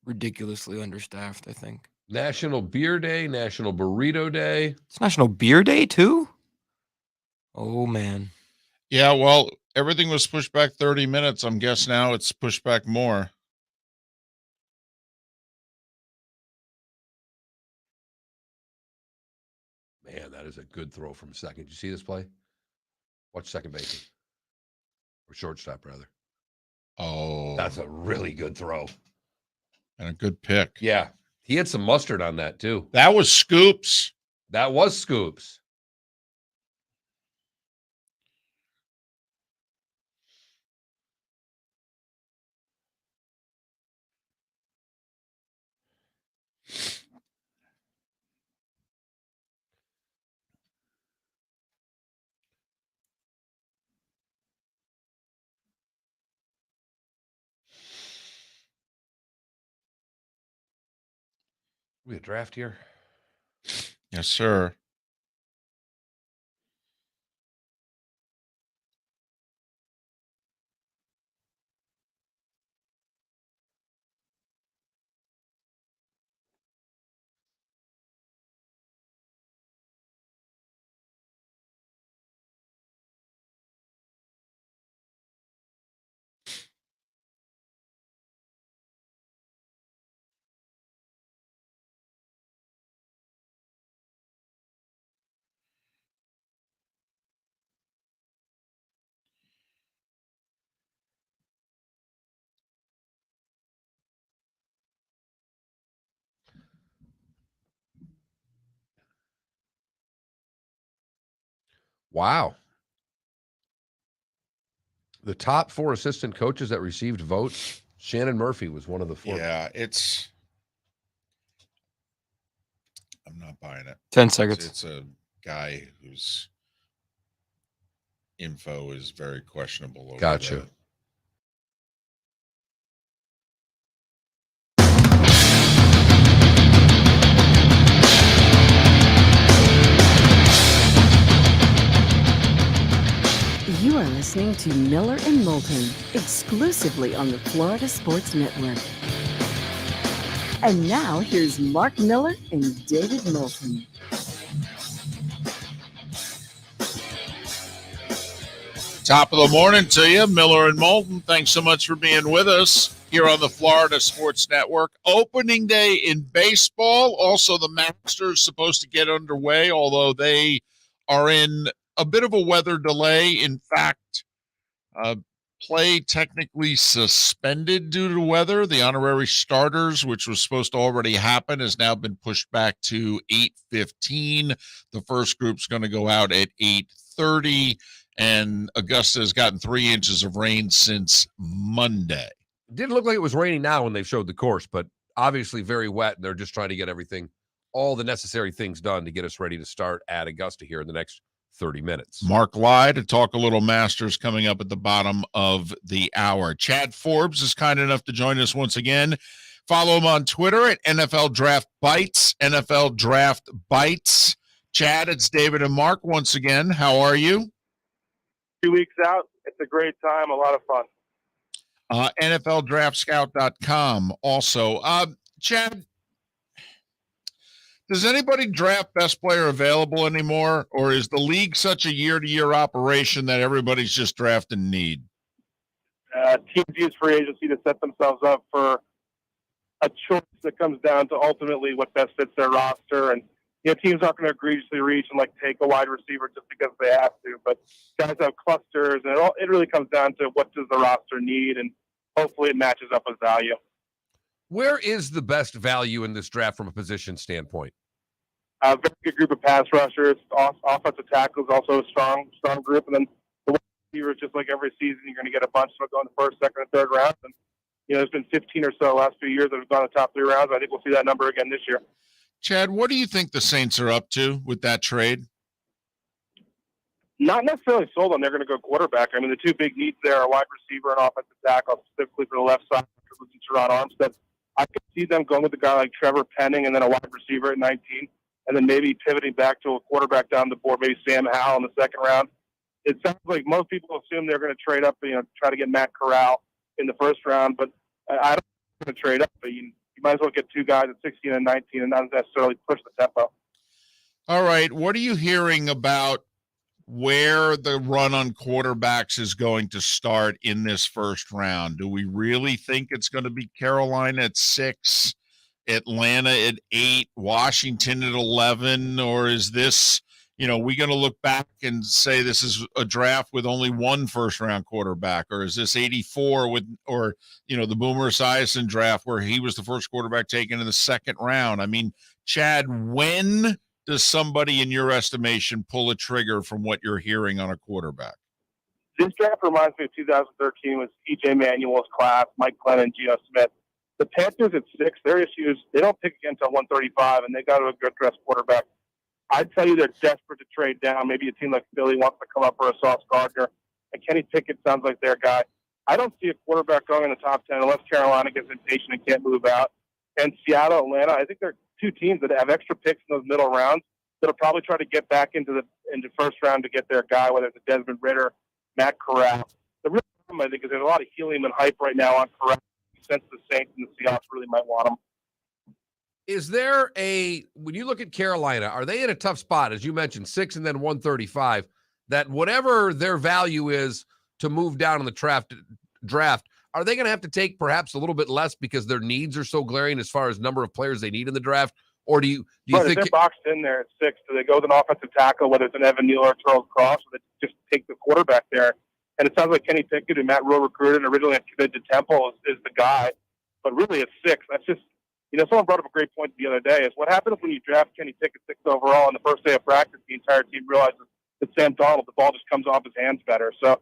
ridiculously understaffed, I think. National Beer Day, National Burrito Day. It's National Beer Day too? Oh man. Yeah, well, everything was pushed back 30 minutes. I'm guessing now it's pushed back more. Man, that is a good throw from second. Did you see this play? Watch second base. Or shortstop, rather. Oh. That's a really good throw. And a good pick. Yeah. He had some mustard on that, too. That was Scoops. That was Scoops. We a draft here? Yes, sir. Wow. The top 4 assistant coaches that received votes, Shannon Murphy was one of the 4. Yeah, I'm not buying it. 10 seconds. It's a guy whose info is very questionable. Gotcha. to Miller and Moulton, exclusively on the Florida Sports Network. And now here's Mark Miller and David Moulton. Top of the morning to you, Miller and Moulton. Thanks so much for being with us here on the Florida Sports Network. Opening day in baseball. Also, the Masters supposed to get underway, although they are in a bit of a weather delay. In fact, play technically suspended due to weather. The honorary starters, which was supposed to already happen, has now been pushed back to 8:15. The first group's going to go out at 8:30. And Augusta has gotten 3 inches of rain since Monday. It didn't look like it was raining now when they showed the course, but obviously very wet, and they're just trying to get everything, all the necessary things done to get us ready to start at Augusta here in the next 30 minutes. Mark Lai to talk a little Masters coming up at the bottom of the hour. Chad Forbes is kind enough to join us once again. Follow him on Twitter at NFL Draft Bites, NFL Draft Bites. Chad, it's David and Mark once again. How are you? 2 weeks out. It's a great time, a lot of fun. NFLDraftScout.com also. Chad, does anybody draft best player available anymore, or is the league such a year-to-year operation that everybody's just drafting need? Teams use free agency to set themselves up for a choice that comes down to ultimately what best fits their roster. And teams aren't going to egregiously reach and take a wide receiver just because they have to. But guys have clusters, and it really comes down to what does the roster need, and hopefully it matches up with value. Where is the best value in this draft from a position standpoint? A very good group of pass rushers. Offensive tackles also a strong group. And then the wide receivers, just like every season, you're going to get a bunch that go in the first, second, and third rounds. And there's been 15 or so the last few years that have gone the top 3 rounds. I think we'll see that number again this year. Chad, what do you think the Saints are up to with that trade? Not necessarily sold on they're going to go quarterback. I mean, the two big needs there are wide receiver and offensive tackle, specifically for the left side, losing Teron Armstead. I could see them going with a guy like Trevor Penning and then a wide receiver at 19, and then maybe pivoting back to a quarterback down the board, maybe Sam Howell in the second round. It sounds like most people assume they're going to trade up, try to get Matt Corral in the first round, but I don't think they're going to trade up. But you might as well get 2 guys at 16 and 19 and not necessarily push the tempo. All right. What are you hearing about where the run on quarterbacks is going to start in this first round? Do we really think it's going to be Carolina at 6, Atlanta at 8, Washington at 11, or is this, we going to look back and say this is a draft with only 1 first-round quarterback, or is this 84 or the Boomer Esiason draft where he was the first quarterback taken in the second round? I mean, Chad, when does somebody in your estimation pull a trigger from what you're hearing on a quarterback? This draft reminds me of 2013 with E.J. Manuel's class, Mike Glennon, Geno Smith. The Panthers at 6, their issues, they don't pick again until 135, and they got to address quarterback. I'd tell you they're desperate to trade down. Maybe a team like Philly wants to come up for a Sauce Gardner, and Kenny Pickett sounds like their guy. I don't see a quarterback going in the top 10 unless Carolina gets impatient and can't move out. And Seattle, Atlanta, I think they're 2 teams that have extra picks in those middle rounds that'll probably try to get back into first round to get their guy, whether it's a Desmond Ridder, Matt Corral. The real problem, I think, is there's a lot of helium and hype right now on Corral, since the Saints and the Seahawks really might want him. Is there when you look at Carolina, are they in a tough spot, as you mentioned, 6 and then 135, that whatever their value is to move down in the draft, are they going to have to take perhaps a little bit less because their needs are so glaring as far as number of players they need in the draft? Or do you think if they're boxed in there at 6, do they go with an offensive tackle, whether it's an Evan Neal or Charles Cross, or they just take the quarterback there? And it sounds like Kenny Pickett, who Matt Rule recruited and originally had committed to Temple, is the guy. But really at 6, that's just, someone brought up a great point the other day, is what happens when you draft Kenny Pickett 6 overall on the first day of practice, the entire team realizes that Sam Darnold, the ball just comes off his hands better. So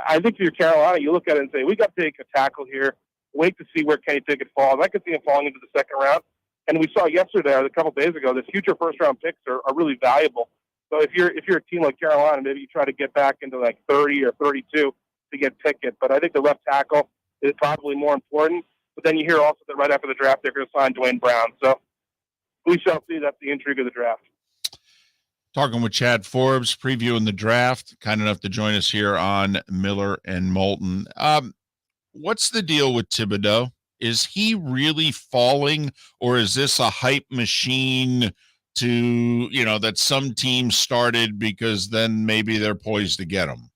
I think if you're Carolina, you look at it and say, we got to take a tackle here, wait to see where Kenny Pickett falls. I could see him falling into the second round. And we saw yesterday, or a couple of days ago, the future first-round picks are really valuable. So if you're a team like Carolina, maybe you try to get back into 30 or 32 to get Pickett. But I think the left tackle is probably more important. But then you hear also that right after the draft, they're going to sign Dwayne Brown. So we shall see. That's the intrigue of the draft. Talking with Chad Forbes, previewing the draft. Kind enough to join us here on Miller and Moulton. What's the deal with Thibodeau? Is he really falling, or is this a hype machine to, that some teams started because then maybe they're poised to get him?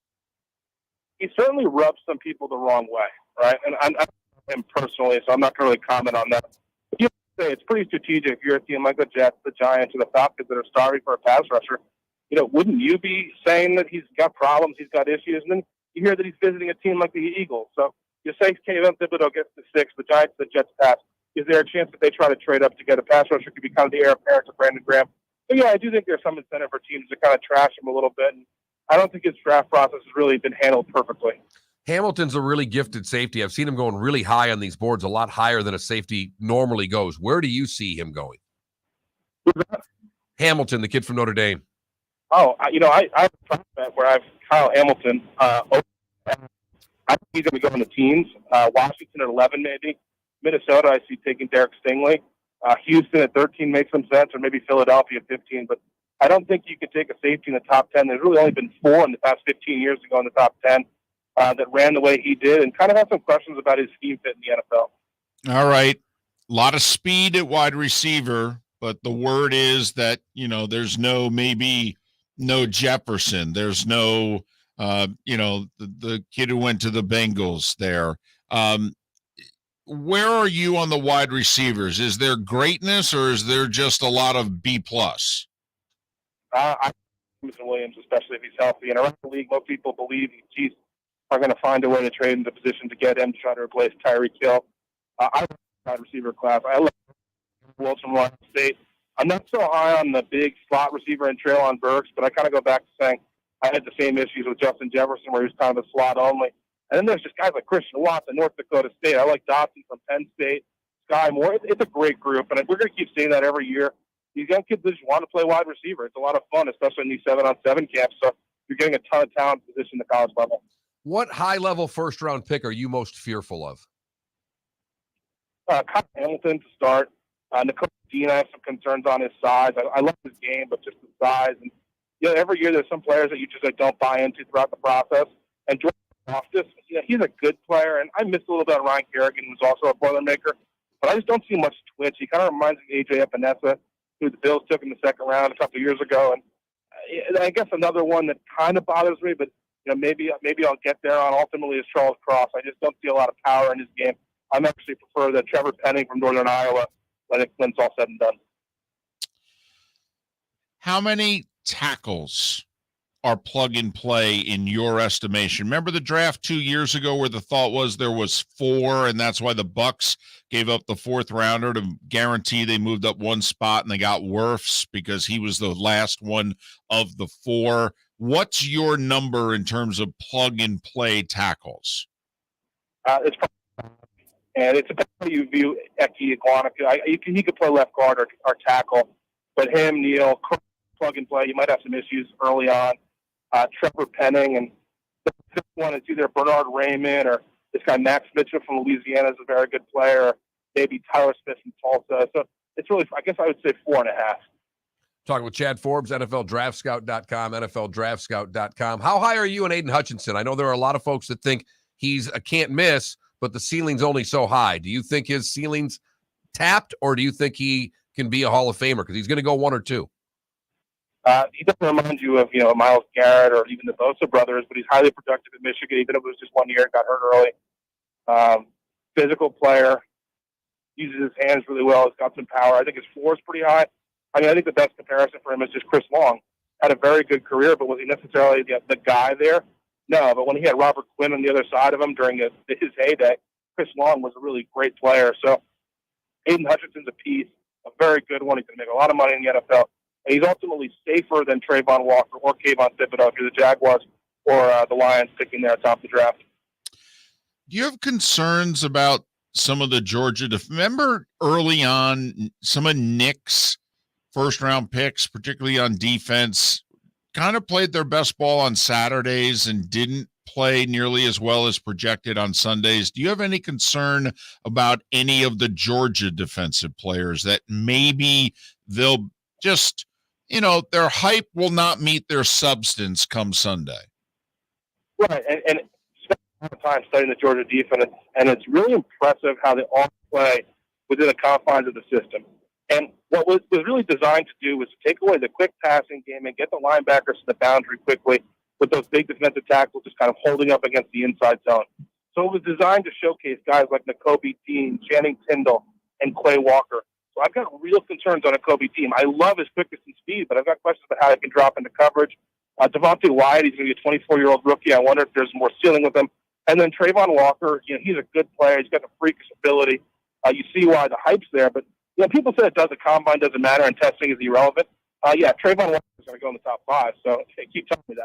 He certainly rubs some people the wrong way, right? And I know him personally, so I'm not going to really comment on that. But you say it's pretty strategic if you're a team like the Jets, the Giants, or the Falcons that are starving for a pass rusher. Wouldn't you be saying that he's got problems, he's got issues, and then you hear that he's visiting a team like the Eagles? So you say Kayvon Thibodeau gets the 6, the Giants, the Jets pass. Is there a chance that they try to trade up to get a pass rusher? Could become the heir apparent to Brandon Graham. So yeah, I do think there's some incentive for teams to kind of trash him a little bit. And I don't think his draft process has really been handled perfectly. Hamilton's a really gifted safety. I've seen him going really high on these boards, a lot higher than a safety normally goes. Where do you see him going? Hamilton, the kid from Notre Dame. Oh, I have a prospect where I have Kyle Hamilton. I think he's going to go in the teens. Washington at 11, maybe. Minnesota, I see taking Derek Stingley. Houston at 13 makes some sense, or maybe Philadelphia at 15. But I don't think you can take a safety in the top 10. There's really only been 4 in the past 15 years to go in the top 10 that ran the way he did, and kind of have some questions about his scheme fit in the NFL. All right. A lot of speed at wide receiver, but the word is that, there's no Jefferson. There's no, the kid who went to the Bengals there. Where are you on the wide receivers? Is there greatness, or is there just a lot of B+? I think Williams, especially if he's healthy. And around the league, most people believe the Chiefs are going to find a way to trade into position to get him to try to replace Tyreek Hill. I like the wide receiver class. I love Wilson from Washington State. I'm not so high on the big slot receiver and Treylon Burks, but I kind of go back to saying I had the same issues with Justin Jefferson, where he was kind of a slot only. And then there's just guys like Christian Watson, North Dakota State. I like Dotson from Penn State, Sky Moore. It's a great group, and we're going to keep saying that every year. These young kids just want to play wide receiver. It's a lot of fun, especially in these 7-on-7 camps. So you're getting a ton of talent position at the college level. What high-level first-round pick are you most fearful of? Kyle Hamilton to start. Nicole Dean, I have some concerns on his size. I love his game, but just the size. And every year there's some players that you just don't buy into throughout the process. And Jordan Loftus, he's a good player, and I miss a little bit of Ryan Kerrigan, who's also a Boilermaker. But I just don't see much twitch. He kind of reminds me of A.J. Epinesa, who the Bills took in the second round a couple of years ago. And I guess another one that kind of bothers me, but maybe I'll get there on ultimately is Charles Cross. I just don't see a lot of power in his game. I'm actually prefer the Trevor Penning from Northern Iowa when it's all said and done. How many tackles are plug and play in your estimation? Remember the draft 2 years ago where the thought was there was 4, and that's why the Bucs gave up the 4th rounder to guarantee they moved up one spot, and they got Wirfs because he was the last one of the 4. What's your number in terms of plug and play tackles? It's probably, and it's about how you view Eki Iguanica. He could play left guard or tackle, but him, Neal, plug and play. You might have some issues early on. Trevor Penning, and the fifth one is either Bernard Raymond or this guy Max Mitchell from Louisiana is a very good player, or maybe Tyler Smith from Tulsa. So it's really, I guess I would say 4.5. Talking with Chad Forbes, NFLDraftScout.com, NFLDraftScout.com. How high are you on Aiden Hutchinson? I know there are a lot of folks that think he's a can't miss, but the ceiling's only so high. Do you think his ceiling's tapped, or do you think he can be a Hall of Famer? Because he's going to go 1 or 2. He doesn't remind you of, Myles Garrett or even the Bosa brothers, but he's highly productive at Michigan, even if it was just 1 year, got hurt early. Physical player, uses his hands really well, has got some power. I think his floor is pretty high. I think the best comparison for him is just Chris Long. Had a very good career, but was he necessarily the guy there? No, but when he had Robert Quinn on the other side of him during his heyday, Chris Long was a really great player. So Aiden Hutchinson's a piece, a very good one. He's going to make a lot of money in the NFL. And he's ultimately safer than Trayvon Walker or Kayvon Thibodeau if you're the Jaguars or the Lions picking there atop the draft. Do you have concerns about some of the Georgia? Remember early on, some of Nick's first-round picks, particularly on defense, kind of played their best ball on Saturdays and didn't play nearly as well as projected on Sundays. Do you have any concern about any of the Georgia defensive players that maybe they'll just their hype will not meet their substance come Sunday. Right, and spent a lot of time studying the Georgia defense, and it's really impressive how they all play within the confines of the system. And what was really designed to do was to take away the quick passing game and get the linebackers to the boundary quickly with those big defensive tackles just kind of holding up against the inside zone. So it was designed to showcase guys like Nakobe Dean, Channing Tindall, and Clay Walker. So I've got real concerns on Nakobe Dean. I love his quickness and speed, but I've got questions about how he can drop into coverage. Devontae Wyatt, he's going to be a 24-year-old rookie. I wonder if there's more ceiling with him. And then Trayvon Walker, he's a good player. He's got the freakish ability. You see why the hype's there. But people say the combine doesn't matter and testing is irrelevant. Trayvon Walker is going to go in the top 5. So keep telling me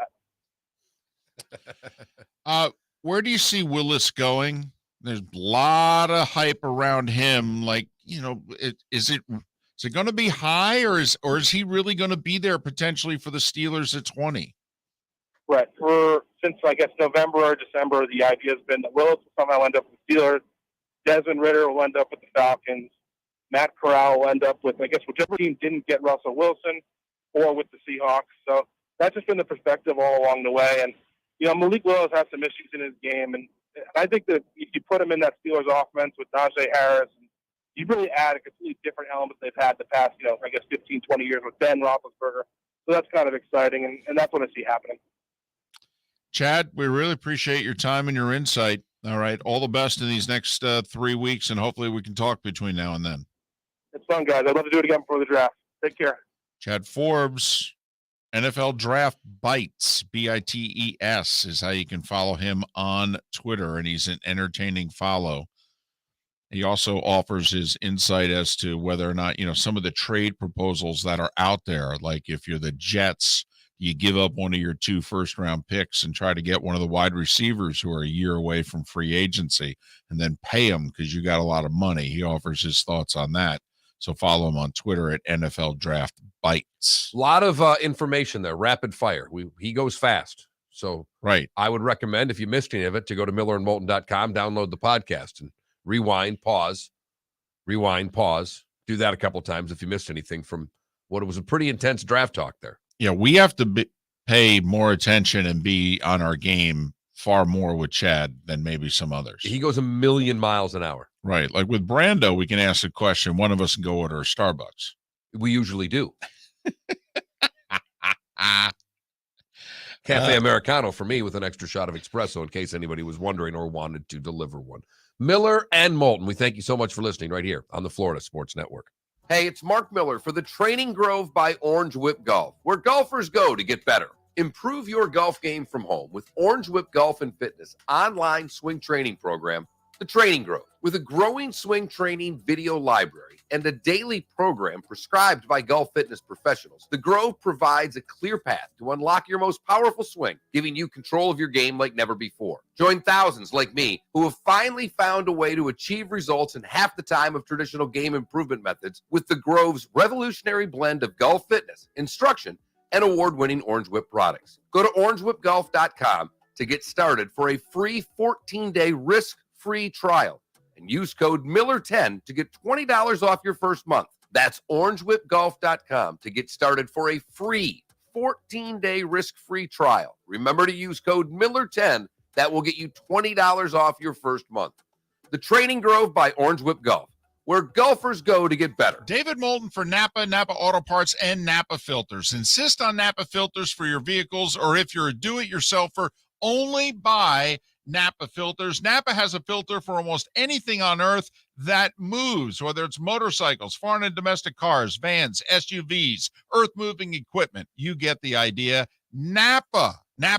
that. Where do you see Willis going? There's a lot of hype around him. Is it going to be high, or is he really going to be there potentially for the Steelers at 20? Right. Since I guess November or December, the idea has been that Willis will somehow end up with the Steelers. Desmond Ridder will end up with the Falcons. Matt Corral will end up with, I guess, whichever team didn't get Russell Wilson, or with the Seahawks. So that's just been the perspective all along the way. And Malik Willis has some issues in his game, and I think that if you put him in that Steelers offense with Najee Harris, you really add a completely different element they've had the past, 15, 20 years with Ben Roethlisberger. So that's kind of exciting, and that's what I see happening. Chad, we really appreciate your time and your insight. All right, all the best in these next 3 weeks, and hopefully we can talk between now and then. It's fun, guys. I'd love to do it again before the draft. Take care. Chad Forbes, NFL Draft Bites, BITES, is how you can follow him on Twitter, and he's an entertaining follow. He also offers his insight as to whether or not, some of the trade proposals that are out there, like if you're the Jets, you give up one of your 2 first-round picks and try to get one of the wide receivers who are a year away from free agency and then pay them because you got a lot of money. He offers his thoughts on that. So follow him on Twitter at NFL Draft Bites. A lot of information there, rapid fire. He goes fast. So right. I would recommend, if you missed any of it, to go to millerandmoulton.com, download the podcast, and rewind, pause. Do that a couple times if you missed anything from what was a pretty intense draft talk there. Yeah, we have to pay more attention and be on our game far more with Chad than maybe some others. He goes 1,000,000 miles an hour. Right. Like with Brando, we can ask a question. One of us can go order a Starbucks. We usually do. Cafe Americano for me with an extra shot of espresso in case anybody was wondering or wanted to deliver one. Miller and Moulton, we thank you so much for listening right here on the Florida Sports Network. Hey, it's Mark Miller for the Training Grove by Orange Whip Golf, where golfers go to get better. Improve your golf game from home with Orange Whip Golf and Fitness online swing training program, The Training Grove. With a growing swing training video library and a daily program prescribed by golf fitness professionals, The Grove provides a clear path to unlock your most powerful swing, giving you control of your game like never before. Join thousands like me who have finally found a way to achieve results in half the time of traditional game improvement methods with The Grove's revolutionary blend of golf fitness, instruction, and award-winning Orange Whip products. Go to orangewhipgolf.com to get started for a free 14-day risk-free trial and use code Miller10 to get $20 off your first month. That's orangewhipgolf.com to get started for a free 14-day risk-free trial. Remember to use code Miller10. That will get you $20 off your first month. The Training Grove by Orange Whip Golf, where golfers go to get better. David Moulton for Napa Auto Parts, and Napa Filters. Insist on Napa Filters for your vehicles, or if you're a do-it-yourselfer, only buy Napa Filters. Napa has a filter for almost anything on earth that moves, whether it's motorcycles, foreign and domestic cars, vans, SUVs, earth-moving equipment. You get the idea. Napa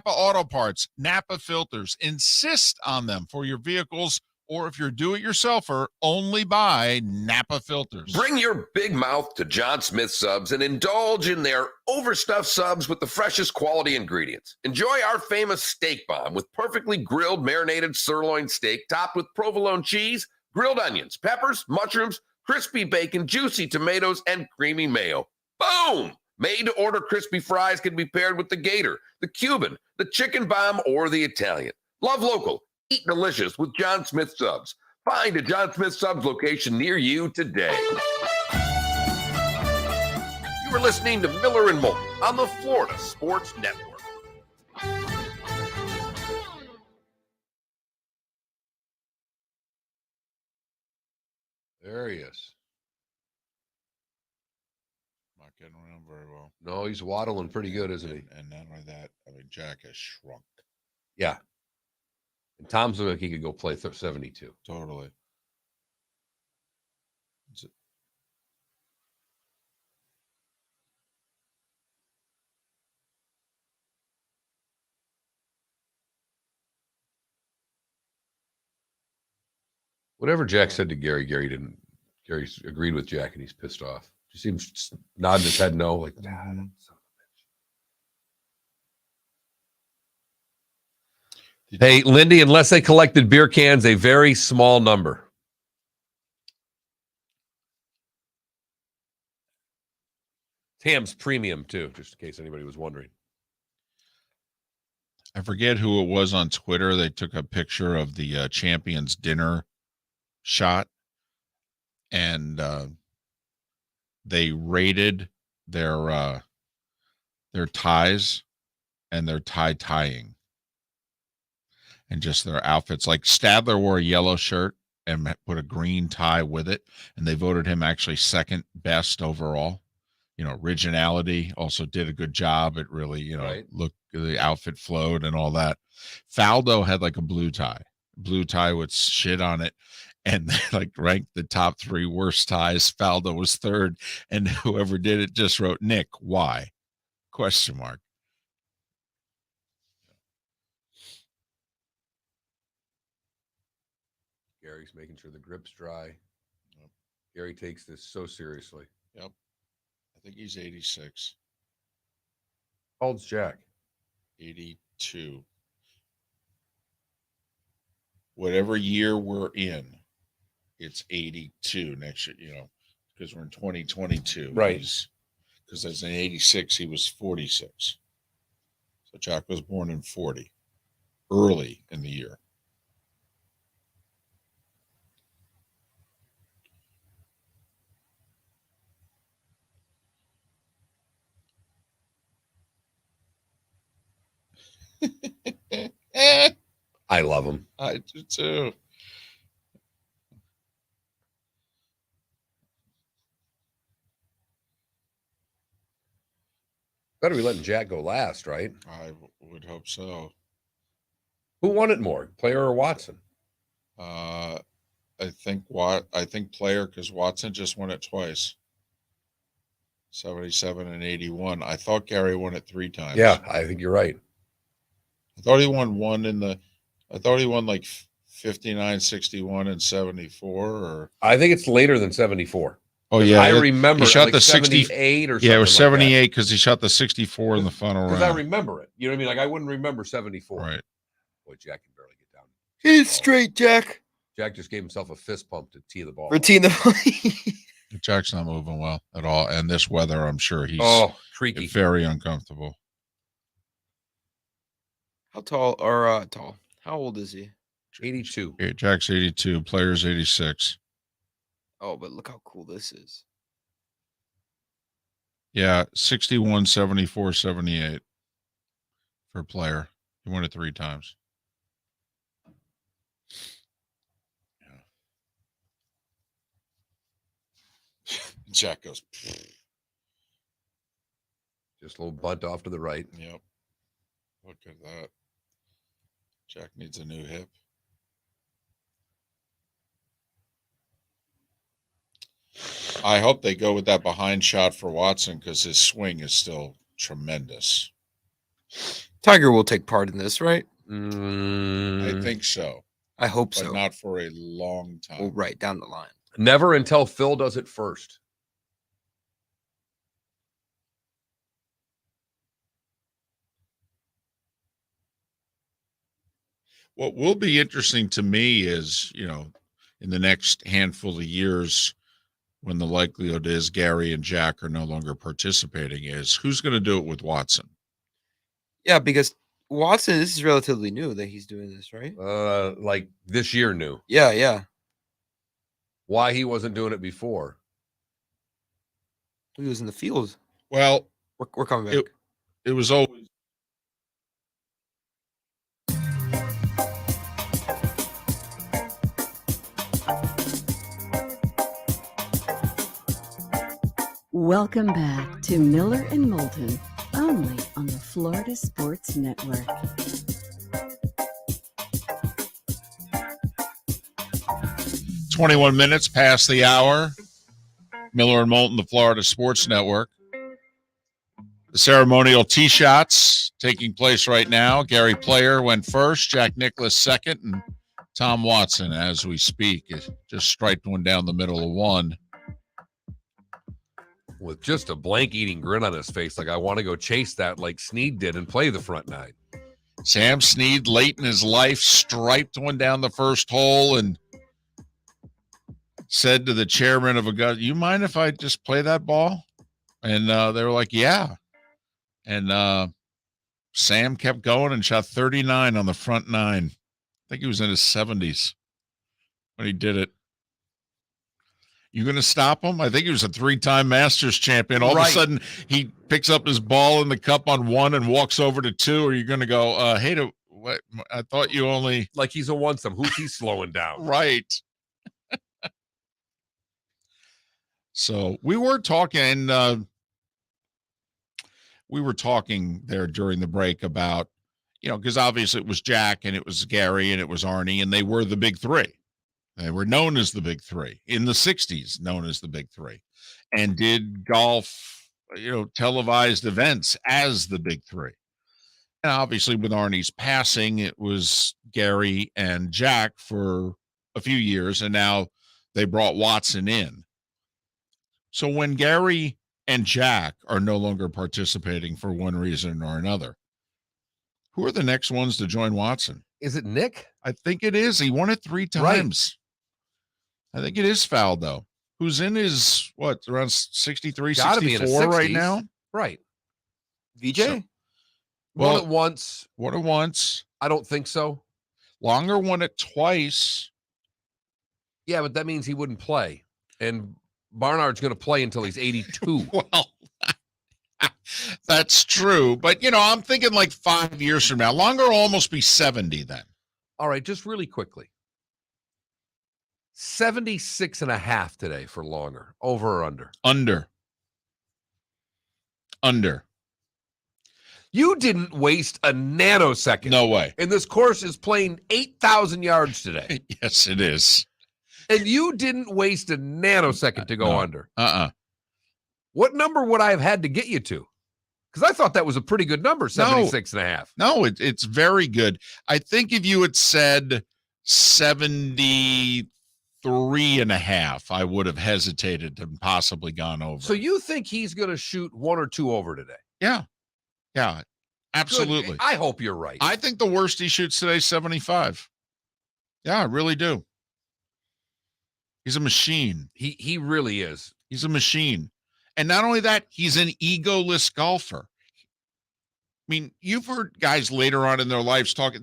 Auto Parts, Napa Filters. Insist on them for your vehicles, or if you're do-it-yourselfer, only buy Napa Filters. Bring your big mouth to John Smith Subs and indulge in their overstuffed subs with the freshest quality ingredients. Enjoy our famous steak bomb with perfectly grilled marinated sirloin steak topped with provolone cheese, grilled onions, peppers, mushrooms, crispy bacon, juicy tomatoes, and creamy mayo. Boom! Made-to-order crispy fries can be paired with the Gator, the Cuban, the chicken bomb, or the Italian. Love local. Eat delicious with John Smith Subs. Find a John Smith Subs location near you today. You are listening to Miller and Moulton on the Florida Sports Network. There he is. Not getting around very well. No, he's waddling pretty good, isn't he? And not only that, I mean, Jack has shrunk Yeah. And Tom's like he could go play 72. totally. Whatever Jack said to Gary, Gary agreed with Jack, and he's pissed off. He seems just nodding his head no, like, nah, son of a bitch. Hey, Lindy, unless they collected beer cans, a very small number. Tam's premium, too, just in case anybody was wondering. I forget who it was on Twitter. They took a picture of the champions dinner shot, and they rated their ties and their tying and just their outfits. Like Stadler wore a yellow shirt and put a green tie with it, and they voted him actually second best overall. You know, originality, also did a good job. It really, you know, Right. look, the outfit flowed and all that. Faldo had like a blue tie with shit on it, and they like ranked the top 3 worst ties. Faldo was third, and whoever did it just wrote, Nick, why? ? Gary's making sure the grip's dry. Yep. Gary takes this so seriously. Yep. I think he's 86. How old's Jack? 82. Whatever year we're in, it's 82 next year, you know, because we're in 2022. Right. Because as in 86, he was 46. So Jack was born in 40, early in the year. I love him. I do too. Better be letting Jack go last, right? I would hope so. Who won it more, Player or Watson? I think Player, because Watson just won it twice. 77 and 81. I thought Gary won it 3 times. Yeah, I think you're right. I thought he won like 59, 61, and 74. Or I think it's later than 74. oh yeah, I remember he shot like the 78 or something. Yeah, it was like 78 because he shot the 64 in the final round. Because I remember it. You know what I mean? Like I wouldn't remember 74. Right. Boy, Jack can barely get down. Get it straight, Jack. Jack just gave himself a fist pump to tee the ball. Routine the Jack's not moving well at all, and this weather, I'm sure he's creaky. very uncomfortable. How tall? How old is he? 82. Yeah, Jack's 82, Player's 86. Oh, but look how cool this is. Yeah, 61, 74, 78 for Player. He won it 3 times. Yeah. Jack goes. Just a little bunt off to the right. Yep. Look at that. Jack needs a new hip. I hope they go with that behind shot for Watson because his swing is still tremendous. Tiger will take part in this, right? I think so, I hope but so. not for a long time. Well, right down the line. Never until Phil does it first. What will be interesting to me is, you know, in the next handful of years, when the likelihood is Gary and Jack are no longer participating, is who's going to do it with Watson? Yeah, because Watson, this is relatively new that he's doing this, right? Like this year new. Yeah. Why he wasn't doing it before. He was in the field. Well, We're coming back. it was always. Welcome back to Miller and Moulton, only on the Florida Sports Network. "21 minutes past the hour. Miller and Moulton, the Florida Sports Network. The ceremonial tee shots taking place right now. Gary Player went first, Jack Nicklaus second, and Tom Watson, as we speak, is just striped one down the middle of one. With just a blank eating grin on his face, like I want to go chase that like Snead did and play the front nine. Sam Snead, late in his life, striped one down the first hole and said to the chairman of Augusta, "You mind if I just play that ball?" And they were like, "Yeah." And Sam kept going and shot 39 on the front nine. I think he was in his 70s when he did it. You going to stop him? I think he was a 3-time Masters champion. All of a sudden, he picks up his ball in the cup on 1 and walks over to 2. Or you're going to go, hey, what? I thought you only... Like he's a one-some. Who's he slowing down? Right. So we were talking there during the break about, because obviously it was Jack and it was Gary and it was Arnie, and they were the big three. They were known as the big three in the 60s, known as the big three, and did golf, televised events as the big three. And obviously with Arnie's passing, it was Gary and Jack for a few years, and now they brought Watson in. So when Gary and Jack are no longer participating for one reason or another, who are the next ones to join Watson? Is it Nick? I think it is. He won it 3 times. Right. I think it is Faldo, who's in his, around 63, Gotta 64 right now? Right. VJ? So, won it once. Won it once. I don't think so. Longer won it twice. Yeah, but that means he wouldn't play. And Barnard's going to play until he's 82. Well, that's true. But, I'm thinking like 5 years from now. Longer will almost be 70 then. All right, just really quickly. 76.5 today for Longer. Over or under? Under. You didn't waste a nanosecond. No way. And this course is playing 8,000 yards today. Yes, it is. And you didn't waste a nanosecond to go under. What number would I have had to get you to? Because I thought that was a pretty good number, 76.5. No, it's very good. I think if you had said 73.5, I would have hesitated and possibly gone over. So you think he's going to shoot 1 or 2 over today? Yeah, absolutely. Good. I hope you're right. I think the worst he shoots today is 75. Yeah, I really do. He's a machine. He really is. He's a machine. And not only that, he's an egoless golfer. I mean, you've heard guys later on in their lives talk,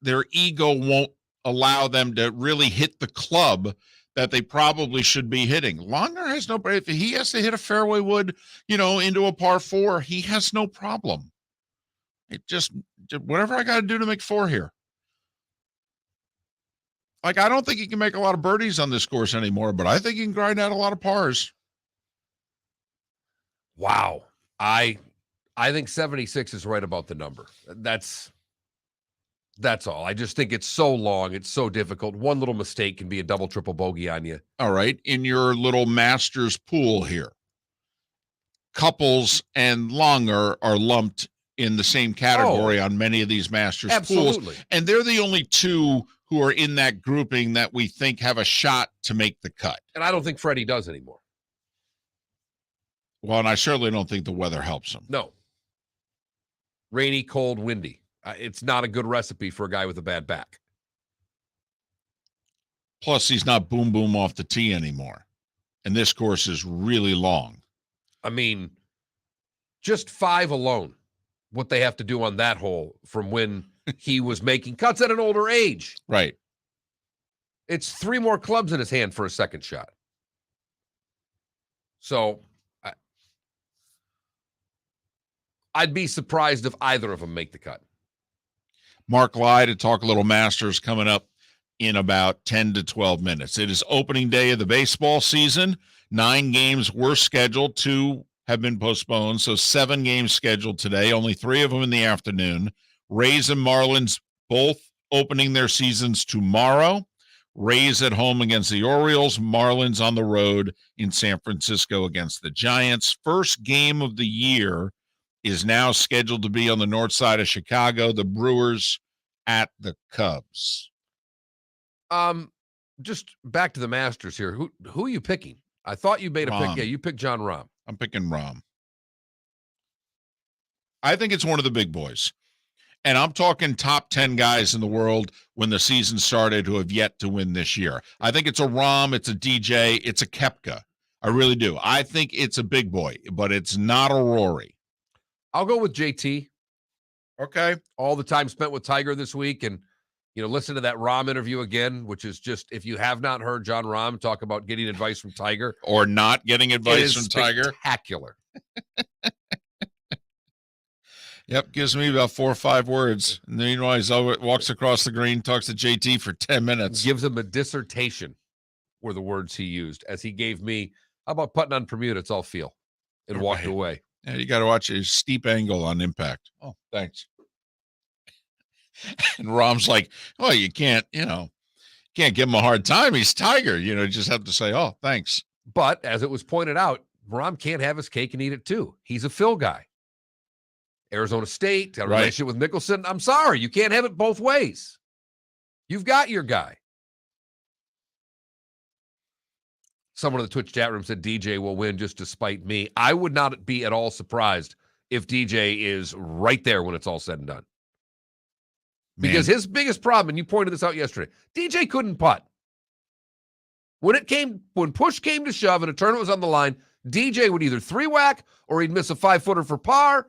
their ego won't allow them to really hit the club that they probably should be hitting. Longer has no, if he has to hit a fairway wood, into a par 4, he has no problem. It just, whatever I got to do to make 4 here. Like, I don't think he can make a lot of birdies on this course anymore, but I think he can grind out a lot of pars. Wow. I think 76 is right about the number. That's all. I just think it's so long. It's so difficult. One little mistake can be a double, triple bogey on you. All right. In your little Masters pool here, Couples and Longer are lumped in the same category on many of these Masters pools. And they're the only 2 who are in that grouping that we think have a shot to make the cut. And I don't think Freddie does anymore. Well, and I certainly don't think the weather helps him. No. Rainy, cold, windy. It's not a good recipe for a guy with a bad back. Plus, he's not boom, boom off the tee anymore. And this course is really long. I mean, just 5 alone, what they have to do on that hole from when he was making cuts at an older age. Right. It's 3 more clubs in his hand for a second shot. So I'd be surprised if either of them make the cut. Mark Lai to talk a little Masters coming up in about 10 to 12 minutes. It is opening day of the baseball season. 9 games were scheduled. 2 have been postponed. So 7 games scheduled today, only 3 of them in the afternoon. Rays and Marlins both opening their seasons tomorrow. Rays at home against the Orioles, Marlins on the road in San Francisco against the Giants. First game of the year is now scheduled to be on the north side of Chicago, the Brewers at the Cubs. Just back to the Masters here. Who are you picking? I thought you made a pick. Yeah, you picked John Rahm. I'm picking Rahm. I think it's one of the big boys. And I'm talking top 10 guys in the world when the season started who have yet to win this year. I think it's a Rahm, it's a DJ, it's a Koepka. I really do. I think it's a big boy, but it's not a Rory. I'll go with JT. Okay. All the time spent with Tiger this week, and listen to that Rahm interview again, which is just, if you have not heard John Rahm talk about getting advice from Tiger or not getting advice from Tiger, spectacular. Yep, gives me about 4 or 5 words. And then he walks across the green, talks to JT for 10 minutes. Gives him a dissertation, were the words he used, as he gave me, how about putting on Bermuda? It's all feel. And walked away. Yeah, you got to watch a steep angle on impact. Oh, thanks. And Rahm's like, well, you can't give him a hard time. He's Tiger. You just have to say, oh, thanks. But as it was pointed out, Rahm can't have his cake and eat it too. He's a Phil guy. Arizona State, got a relationship with Mickelson. I'm sorry, you can't have it both ways. You've got your guy. Someone in the Twitch chat room said DJ will win just despite me. I would not be at all surprised if DJ is right there when it's all said and done. Because his biggest problem, and you pointed this out yesterday, DJ couldn't putt. When push came to shove and a tournament was on the line, DJ would either 3-whack or he'd miss a 5-footer for par.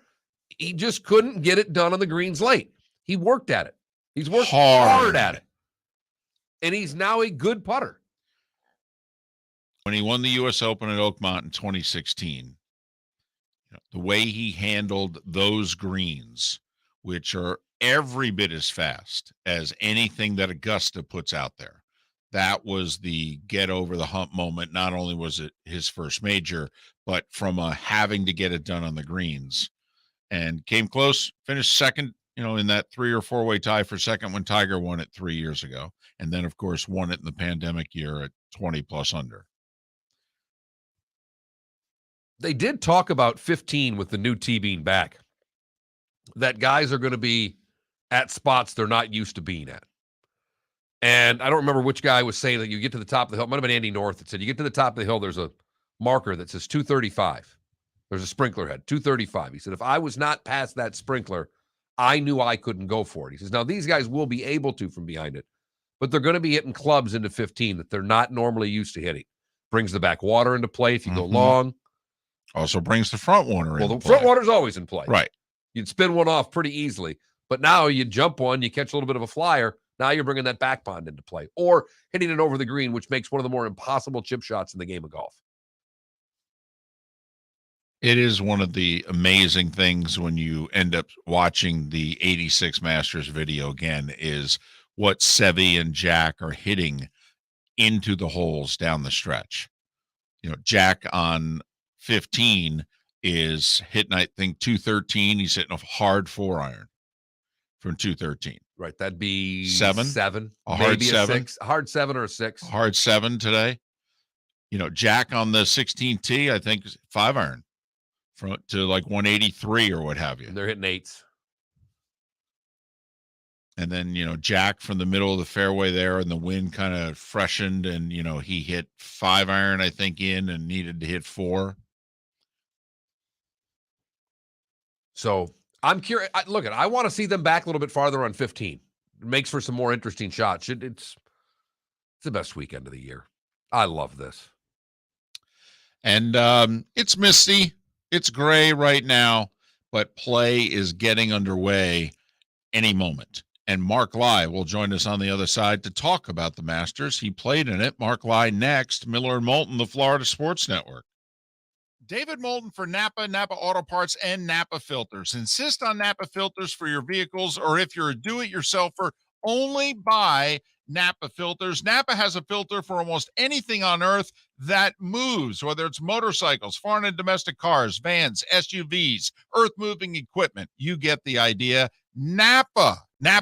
He just couldn't get it done on the greens late. He worked at it. He's worked hard at it. And he's now a good putter. When he won the U.S. Open at Oakmont in 2016, the way he handled those greens, which are every bit as fast as anything that Augusta puts out there, that was the get over the hump moment. Not only was it his first major, but from having to get it done on the greens. And came close, finished second, in that 3 or 4-way tie for second when Tiger won it 3 years ago. And then, of course, won it in the pandemic year at 20+ under. They did talk about 15 with the new tee being back, that guys are going to be at spots they're not used to being at. And I don't remember which guy was saying that you get to the top of the hill. It might have been Andy North that said you get to the top of the hill, there's a marker that says 235. There's a sprinkler head, 235. He said, if I was not past that sprinkler, I knew I couldn't go for it. He says, now these guys will be able to from behind it, but they're going to be hitting clubs into 15 that they're not normally used to hitting. Brings the back water into play if you go long. Also brings the front water in. Well, the front water's always in play. Right. You'd spin one off pretty easily, but now you jump one, you catch a little bit of a flyer. Now you're bringing that back pond into play or hitting it over the green, which makes one of the more impossible chip shots in the game of golf. It is one of the amazing things when you end up watching the 86 Masters video again is what Seve and Jack are hitting into the holes down the stretch. Jack on 15 is hitting, I think, 213. He's hitting a hard 4-iron from 213. Right. That'd be 7. A hard 7. 6. A hard 7 or a 6. Hard 7 today. Jack on the 16th tee, I think, 5-iron. To like 183 or what have you. And they're hitting 8s. And then, Jack from the middle of the fairway there and the wind kind of freshened and, he hit 5-iron, I think, in and needed to hit 4. So I'm curious. I want to see them back a little bit farther on 15. It makes for some more interesting shots. It's the best weekend of the year. I love this. And it's misty. It's gray right now, but play is getting underway any moment. And Mark Lai will join us on the other side to talk about the Masters. He played in it. Mark Lai next. Miller and Moulton, the Florida Sports Network. David Moulton for Napa, Napa Auto Parts, and Napa Filters. Insist on Napa Filters for your vehicles, or if you're a do-it-yourselfer, only buy Napa Filters. Napa has a filter for almost anything on earth that moves, whether it's motorcycles, foreign and domestic cars, vans, SUVs, earth-moving equipment. You get the idea. Napa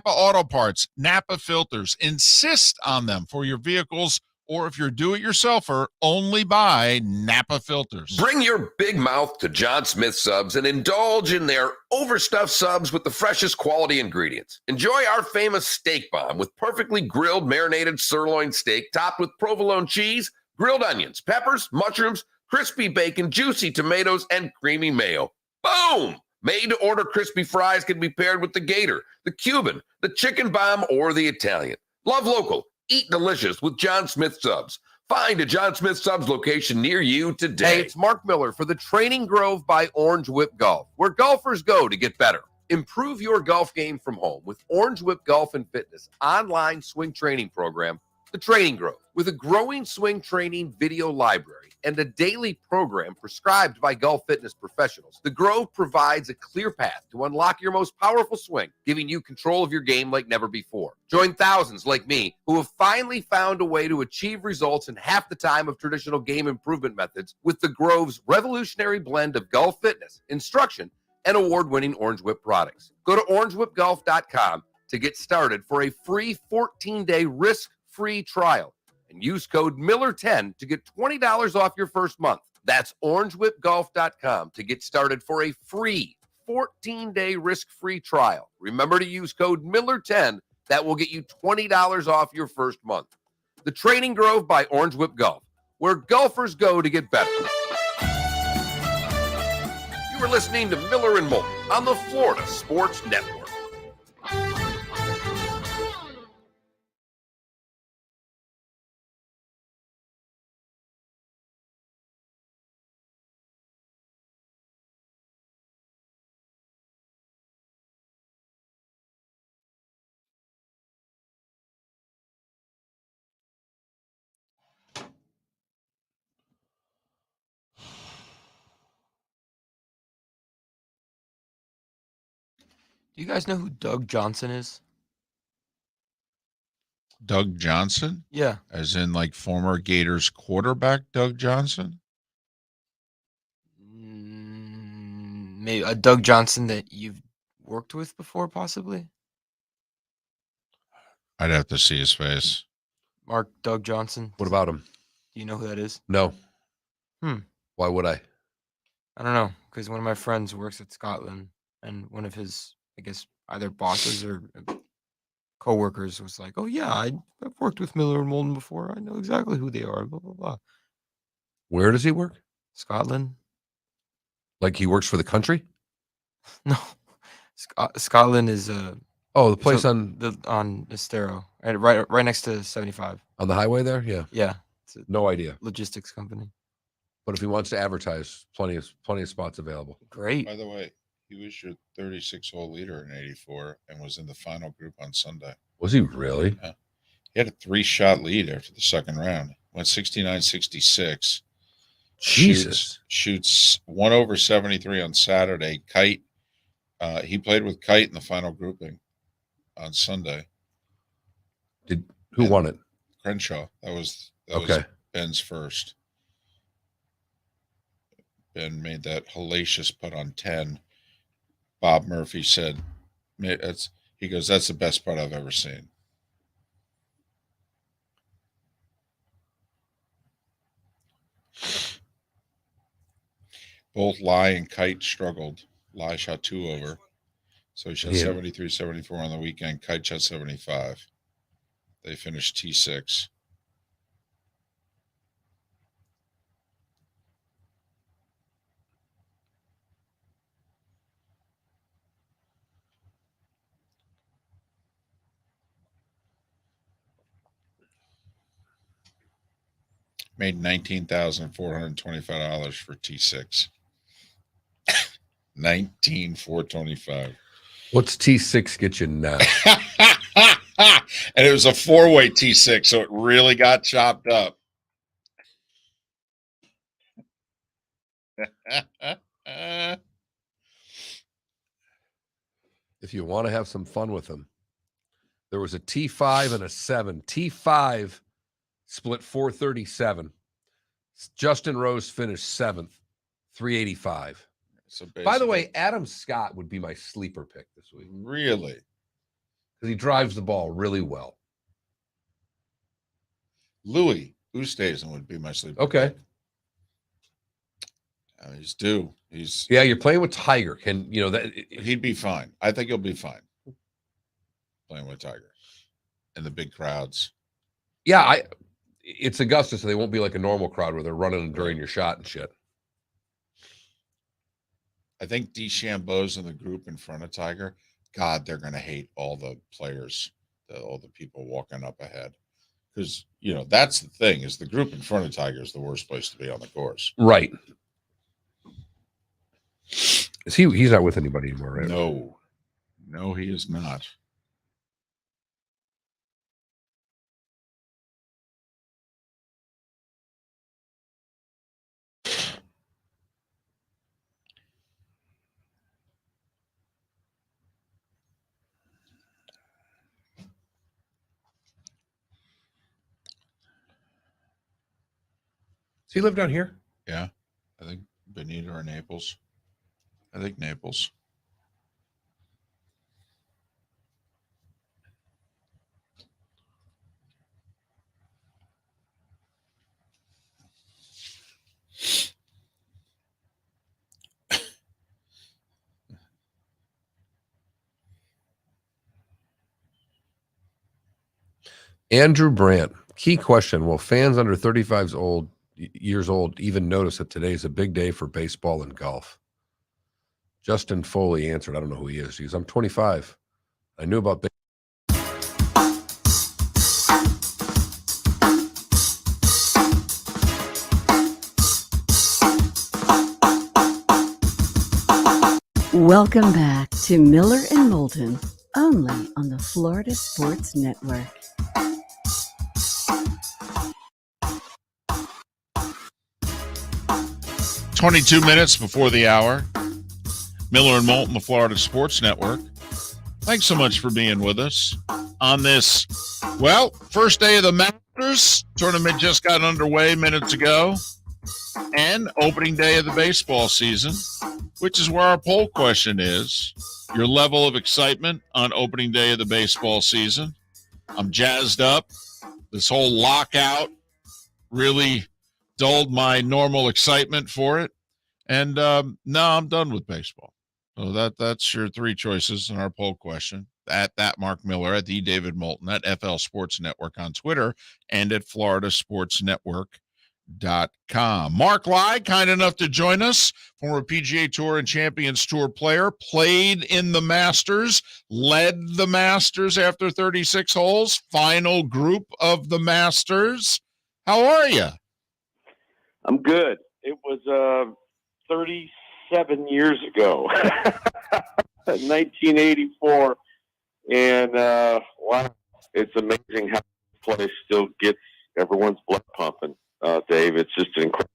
Auto Parts, Napa Filters. Insist on them for your vehicles, or if you're do-it-yourselfer, only buy Napa Filters. Bring your big mouth to John Smith Subs and indulge in their overstuffed subs with the freshest quality ingredients. Enjoy our famous steak bomb with perfectly grilled marinated sirloin steak topped with provolone cheese, grilled onions, peppers, mushrooms, crispy bacon, juicy tomatoes, and creamy mayo. Boom! Made-to-order crispy fries can be paired with the Gator, the Cuban, the chicken bomb, or the Italian. Love local. Eat delicious with John Smith Subs. Find a John Smith Subs location near you today. Hey, it's Mark Miller for the Training Grove by Orange Whip Golf, where golfers go to get better. Improve your golf game from home with Orange Whip Golf and Fitness online swing training program, The Training Grove. With a growing swing training video library and a daily program prescribed by golf fitness professionals, The Grove provides a clear path to unlock your most powerful swing, giving you control of your game like never before. Join thousands like me who have finally found a way to achieve results in half the time of traditional game improvement methods with The Grove's revolutionary blend of golf fitness, instruction, and award-winning Orange Whip products. Go to orangewhipgolf.com to get started for a free 14-day risk-free trial and use code Miller10 to get $20 off your first month. That's orangewhipgolf.com to get started for a free 14-day risk-free trial. Remember to use code Miller10. That will get you $20 off your first month. The Training Grove by Orange Whip Golf, where golfers go to get better. You are listening to Miller and Moulton on the Florida Sports Network. Do you guys know who Doug Johnson is? Doug Johnson? Yeah. As in like former Gators quarterback Doug Johnson? Maybe a Doug Johnson that you've worked with before, possibly? I'd have to see his face. Mark Doug Johnson. What about him? Do you know who that is? No. Hmm. Why would I? I don't know, because one of my friends works at Scotland, and one of his, I guess, either bosses or coworkers was like, "Oh yeah, I've worked with Miller and Moulton before. I know exactly who they are." Blah blah blah. Where does he work? Scotland? Like he works for the country? No, Scotland is Oh, the place on Estero, right next to 75. the highway there? Yeah. Yeah, it's a No idea. logistics company. But if he wants to advertise, plenty of spots available. Great. By the way, he was your 36-hole leader in '84 and was in the final group on Sunday. Was he really? Yeah. He had a 3-shot lead after the second round. Went 69-66. Jesus. Shoots 1 over 73 on Saturday. Kite. He played with Kite in the final grouping on Sunday. Who won it? Crenshaw. That was Okay. Ben's first. Ben made that hellacious putt on 10. Bob Murphy said, he goes, "That's the best putt I've ever seen." Both Lai and Kite struggled. Lai shot 2 over. So he shot 73, 74 on the weekend. Kite shot 75. They finished T6. Made $19,425 for T6. 19,425. What's T6 get you now? And it was a 4-way T6, so it really got chopped up. If you want to have some fun with them, there was a T5 and a 7. T5 split 437. Justin Rose finished 7th, 385. So by the way, Adam Scott would be my sleeper pick this week. Really? Because he drives the ball really well. Louis Oosthuizen would be my sleeper Okay. pick. He's due. Yeah, you're playing with Tiger. Can you know that he'd be fine. I think he'll be fine playing with Tiger and the big crowds. Yeah, it's Augusta, so they won't be like a normal crowd where they're running during your shot and shit. I think DeChambeau's in the group in front of Tiger. God, they're going to hate all the players, all the people walking up ahead. Because, you know, that's the thing, is the group in front of Tiger is the worst place to be on the course. Right. He's not with anybody anymore, right? No, he is not. Does he live down here? Yeah, I think Benita or Naples. I think Naples. Andrew Brandt. Key question: will fans under 35 years old even notice that today is a big day for baseball and golf? Justin Foley answered. I don't know who he is. He goes, I'm 25. I knew about baseball. Welcome back to Miller and Moulton, only on the Florida Sports Network. "22 minutes before the hour. Miller and Moulton, the Florida Sports Network. Thanks so much for being with us on this, well, first day of the Masters. Tournament just got underway minutes ago. And opening day of the baseball season, which is where our poll question is. Your level of excitement on opening day of the baseball season. I'm jazzed up. This whole lockout really dulled my normal excitement for it. And no, I'm done with baseball. So that's your three choices in our poll question. At that Mark Miller, at the David Moulton, at FL Sports Network on Twitter, and at floridasportsnetwork.com. Mark Lai, kind enough to join us, former PGA Tour and Champions Tour player, played in the Masters, led the Masters after 36 holes, final group of the Masters. How are you? I'm good. It was 37 years ago, 1984. And wow, it's amazing how this place still gets everyone's blood pumping, Dave. It's just incredible.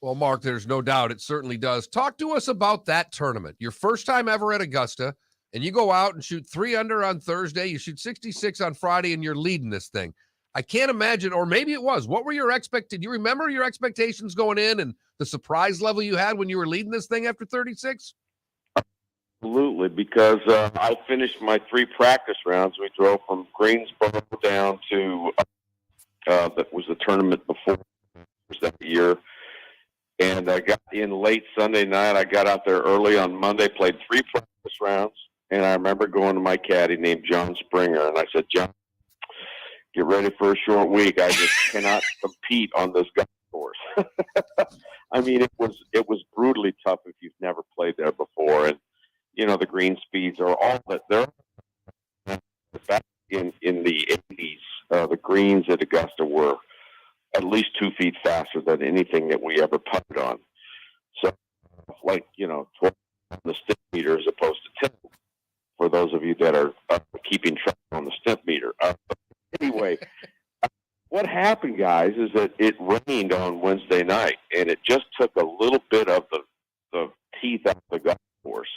Well, Mark, there's no doubt it certainly does. Talk to us about that tournament. Your first time ever at Augusta, and you go out and shoot 3 under on Thursday. You shoot 66 on Friday, and you're leading this thing. I can't imagine, or maybe it was. What were your expectations? Do you remember your expectations going in and the surprise level you had when you were leading this thing after 36? Absolutely, because I finished my 3 practice rounds. We drove from Greensboro down to that was the tournament before that year, and I got in late Sunday night. I got out there early on Monday, played 3 practice rounds, and I remember going to my caddy named John Springer, and I said, John, get ready for a short week. I just cannot compete on this golf course. I mean, it was brutally tough if you've never played there before, and you know, the green speeds are all that they're back in the 80s. The greens at Augusta were at least 2 feet faster than anything that we ever putted on. So, like, you know, 12 on the stimp meter as opposed to 10 for those of you that are keeping track on the stimp meter. Anyway, what happened, guys, is that it rained on Wednesday night, and it just took a little bit of teeth out of the golf course.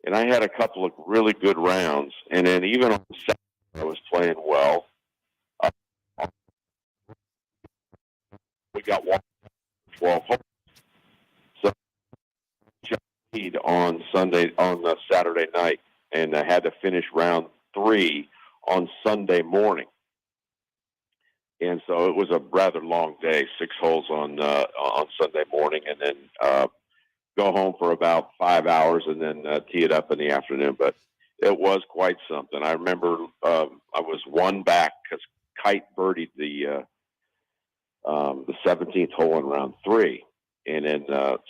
And I had a couple of really good rounds. And then even on Saturday, I was playing well. We got 12 holes. So on Saturday night, and I had to finish round 3 on Sunday morning. And so it was a rather long day, 6 holes on Sunday morning, and then go home for about 5 hours, and then tee it up in the afternoon. But it was quite something. I remember I was one back because Kite birdied the 17th hole in round 3, and then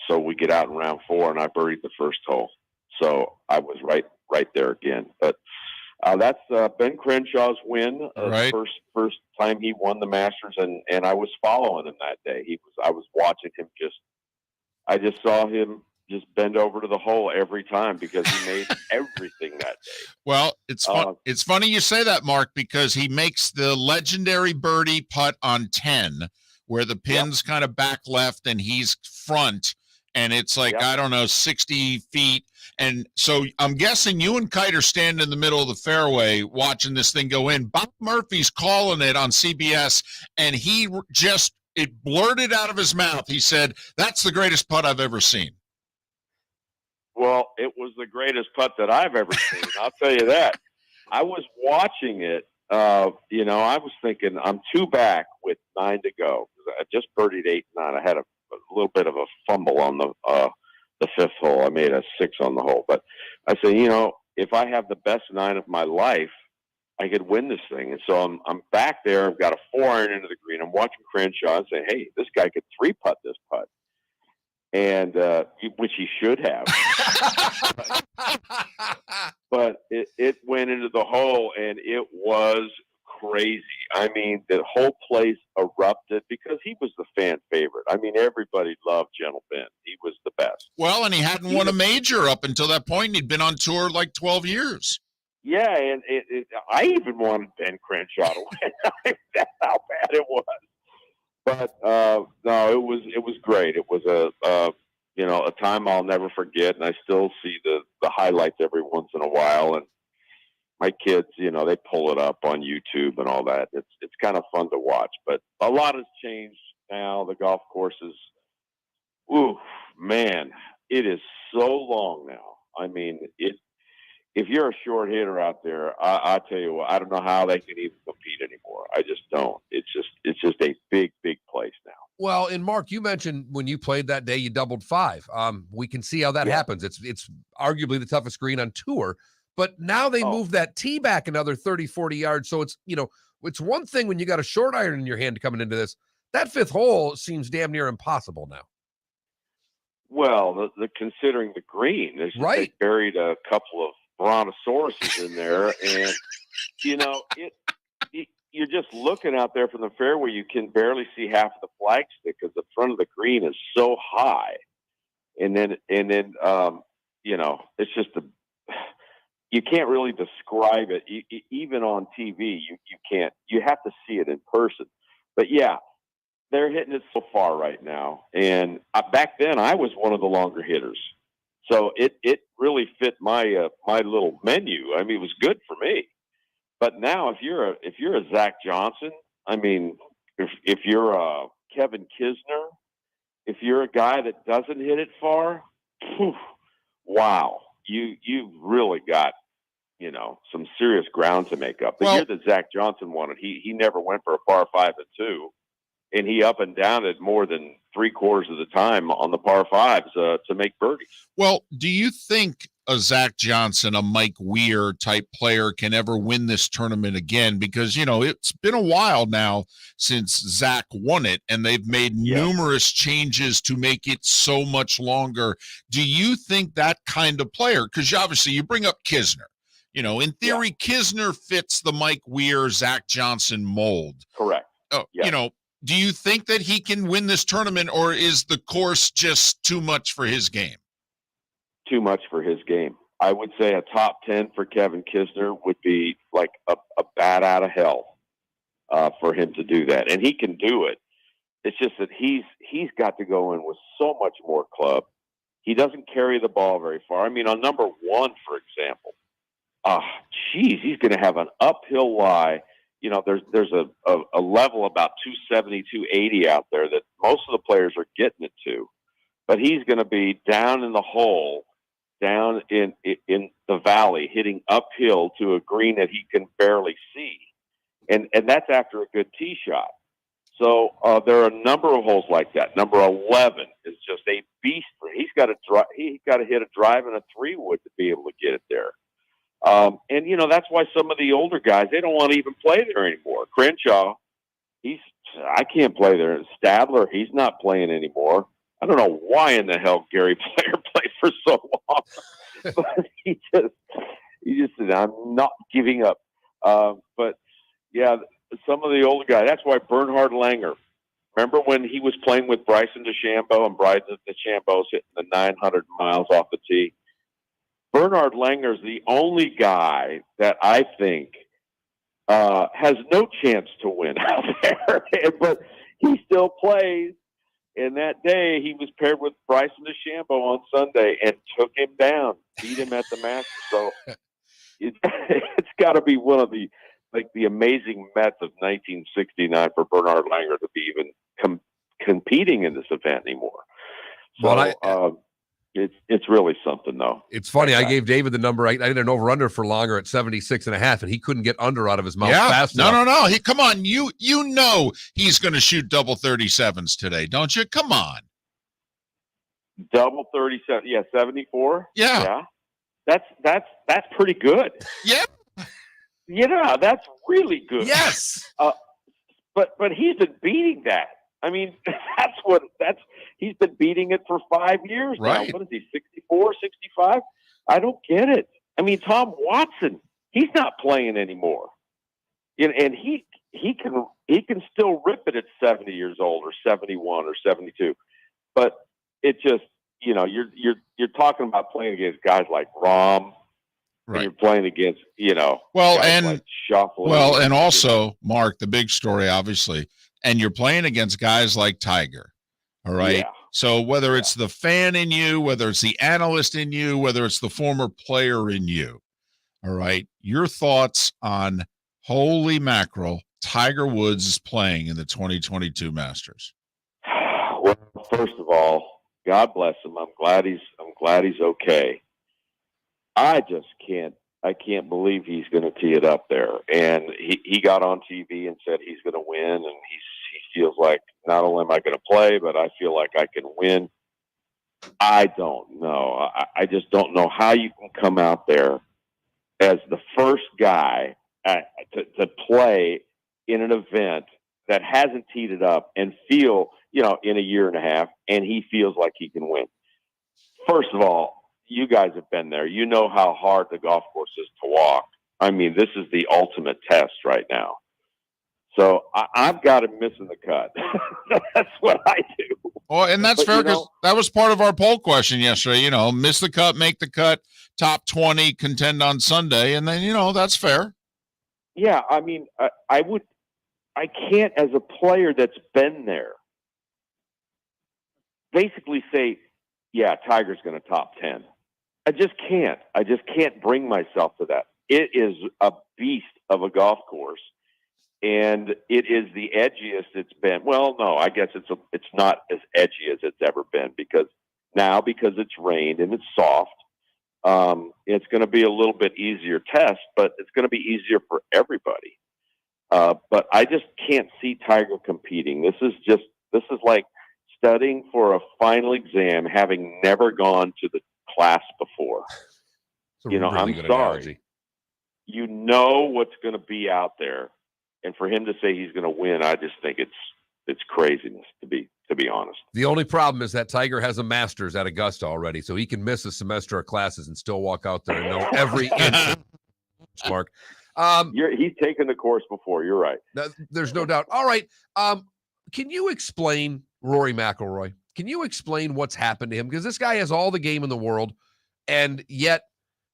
so we get out in round 4, and I birdied the first hole. So I was right there again. But that's Ben Crenshaw's win. Right. First time he won the Masters, and I was following him that day. I was watching him I just saw him just bend over to the hole every time because he made everything that day. Well, it's funny you say that, Mark, because he makes the legendary birdie putt on 10 where the pin's kind of back left and he's front, and it's like, I don't know, 60 feet. And so I'm guessing you and Kite are standing in the middle of the fairway watching this thing go in. Bob Murphy's calling it on CBS, and it blurted out of his mouth. He said, "That's the greatest putt I've ever seen." Well, it was the greatest putt that I've ever seen. I'll tell you that. I was watching it. I was thinking, I'm 2 back with 9 to go. I just birdied 8 and 9. I had a little bit of a fumble on the 5th hole. I made a 6 on the hole. But I said, if I have the best 9 of my life, I could win this thing. And so I'm back there. I've got a 4-iron into the green. I'm watching Crenshaw and saying, hey, this guy could 3-putt this putt. And which he should have. But it went into the hole, and it was crazy. I mean, the whole place erupted because he was the fan favorite. I mean, everybody loved Gentle Ben. He was the best. Well, and he hadn't won a major up until that point. He'd been on tour like 12 years. Yeah, and I even wanted Ben Crenshaw to win. That's how bad it was. But no, it was great. It was a time I'll never forget, and I still see the highlights every once in a while. And my kids, they pull it up on YouTube and all that. It's kind of fun to watch. But a lot has changed now. The golf courses, ooh, man, it is so long now. I mean, if you're a short hitter out there, I tell you what, I don't know how they can even compete anymore. I just don't. It's just a big, big place now. Well, and Mark, you mentioned when you played that day, you doubled 5. We can see how that happens. It's arguably the toughest green on tour, but now they moved that tee back another 30, 40 yards. So it's, it's one thing when you got a short iron in your hand coming into this. That 5th hole seems damn near impossible now. Well, considering the green, they buried a couple of brontosauruses in there, and you're just looking out there from the fairway. You can barely see half of the flagstick because the front of the green is so high, and then it's just you can't really describe it. Even on TV, you can't. You have to see it in person. But yeah, they're hitting it so far right now, and back then I was one of the longer hitters. So it really fit my my little menu. I mean, it was good for me. But now, if you're a Zach Johnson, I mean, if you're a Kevin Kisner, if you're a guy that doesn't hit it far, wow, you've really got some serious ground to make up. The year that Zach Johnson won it, he never went for a par 5 and 2. And he up and down it more than 3/4 of the time on the par 5s to make birdies. Well, do you think a Zach Johnson, a Mike Weir type player can ever win this tournament again? Because, it's been a while now since Zach won it, and they've made numerous changes to make it so much longer. Do you think that kind of player, because obviously you bring up Kisner, in theory, Kisner fits the Mike Weir, Zach Johnson mold. Correct. Do you think that he can win this tournament, or is the course just too much for his game? Too much for his game. I would say a top 10 for Kevin Kisner would be like a bat out of hell for him to do that. And he can do it. It's just that he's got to go in with so much more club, He doesn't carry the ball very far. I mean, on number 1, for example, he's going to have an uphill lie. You know, there's a level about 270, 280 out there that most of the players are getting it to, but he's going to be down in the hole, down in the valley, hitting uphill to a green that he can barely see, and that's after a good tee shot. So there are a number of holes like that. Number 11 is just a beast. He's got to hit a drive and a 3-wood to be able to get it there. And, you know, that's why some of the older guys, they don't want to even play there anymore. Crenshaw, I can't play there. Stadler, he's not playing anymore. I don't know why in the hell Gary Player played for so long. But he just said, I'm not giving up. But, yeah, some of the older guys, that's why Bernhard Langer, remember when he was playing with Bryson DeChambeau and Bryson DeChambeau's hitting the 900 miles off the tee? Bernhard Langer is the only guy that I think has no chance to win out there, but he still plays. And that day, he was paired with Bryson DeChambeau on Sunday and took him down, beat him at the Masters. So it's got to be one of the amazing Mets of 1969 for Bernhard Langer to be even competing in this event anymore. So, well, it's really something, though. It's funny. I gave David the number. I did an over-under for Langer at 76.5, and he couldn't get under out of his mouth fast enough. No. Come on. You know he's going to shoot double 37s today, don't you? Come on. Double 37. Yeah, 74. Yeah. That's pretty good. Yeah. Yeah, that's really good. Yes. But he's been beating that. I mean, he's been beating it for 5 years right. now. What is he, 64, 65? I don't get it. I mean, Tom Watson, he's not playing anymore. And he can still rip it at 70 years old or 71 or 72. But it just, you know, you're talking about playing against guys like Rahm. Right. And you're playing against, you know, and Schauffele. And also, Mark, the big story, obviously, and you're playing against guys like Tiger. All right. Yeah. So whether it's the fan in you, whether it's the analyst in you, whether it's the former player in you, all right, your thoughts on holy mackerel, Tiger Woods is playing in the 2022 Masters. Well, first of all, God bless him. I'm glad he's okay. I can't believe he's going to tee it up there. And he got on TV and said he's going to win, and he feels like not only am I going to play, but I feel like I can win. I don't know. I just don't know how you can come out there as the first guy to play in an event that hasn't teed it up and feel, you know, in a year and a half, and he feels like he can win. First of all, you guys have been there. You know how hard the golf course is to walk. I mean, this is the ultimate test right now. So I've got him missing the cut. That's what I do. Well, and that's fair because that was part of our poll question yesterday. You know, miss the cut, make the cut, top 20, contend on Sunday. And then, you know, that's fair. Yeah. I mean, I can't, as a player that's been there, basically say, yeah, Tiger's going to top 10. I just can't bring myself to that. It is a beast of a golf course, and it is the edgiest it's been. Well, no, I guess it's not as edgy as it's ever been because it's rained and it's soft. It's going to be a little bit easier test, but it's going to be easier for everybody. But I just can't see Tiger competing. This is like studying for a final exam, having never gone to the class before. You know, really, I'm sorry. Analogy. You know what's going to be out there, and for him to say he's going to win, I just think it's craziness. To be honest, the only problem is that Tiger has a Masters at Augusta already, so he can miss a semester of classes and still walk out there and know every inch. Mark, he's taken the course before. You're right. There's no doubt. All right, can you explain Rory McIlroy? Can you explain what's happened to him? Because this guy has all the game in the world, and yet,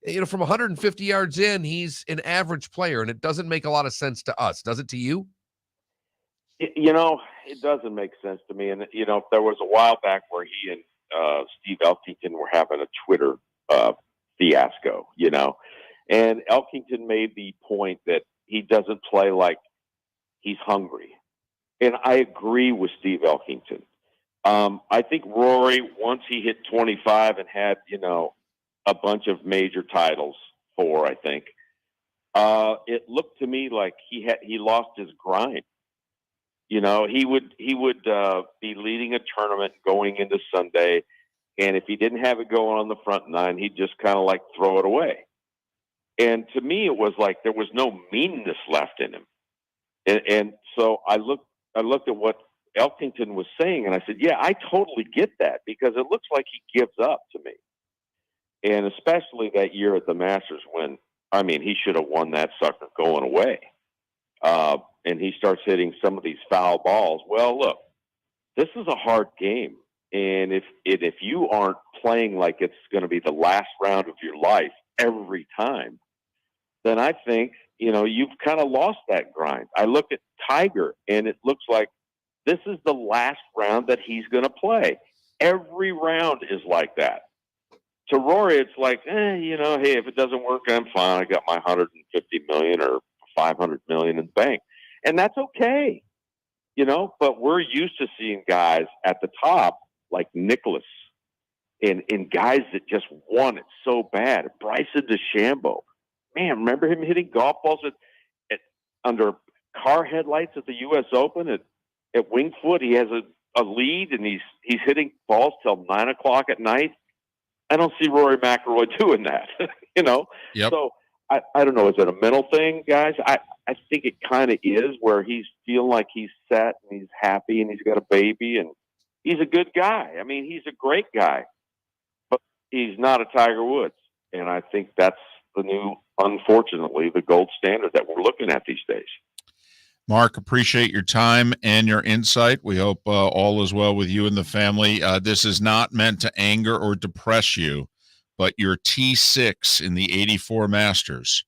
you know, from 150 yards in, he's an average player, and it doesn't make a lot of sense to us. Does it to you? You know, it doesn't make sense to me. And, you know, there was a while back where he and Steve Elkington were having a Twitter fiasco, you know. And Elkington made the point that he doesn't play like he's hungry. And I agree with Steve Elkington. I think Rory, once he hit 25 and had, you know, a bunch of major titles, 4, I think, it looked to me like he lost his grind. You know, he would be leading a tournament going into Sunday, and if he didn't have it going on the front nine, he'd just kind of like throw it away. And to me, it was like there was no meanness left in him. And so I looked at what Elkington was saying, and I said, yeah, I totally get that, because it looks like he gives up to me. And especially that year at the Masters when, I mean, he should have won that sucker going away. And he starts hitting some of these foul balls. Well, look, this is a hard game. And if you aren't playing like it's going to be the last round of your life every time, then I think, you know, you've kind of lost that grind. I look at Tiger, and it looks like this is the last round that he's going to play. Every round is like that. To Rory, it's like, you know, hey, if it doesn't work, I'm fine. I got my $150 million or $500 million in the bank. And that's okay, you know, but we're used to seeing guys at the top like Nicklaus and guys that just want it so bad. Bryson DeChambeau, man, remember him hitting golf balls under car headlights at the U.S. Open at Winged Foot? He has a lead, and he's hitting balls till 9 o'clock at night. I don't see Rory McIlroy doing that, you know? Yep. So I don't know. Is it a mental thing, guys? I think it kind of is, where he's feeling like he's set and he's happy and he's got a baby and he's a good guy. I mean, he's a great guy, but he's not a Tiger Woods. And I think that's the new, unfortunately, the gold standard that we're looking at these days. Mark, appreciate your time and your insight. We hope all is well with you and the family. This is not meant to anger or depress you, but your T6 in the 84 Masters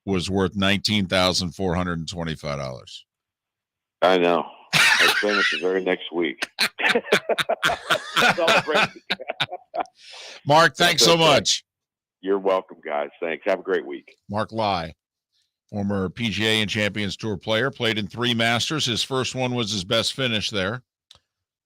was worth $19,425. I know. I spent it the very next week. Mark, thanks so much. You're welcome, guys. Thanks. Have a great week. Mark Lai, former PGA and Champions Tour player, played in 3 Masters. His first one was his best finish there.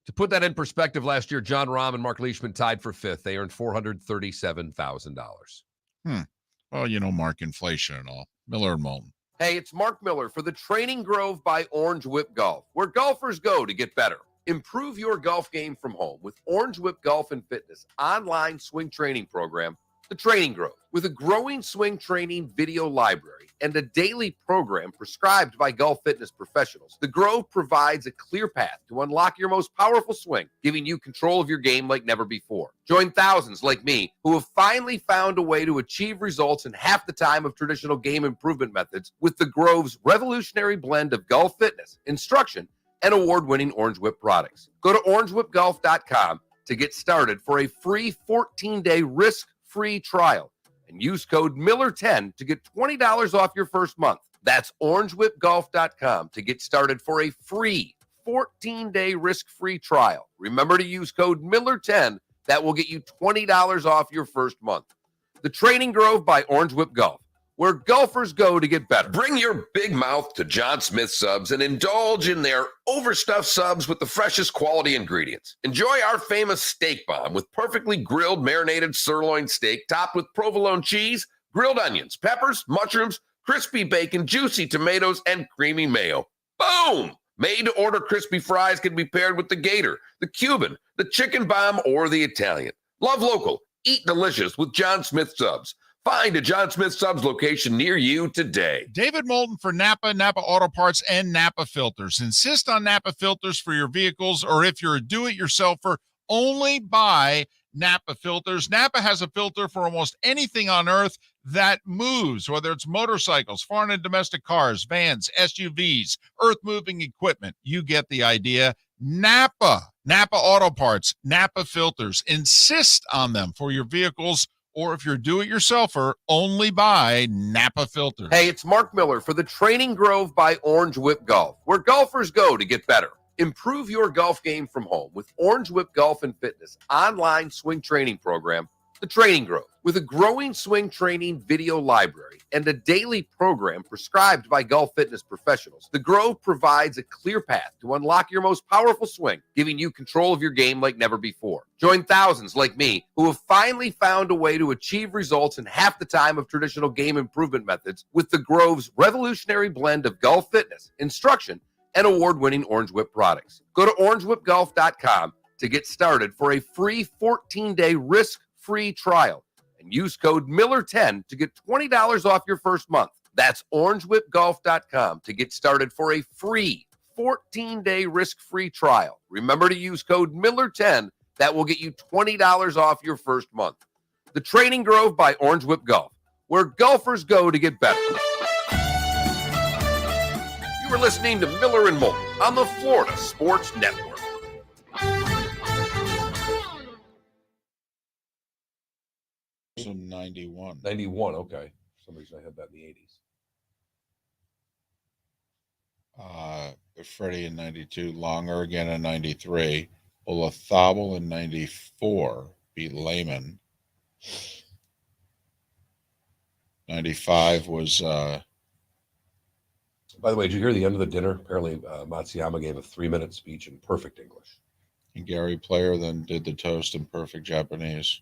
To put that in perspective, last year, John Rahm and Mark Leishman tied for 5th. They earned $437,000. Well, you know, Mark, inflation and all. Miller and Moulton. Hey, it's Mark Miller for the Training Grove by Orange Whip Golf, where golfers go to get better. Improve your golf game from home with Orange Whip Golf and Fitness online swing training program, The Training Grove. With a growing swing training video library and a daily program prescribed by golf fitness professionals, The Grove provides a clear path to unlock your most powerful swing, giving you control of your game like never before. Join thousands like me who have finally found a way to achieve results in half the time of traditional game improvement methods with The Grove's revolutionary blend of golf fitness, instruction, and award-winning Orange Whip products. Go to orangewhipgolf.com to get started for a free 14-day risk-free trial and use code Miller10 to get $20 off your first month. That's orangewhipgolf.com to get started for a free 14-day risk-free trial. Remember to use code Miller10. That will get you $20 off your first month. The Training Grove by Orange Whip Golf, where golfers go to get better. Bring your big mouth to John Smith Subs and indulge in their overstuffed subs with the freshest quality ingredients. Enjoy our famous steak bomb with perfectly grilled marinated sirloin steak topped with provolone cheese, grilled onions, peppers, mushrooms, crispy bacon, juicy tomatoes, and creamy mayo. Boom! Made-to-order crispy fries can be paired with the Gator, the Cuban, the chicken bomb, or the Italian. Love local. Eat delicious with John Smith Subs. Find a John Smith Subs location near you today. David Moulton for Napa, Napa Auto Parts, and Napa Filters. Insist on Napa filters for your vehicles, or if you're a do-it-yourselfer, only buy Napa filters. Napa has a filter for almost anything on earth that moves, whether it's motorcycles, foreign and domestic cars, vans, SUVs, earth-moving equipment. You get the idea. Napa Auto Parts, Napa filters. Insist on them for your vehicles, or if you're a do-it-yourselfer, only buy Napa filters. Hey, it's Mark Miller for the Training Grove by Orange Whip Golf, where golfers go to get better. Improve your golf game from home with Orange Whip Golf and Fitness online swing training program, The Training Grove. With a growing swing training video library and a daily program prescribed by golf fitness professionals, The Grove provides a clear path to unlock your most powerful swing, giving you control of your game like never before. Join thousands like me who have finally found a way to achieve results in half the time of traditional game improvement methods with The Grove's revolutionary blend of golf fitness, instruction, and award-winning Orange Whip products. Go to orangewhipgolf.com to get started for a free 14-day risk-free trial and use code Miller10 to get $20 off your first month. That's orangewhipgolf.com to get started for a free 14-day risk-free trial. Remember to use code Miller10. That will get you $20 off your first month. The Training Grove by Orange Whip Golf, where golfers go to get better. You are listening to Miller and Moulton on the Florida Sports Network. So 91. 91, okay. For some reason I had that in the 80s. Freddie in 92, Longer again in 93, Olathable in 94, beat Lehman. 95 was By the way, did you hear the end of the dinner? Apparently, Matsuyama gave a 3-minute speech in perfect English. and Gary Player then did the toast in perfect Japanese.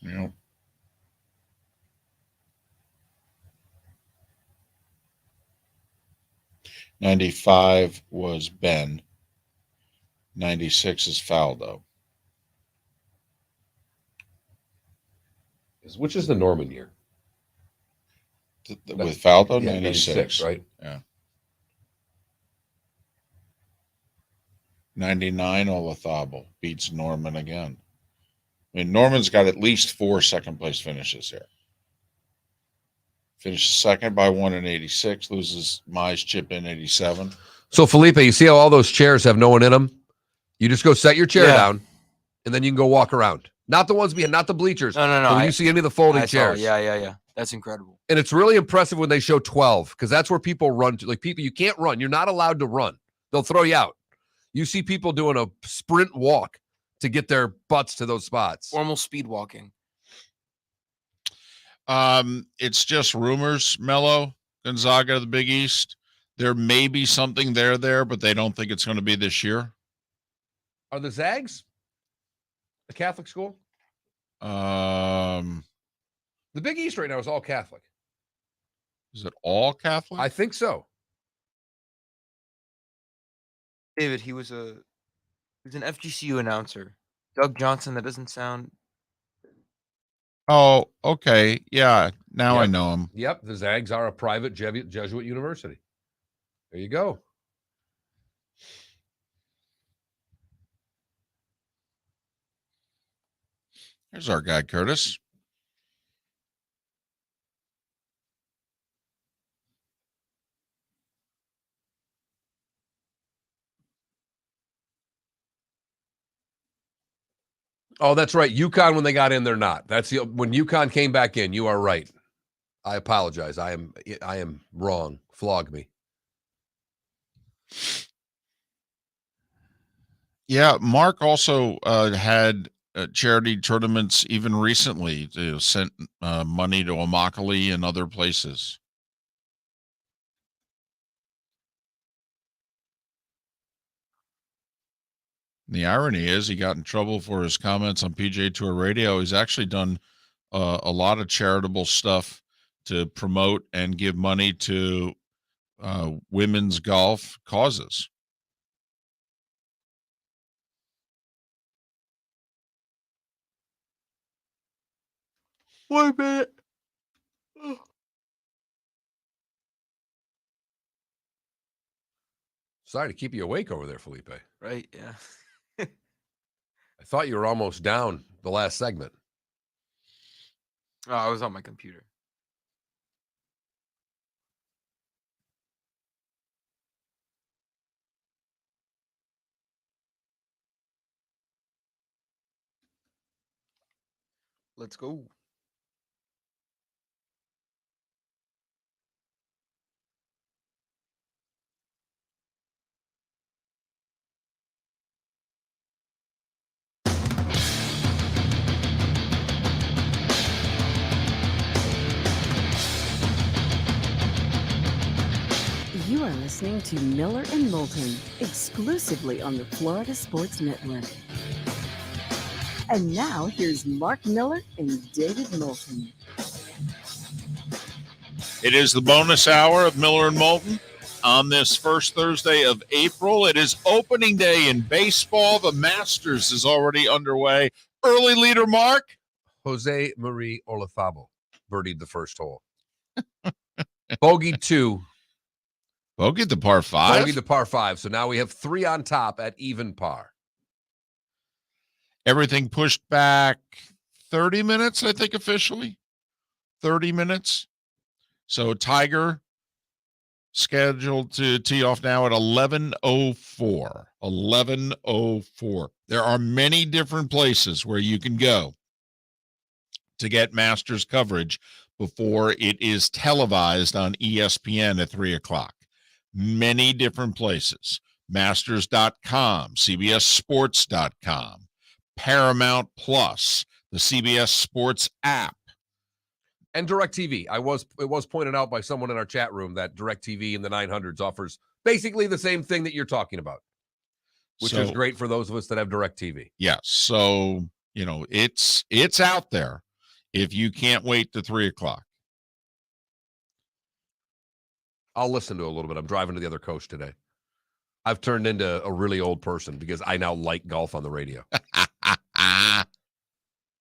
Yep. '95 was Ben. 96 is Faldo. Which is the Norman year? With Faldo, Yeah, 96, right? Yeah. 99, Olathable beats Norman again. I mean, Norman's got at least 4 second-place finishes here. Finishes second by 1 in 86, loses Mize chip in 87. So, Felipe, you see how all those chairs have no one in them? You just go set your chair down, and then you can go walk around. Not the ones behind, not the bleachers. No. But when you see any of the folding chairs. Yeah. That's incredible. And it's really impressive when they show 12, because that's where people run to. Like, people, you can't run. You're not allowed to run. They'll throw you out. You see people doing a sprint walk to get their butts to those spots. Formal speed walking. It's just rumors, Mello, Gonzaga, the Big East. There may be something there, but they don't think it's going to be this year. Are the Zags a Catholic school? The Big East right now is all Catholic. Is it all Catholic? I think so. David, he was an FGCU announcer. Doug Johnson, that doesn't sound... Oh, okay. Yeah, now Yep. I know him. Yep, the Zags are a private Jesuit university. There you go. There's our guy, Curtis. Oh, that's right. UConn, when they got in, they're not. That's when UConn came back in. You are right. I apologize. I am wrong. Flog me. Yeah, Mark also had charity tournaments even recently. Sent money to Immokalee and other places. The irony is he got in trouble for his comments on PGA Tour Radio. He's actually done a lot of charitable stuff to promote and give money to women's golf causes. Wait a minute. Sorry to keep you awake over there, Felipe. Right, yeah. I thought you were almost down the last segment. Oh, I was on my computer. Let's go. listening to Miller and Moulton, exclusively on the Florida Sports Network. And now, here's Mark Miller and David Moulton. It is the bonus hour of Miller and Moulton on this first Thursday of April. It is opening day in baseball. The Masters is already underway. Early leader, Mark. Jose Marie Olazabal birdied the first hole. Bogey 2. Bogey the par 5. Bogey the par 5. So now we have 3 on top at even par. Everything pushed back 30 minutes, I think, officially. 30 minutes. So Tiger scheduled to tee off now at 11:04. 11:04. There are many different places where you can go to get Masters coverage before it is televised on ESPN at 3 o'clock. Many different places. Masters.com, CBSSports.com, Paramount Plus, the CBS Sports app. And DirecTV. It was pointed out by someone in our chat room that DirecTV in the 900s offers basically the same thing that you're talking about, which is great for those of us that have DirecTV. Yes. So, it's out there if you can't wait to 3 o'clock. I'll listen to a little bit. I'm driving to the other coast today. I've turned into a really old person because I now like golf on the radio.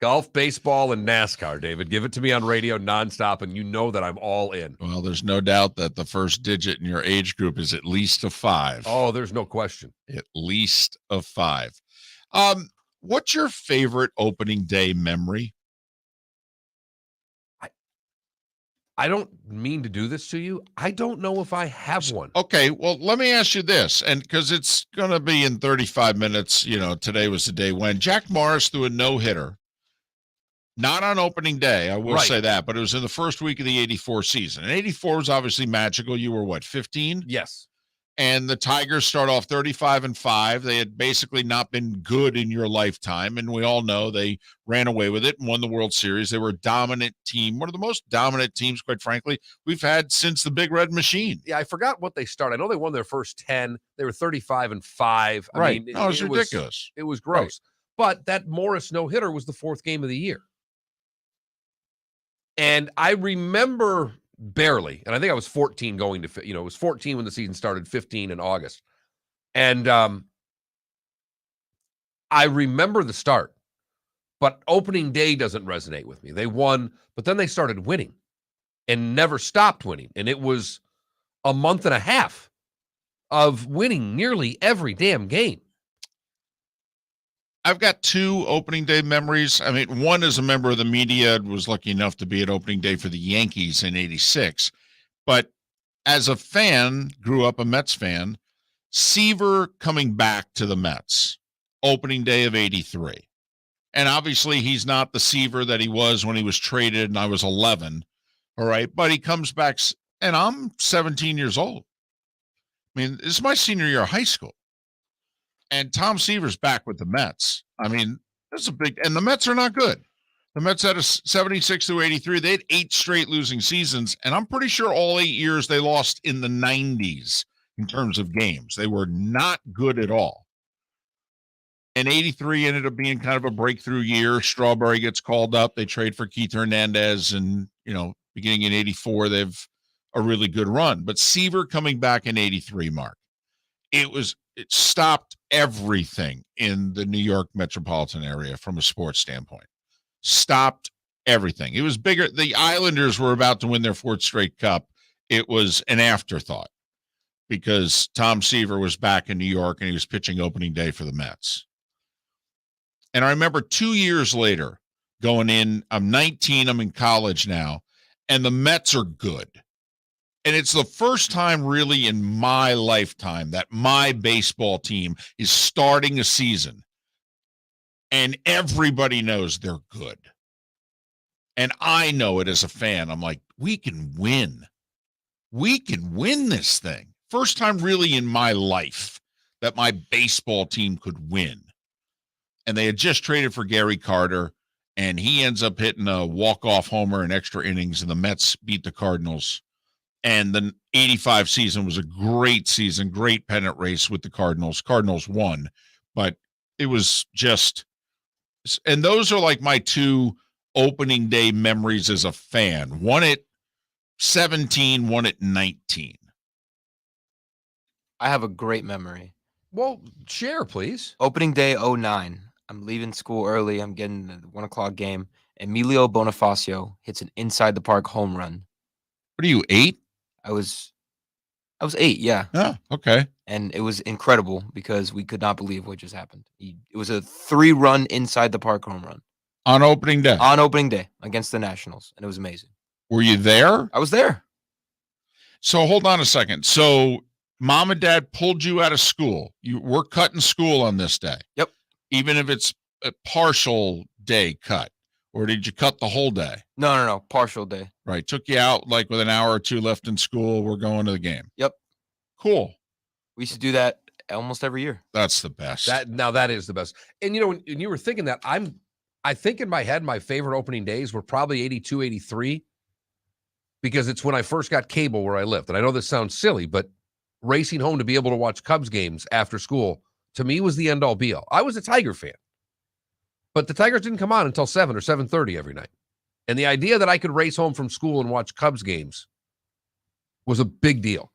Golf, baseball, and NASCAR, David. Give it to me on radio nonstop, and you know that I'm all in. Well, there's no doubt that the first digit in your age group is at least a 5. Oh, there's no question. At least a 5. What's your favorite opening day memory? I don't mean to do this to you. I don't know if I have one. Okay, well, let me ask you this, and because it's going to be in 35 minutes, today was the day when Jack Morris threw a no-hitter. Not on opening day, I will say that, but it was in the first week of the 84 season. And 84 was obviously magical. You were, what, 15? Yes. And the Tigers start off 35-5. They had basically not been good in your lifetime, and we all know they ran away with it and won the World Series. They were a dominant team, one of the most dominant teams, quite frankly, we've had since the Big Red Machine. Yeah, I forgot what they started. I know they won their first 10. They were 35-5. Right. I mean, it was ridiculous. It was gross. Right. But that Morris no-hitter was the 4th game of the year. And I remember barely, and I think I was 14 going to, it was 14 when the season started, 15 in August. And I remember the start, but opening day doesn't resonate with me. They won, but then they started winning and never stopped winning. And it was a month and a half of winning nearly every damn game. I've got 2 opening day memories. I mean, one is a member of the media, was lucky enough to be at opening day for the Yankees in 86. But as a fan, grew up a Mets fan, Seaver coming back to the Mets, opening day of 83. And obviously he's not the Seaver that he was when he was traded and I was 11. All right. But he comes back and I'm 17 years old. I mean, this is my senior year of high school. And Tom Seaver's back with the Mets. I mean, that's a big, and the Mets are not good. The Mets had a 76 through 83. They had 8 straight losing seasons. And I'm pretty sure all 8 years they lost in the 90s in terms of games. They were not good at all. And 83 ended up being kind of a breakthrough year. Strawberry gets called up. They trade for Keith Hernandez. And, beginning in 84, they've a really good run. But Seaver coming back in 83, Mark, it stopped everything in the New York metropolitan area from a sports standpoint. Stopped everything. It was bigger. The Islanders were about to win their 4th straight cup. It was an afterthought because Tom Seaver was back in New York and he was pitching opening day for the Mets. And I remember 2 years later going in, I'm 19, I'm in college now, and the Mets are good. And it's the first time really in my lifetime that my baseball team is starting a season and everybody knows they're good. And I know it as a fan. I'm like, we can win. We can win this thing. First time really in my life that my baseball team could win. And they had just traded for Gary Carter, and he ends up hitting a walk-off homer in extra innings, and the Mets beat the Cardinals And the 85 season was a great season, great pennant race with the Cardinals. Cardinals won, but it was just, and those are like my two opening day memories as a fan. One at 17, one at 19. I have a great memory. Well, share, please. Opening day 09. I'm leaving school early. I'm getting the 1 o'clock game. Emilio Bonifacio hits an inside the park home run. What are you, 8? I was 8, yeah. Oh, okay. And it was incredible because we could not believe what just happened. It was a 3-run inside the park home run. On opening day? On opening day against the Nationals. And it was amazing. Were you there? I was there. So hold on a second. So mom and dad pulled you out of school. We're cutting school on this day. Yep. Even if it's a partial day cut. Or did you cut the whole day? No. Partial day. Right. Took you out like with an hour or two left in school. We're going to the game. Yep. Cool. We used to do that almost every year. That's the best. That is the best. And when you were thinking that, I think in my head, my favorite opening days were probably 82, 83, because it's when I first got cable where I lived. And I know this sounds silly, but racing home to be able to watch Cubs games after school, to me, was the end-all be-all. I was a Tiger fan, but the Tigers didn't come on until 7 or 7:30 every night. And the idea that I could race home from school and watch Cubs games was a big deal.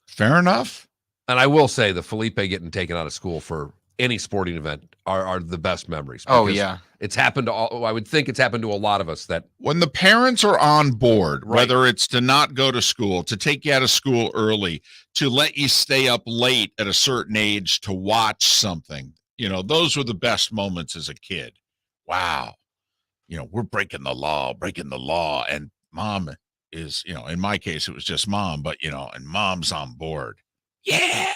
Fair enough. And I will say the Felipe getting taken out of school for any sporting event are the best memories. Oh, because yeah. It's happened to I would think it's happened to a lot of us that when the parents are on board, Right. whether it's to not go to school, to take you out of school early, to let you stay up late at a certain age to watch something, those were the best moments as a kid. Wow. We're breaking the law. And mom is, in my case, it was just mom, but, and mom's on board. Yeah.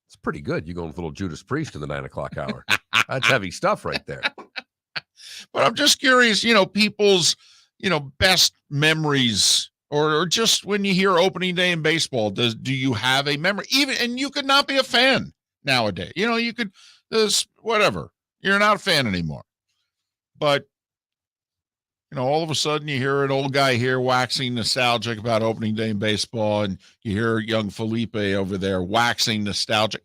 it's pretty good. You going with little Judas Priest in the 9 o'clock hour. That's heavy stuff right there. But I'm just curious, people's, best memories or just when you hear opening day in baseball, do you have a memory? And you could not be a fan nowadays. You could, whatever. You're not a fan anymore. But, all of a sudden you hear an old guy here waxing nostalgic about opening day in baseball, and you hear young Felipe over there waxing nostalgic.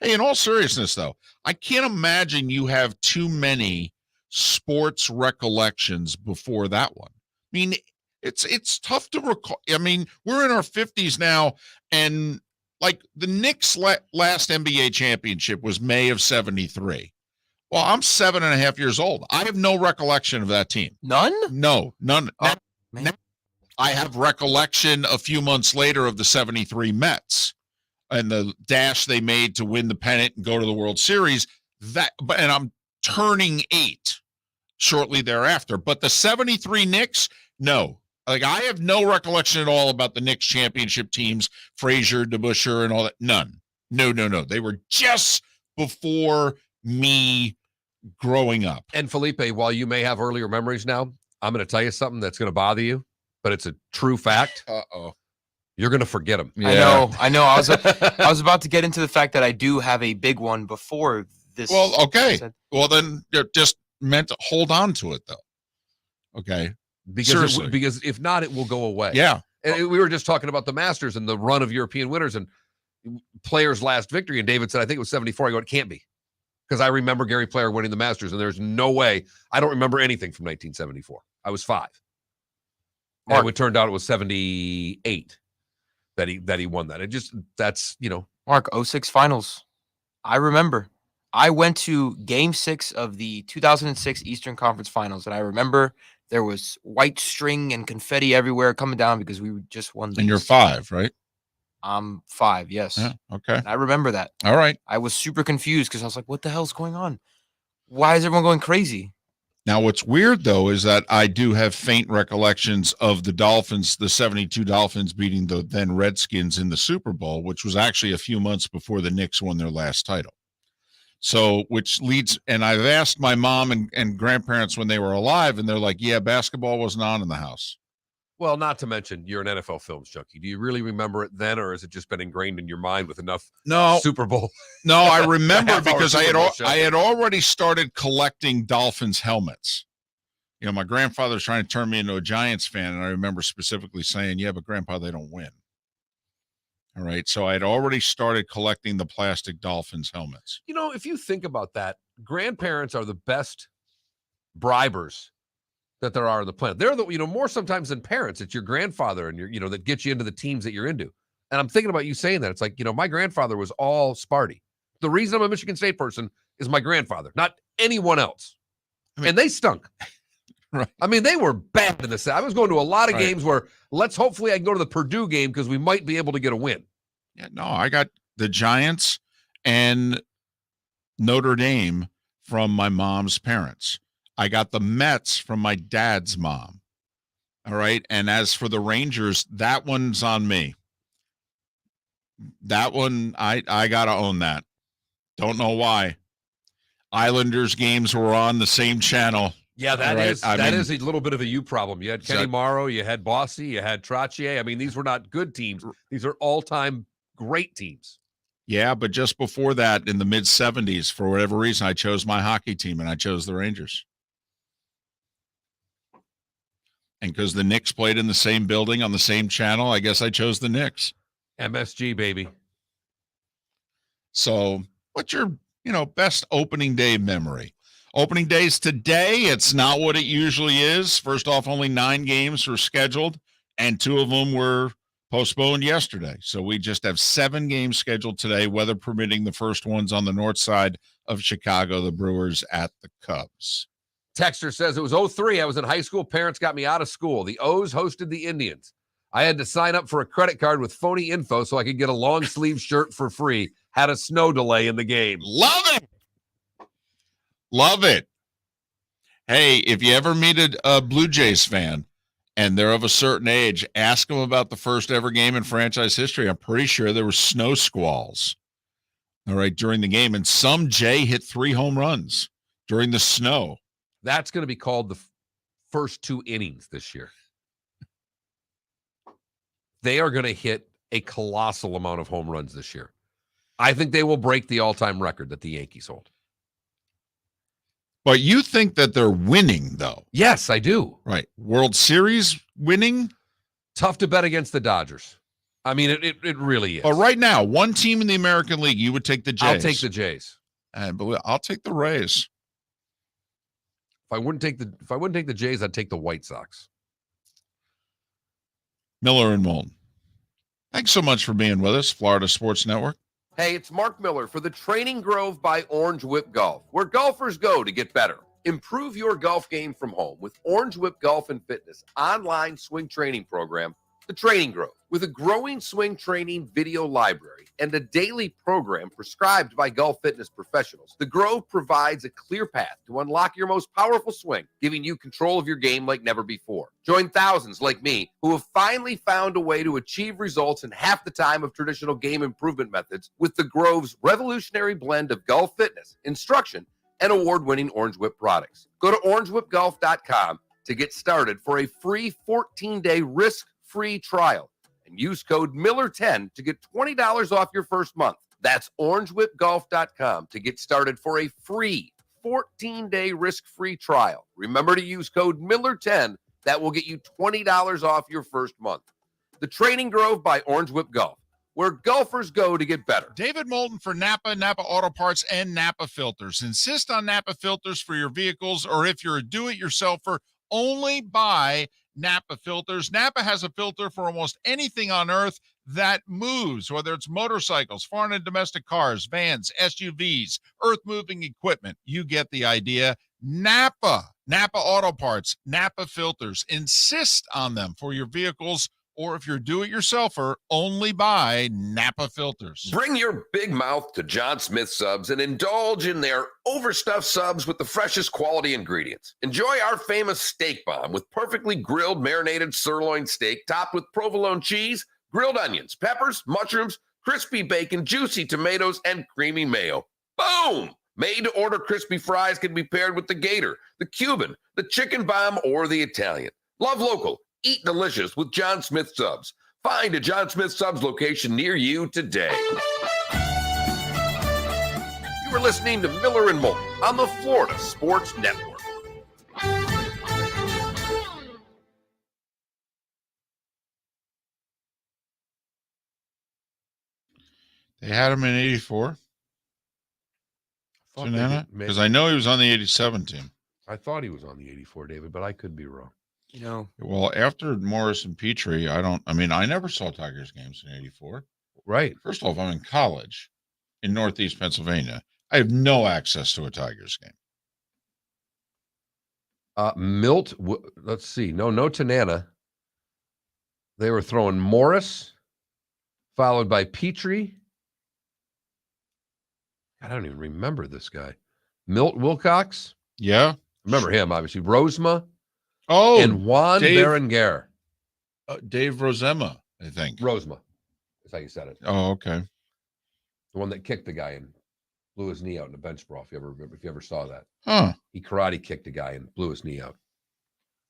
Hey, in all seriousness, though, I can't imagine you have too many sports recollections before that one. I mean, it's tough to recall. I mean, we're in our 50s now, and like the Knicks' last NBA championship was May of 73. Well, I'm 7.5 years old. I have no recollection of that team. None? No, none. Oh, man. I have recollection a few months later of the 73 Mets and the dash they made to win the pennant and go to the World Series. And I'm turning 8 shortly thereafter. But the 73 Knicks, no. Like, I have no recollection at all about the Knicks championship teams, Frazier, DeBusschere, and all that. None. No. They were just before me growing up. And Felipe, while you may have earlier memories now, I'm going to tell you something that's going to bother you, but it's a true fact. Uh-oh. You're going to forget them. Yeah. I know. I was about to get into the fact that I do have a big one before this. Well, okay. Well, then you're just meant to hold on to it, though. Okay. Because if not, it will go away. Yeah. And we were just talking about the Masters and the run of European winners and players' last victory. And David said, I think it was 74. I go, it can't be. Because I remember Gary Player winning the Masters, and there's no way. I don't remember anything from 1974. I was 5. And it turned out it was 78 that he won that. That's. Mark, 06 finals. I remember. I went to Game 6 of the 2006 Eastern Conference Finals, and I remember there was white string and confetti everywhere coming down because we just won. And you're 5, right? I'm 5, yes. Yeah, okay. And I remember that. All right. I was super confused because I was like, what the hell's going on? Why is everyone going crazy? Now, what's weird, though, is that I do have faint recollections of the Dolphins, the 72 Dolphins beating the then Redskins in the Super Bowl, which was actually a few months before the Knicks won their last title. So, which leads, and I've asked my mom and grandparents when they were alive, and they're like, yeah, basketball wasn't on in the house. Well, not to mention you're an NFL Films junkie. Do you really remember it then, or has it just been ingrained in your mind with enough Super Bowl? No, I remember half-hour because I Super Bowl show. had already started collecting Dolphins helmets. You know, my grandfather was trying to turn me into a Giants fan, and I remember specifically saying, "Yeah, but Grandpa, they don't win." All right, so I had already started collecting the plastic Dolphins helmets. You know, if you think about that, grandparents are the best bribers that there are on the planet. They're the, more sometimes than parents. It's your grandfather and your, that gets you into the teams that you're into. And I'm thinking about you saying that. It's like, my grandfather was all Sparty. The reason I'm a Michigan State person is my grandfather, not anyone else. And they stunk. Right. I mean, they were bad in this. I was going to a lot of games where hopefully I can go to the Purdue game because we might be able to get a win. Yeah, no, I got the Giants and Notre Dame from my mom's parents. I got the Mets from my dad's mom. All right. And as for the Rangers, that one's on me. That one, I got to own that. Don't know why. Islanders games were on the same channel. Yeah, that is a little bit of a you problem. You had Kenny Morrow, you had Bossy, you had Trottier. I mean, these were not good teams. These are all-time great teams. Yeah, but just before that, in the mid-'70s, for whatever reason, I chose my hockey team, and I chose the Rangers. And because the Knicks played in the same building on the same channel, I guess I chose the Knicks. MSG, baby. So what's your, best opening day memory? Opening days today, it's not what it usually is. First off, only 9 games were scheduled, and 2 of them were postponed yesterday. So we just have 7 games scheduled today, weather permitting. The first one's on the north side of Chicago, the Brewers at the Cubs. Texter says it was 03. I was in high school. Parents got me out of school. The O's hosted the Indians. I had to sign up for a credit card with phony info so I could get a long sleeve shirt for free. Had a snow delay in the game. Love it. Love it. Hey, if you ever meet a Blue Jays fan and they're of a certain age, ask them about the first ever game in franchise history. I'm pretty sure there were snow squalls, all right, during the game. And some Jay hit 3 home runs during the snow. That's going to be called the first 2 innings this year. They are going to hit a colossal amount of home runs this year. I think they will break the all-time record that the Yankees hold. But you think that they're winning, though? Yes, I do. Right. World Series winning? Tough to bet against the Dodgers. I mean, it really is. But right now, one team in the American League, you would take the Jays. I'll take the Jays. But I'll take the Rays. If I wouldn't take the Jays, I'd take the White Sox. Miller and Moulton. Thanks so much for being with us, Florida Sports Network. Hey, it's Mark Miller for the Training Grove by Orange Whip Golf, where golfers go to get better. Improve your golf game from home with Orange Whip Golf and Fitness online swing training program, The Training Grove. With a growing swing training video library and a daily program prescribed by golf fitness professionals, The Grove provides a clear path to unlock your most powerful swing, giving you control of your game like never before. Join thousands like me who have finally found a way to achieve results in half the time of traditional game improvement methods with The Grove's revolutionary blend of golf fitness, instruction, and award-winning Orange Whip products. Go to orangewhipgolf.com to get started for a free 14-day risk-free trial and use code Miller10 to get $20 off your first month. That's orangewhipgolf.com to get started for a free 14-day risk-free trial. Remember to use code Miller10. That will get you $20 off your first month. The Training Grove by Orange Whip Golf, where golfers go to get better. David Moulton for Napa Auto Parts, and Napa Filters. Insist on Napa Filters for your vehicles, or if you're a do-it-yourselfer, only buy Napa Filters. Napa has a filter for almost anything on earth that moves, whether it's motorcycles, foreign and domestic cars, vans, SUVs, earth-moving equipment. You get the idea. Napa Auto Parts, Napa Filters. Insist on them for your vehicles, or if you're do-it-yourselfer, only buy Napa Filters. Bring your big mouth to John Smith Subs and indulge in their overstuffed subs with the freshest quality ingredients. Enjoy our famous steak bomb with perfectly grilled marinated sirloin steak topped with provolone cheese, grilled onions, peppers, mushrooms, crispy bacon, juicy tomatoes, and creamy mayo. Boom! Made-to-order crispy fries can be paired with the gator, the Cuban, the chicken bomb, or the Italian. Love local. Eat delicious with John Smith Subs. Find a John Smith Subs location near you today. You are listening to Miller and Moulton on the Florida Sports Network. They had him in 84. Because I know he was on the 87 team. I thought he was on the 84, David, but I could be wrong. You know, Well, after Morris and Petrie, I never saw Tigers games in 84. Right. First of all, if I'm in college in Northeast Pennsylvania, I have no access to a Tigers game. Let's see. No Tanana. They were throwing Morris, followed by Petrie. I don't even remember this guy. Milt Wilcox. Yeah. Remember him, obviously. Rosema. Oh, and Juan Berenguer. Dave Rosema, I think. Rosema. That's how you said it. Oh, okay. The one that kicked the guy and blew his knee out in a bench brawl, if you ever saw that. Huh. He karate kicked a guy and blew his knee out.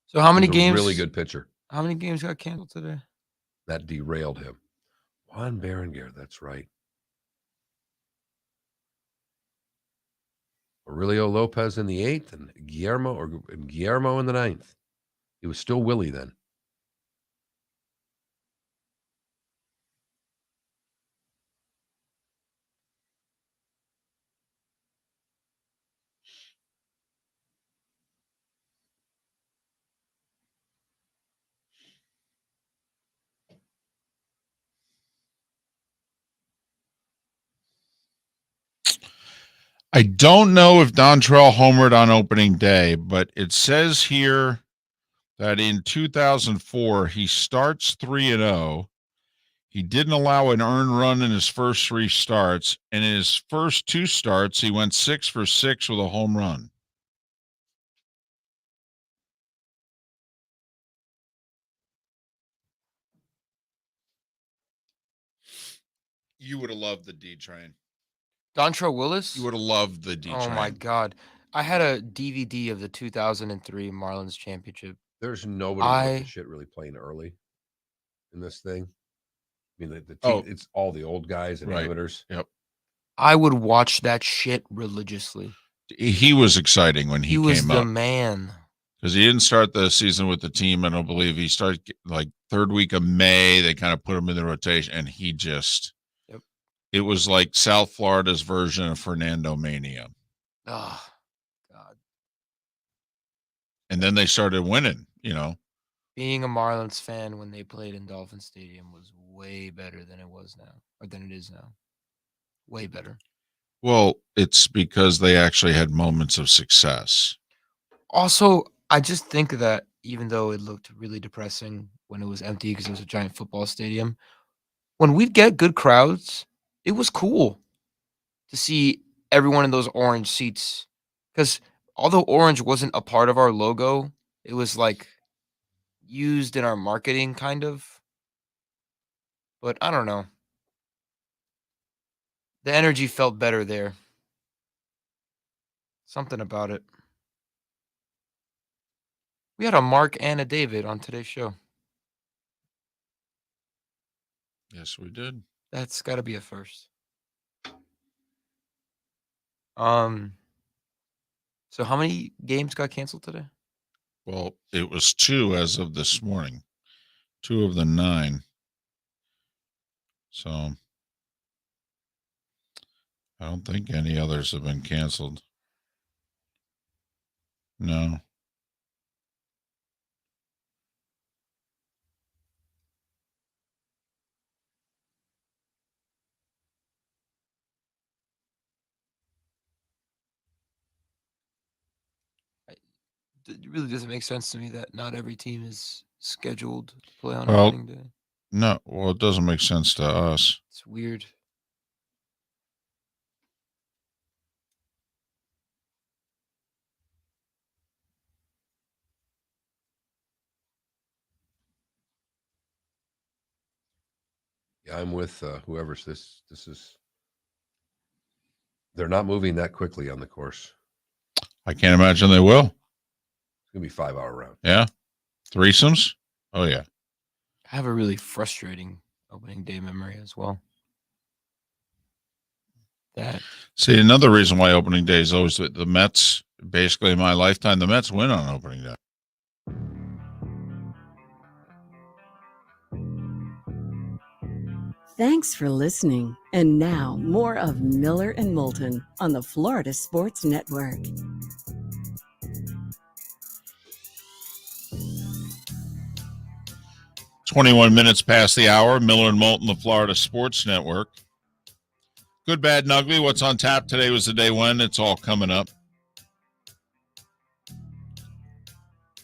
So how many games? Really good pitcher. How many games got canceled today? That derailed him. Juan Berenguer, that's right. Aurelio Lopez in the 8th and Guillermo in the 9th. He was still Willie then. I don't know if Dontrell homered on opening day, but it says here that in 2004, he starts 3-0. He didn't allow an earned run in his first 3 starts. And in his first 2 starts, he went 6 for 6 with a home run. You would have loved the D train. Dontrell Willis? You would have loved the D train. Oh, my God. I had a DVD of the 2003 Marlins championship. There's nobody worth the shit really playing early in this thing. I mean, the team, it's all the old guys and amateurs. Yep. I would watch that shit religiously. He was exciting when he came up. He was the man. Because he didn't start the season with the team, I don't believe. He started like 3rd week of May. They kind of put him in the rotation, and he just it was like South Florida's version of Fernando Mania. Oh, God. And then they started winning, Being a Marlins fan when they played in Dolphin Stadium was way better than it was now, or than it is now. Way better. Well, it's because they actually had moments of success. Also, I just think that even though it looked really depressing when it was empty because it was a giant football stadium, when we'd get good crowds, it was cool to see everyone in those orange seats. Because although orange wasn't a part of our logo, it was like used in our marketing kind of. But I don't know. The energy felt better there. Something about it. We had a Mark and a David on today's show. Yes, we did. That's got to be a first. So how many games got canceled today? Well, it was 2 as of this morning. 2 of the 9. So I don't think any others have been canceled. No. It really doesn't make sense to me that not every team is scheduled to play on Well, opening day. No, well, it doesn't make sense to us. It's weird. Yeah, I'm with whoever's this. This is. They're not moving that quickly on the course. I can't imagine they will. It's gonna be 5-hour round. Yeah, threesomes. Oh, yeah. I have a really frustrating opening day memory as well. See, another reason why opening day is always the Mets, basically in my lifetime, the Mets win on opening day. Thanks for listening. And now, more of Miller and Moulton on the Florida Sports Network. "21 minutes past the hour. Miller and Moulton, the Florida Sports Network. Good, bad, and ugly. What's on tap today was the day when. It's all coming up.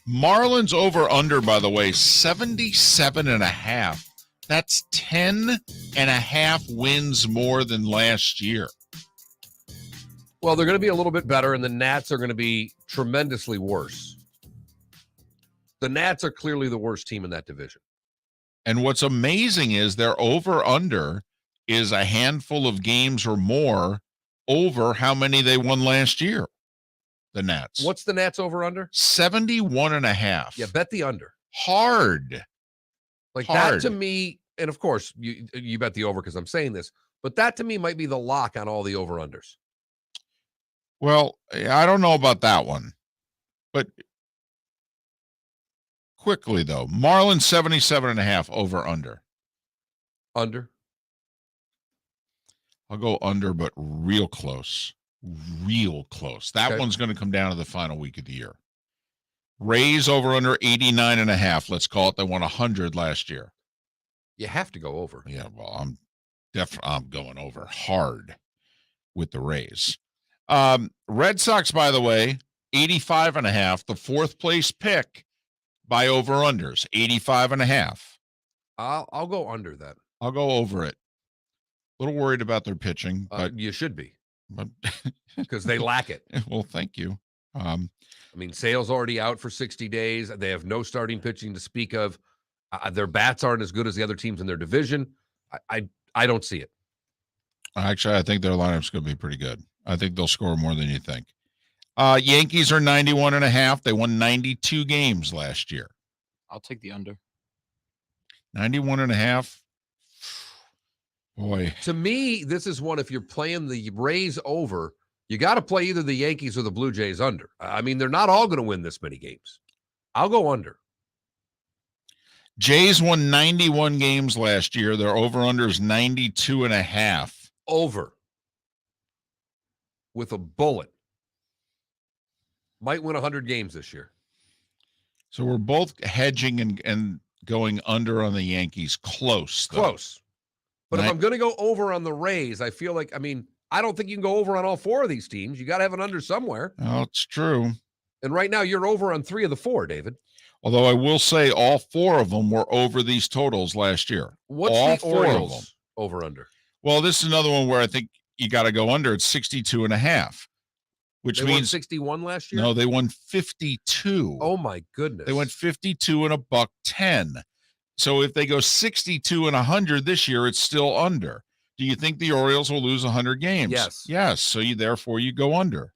Marlins over under, by the way, 77.5. That's 10.5 wins more than last year. Well, they're going to be a little bit better, and the Nats are going to be tremendously worse. The Nats are clearly the worst team in that division. And what's amazing is their over under is a handful of games or more over how many they won last year. The Nats. What's the Nats over under? 71.5. Yeah, bet the under. Hard. Like Hard. that to me, and of course, you bet the over because I'm saying this, but that to me might be the lock on all the over-unders. Well, I don't know about that one. But quickly, though, Marlins 77.5 over under. Under? I'll go under, but real close. Real close. That one's going to come down to the final week of the year. Rays over under 89.5. Let's call it. They won 100 last year. You have to go over. Yeah, well, I'm going over hard with the Rays. Red Sox, by the way, 85.5. The fourth place pick by over unders, 85.5. I'll go under that. I'll go over it. A little worried about their pitching, but you should be, because they lack it. Well, thank you. I mean, Sale's already out for 60 days. They have no starting pitching to speak of. Their bats aren't as good as the other teams in their division. I don't see it. Actually, I think their lineup's going to be pretty good. I think they'll score more than you think. Yankees are 91.5. They won 92 games last year. I'll take the under. 91.5. Boy. To me, this is one, if you're playing the Rays over, you got to play either the Yankees or the Blue Jays under. I mean, they're not all going to win this many games. I'll go under. Jays won 91 games last year. Their over-under is 92.5. Over. With a bullet. Might win 100 games this year. So we're both hedging and going under on the Yankees. Close, though. Close. But if I'm going to go over on the Rays, I feel like, I don't think you can go over on all four of these teams. You got to have an under somewhere. Oh, it's true. And right now you're over on 3 of the 4, David. Although I will say all 4 of them were over these totals last year. What's all the 4 Orioles of them. over under? Well, this is another one where I think you got to go under. It's 62.5, which They means won 61 last year? No, they won 52. Oh my goodness. They went 52 and $1.10. So if they go 62 and 100 this year, it's still under. Do you think the Orioles will lose 100 games? Yes. Yes. So therefore you go under.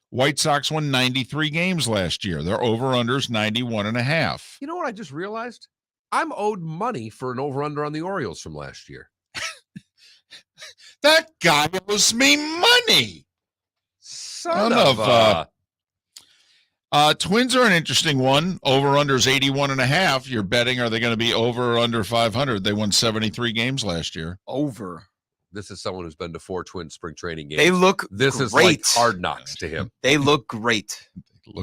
White Sox won 93 games last year. Their over-under is 91.5. You know what I just realized? I'm owed money for an over-under on the Orioles from last year. That guy owes me money. Son of Twins are an interesting one. Over-under is 81.5. You're betting, are they going to be over or under 500? They won 73 games last year. Over. This is someone who's been to 4 Twins spring training games. They look This great. is like hard knocks to him. They look great.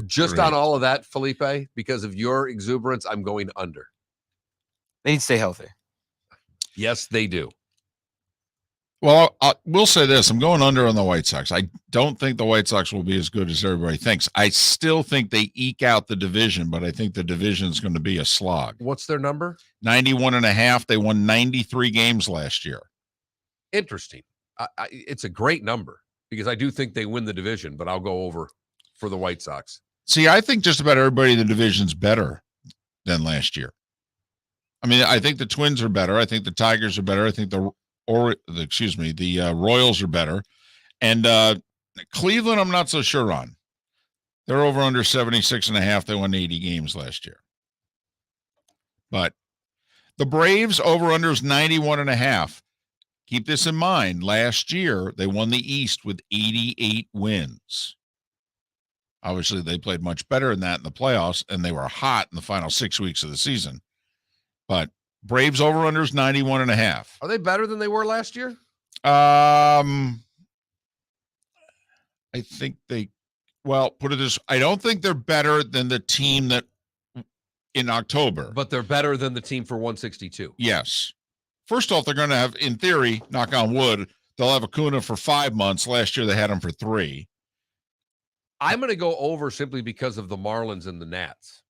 Just great. on all of that, Felipe, because of your exuberance, I'm going under. They need to stay healthy. Yes, they do. Well, we'll say this. I'm going under on the White Sox. I don't think the White Sox will be as good as everybody thinks. I still think they eke out the division, but I think the division is going to be a slog. What's their number? 91.5. They won 93 games last year. Interesting. It's a great number because I do think they win the division, but I'll go over for the White Sox. See, I think just about everybody in the division's better than last year. I think the Twins are better. I think the Tigers are better. I think the Royals are better. And Cleveland, I'm not so sure on. They're over under 76.5. They won 80 games last year. But the Braves over-under is 91.5. Keep this in mind. Last year, they won the East with 88 wins. Obviously, they played much better than that in the playoffs, and they were hot in the final 6 weeks of the season. But Braves over-under is 91.5. Are they better than they were last year? I think put it this, I don't think they're better than the team that in October. But they're better than the team for 162. Yes. First off, they're going to have, in theory, knock on wood, they'll have Acuna for 5 months. Last year, they had him for 3. I'm going to go over simply because of the Marlins and the Nats.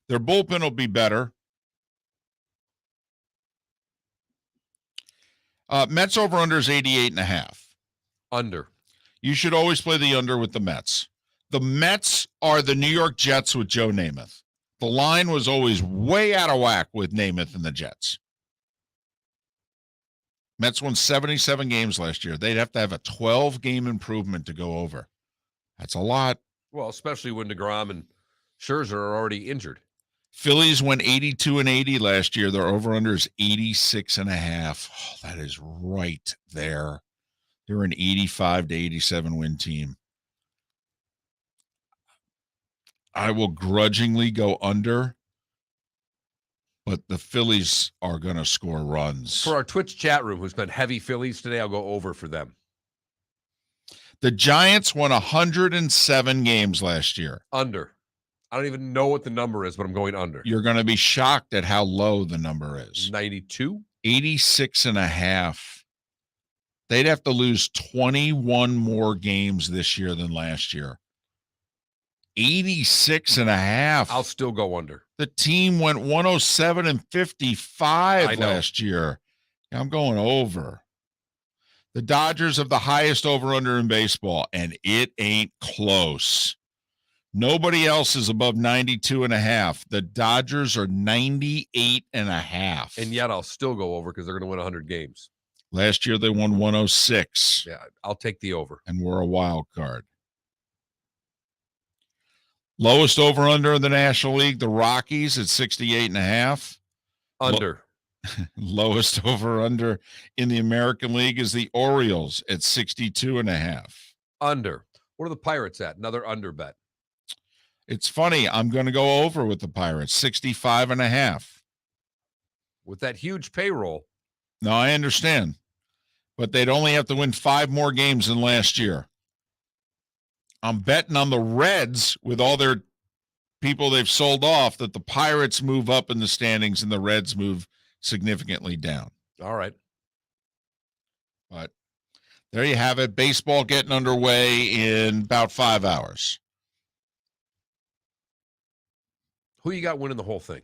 Their bullpen will be better. Mets over-under is 88.5. Under. You should always play the under with the Mets. The Mets are the New York Jets with Joe Namath. The line was always way out of whack with Namath and the Jets. Mets won 77 games last year. They'd have to have a 12-game improvement to go over. That's a lot. Well, especially when DeGrom and Scherzer are already injured. Phillies went 82-80 last year. Their over-under is 86.5. Oh, that is right there. They're an 85 to 87 win team. I will grudgingly go under, but the Phillies are going to score runs. For our Twitch chat room, who's been heavy Phillies today, I'll go over for them. The Giants won 107 games last year. Under. I don't even know what the number is, but I'm going under. You're going to be shocked at how low the number is. 92? 86.5. They'd have to lose 21 more games this year than last year. 86.5. I'll still go under. The team went 107-55 last year. I'm going over. The Dodgers have the highest over-under in baseball, and it ain't close. Nobody else is above 92.5. The Dodgers are 98.5. And yet I'll still go over because they're going to win 100 games. Last year they won 106. Yeah, I'll take the over. And we're a wild card. Lowest over-under in the National League, the Rockies at 68.5. Under. Lowest over-under in the American League is the Orioles at 62.5. Under. What are the Pirates at? Another under bet. It's funny. I'm going to go over with the Pirates, 65.5. With that huge payroll. No, I understand. But they'd only have to win 5 more games than last year. I'm betting on the Reds with all their people they've sold off that the Pirates move up in the standings and the Reds move significantly down. All right. But there you have it. Baseball getting underway in about 5 hours. Who you got winning the whole thing?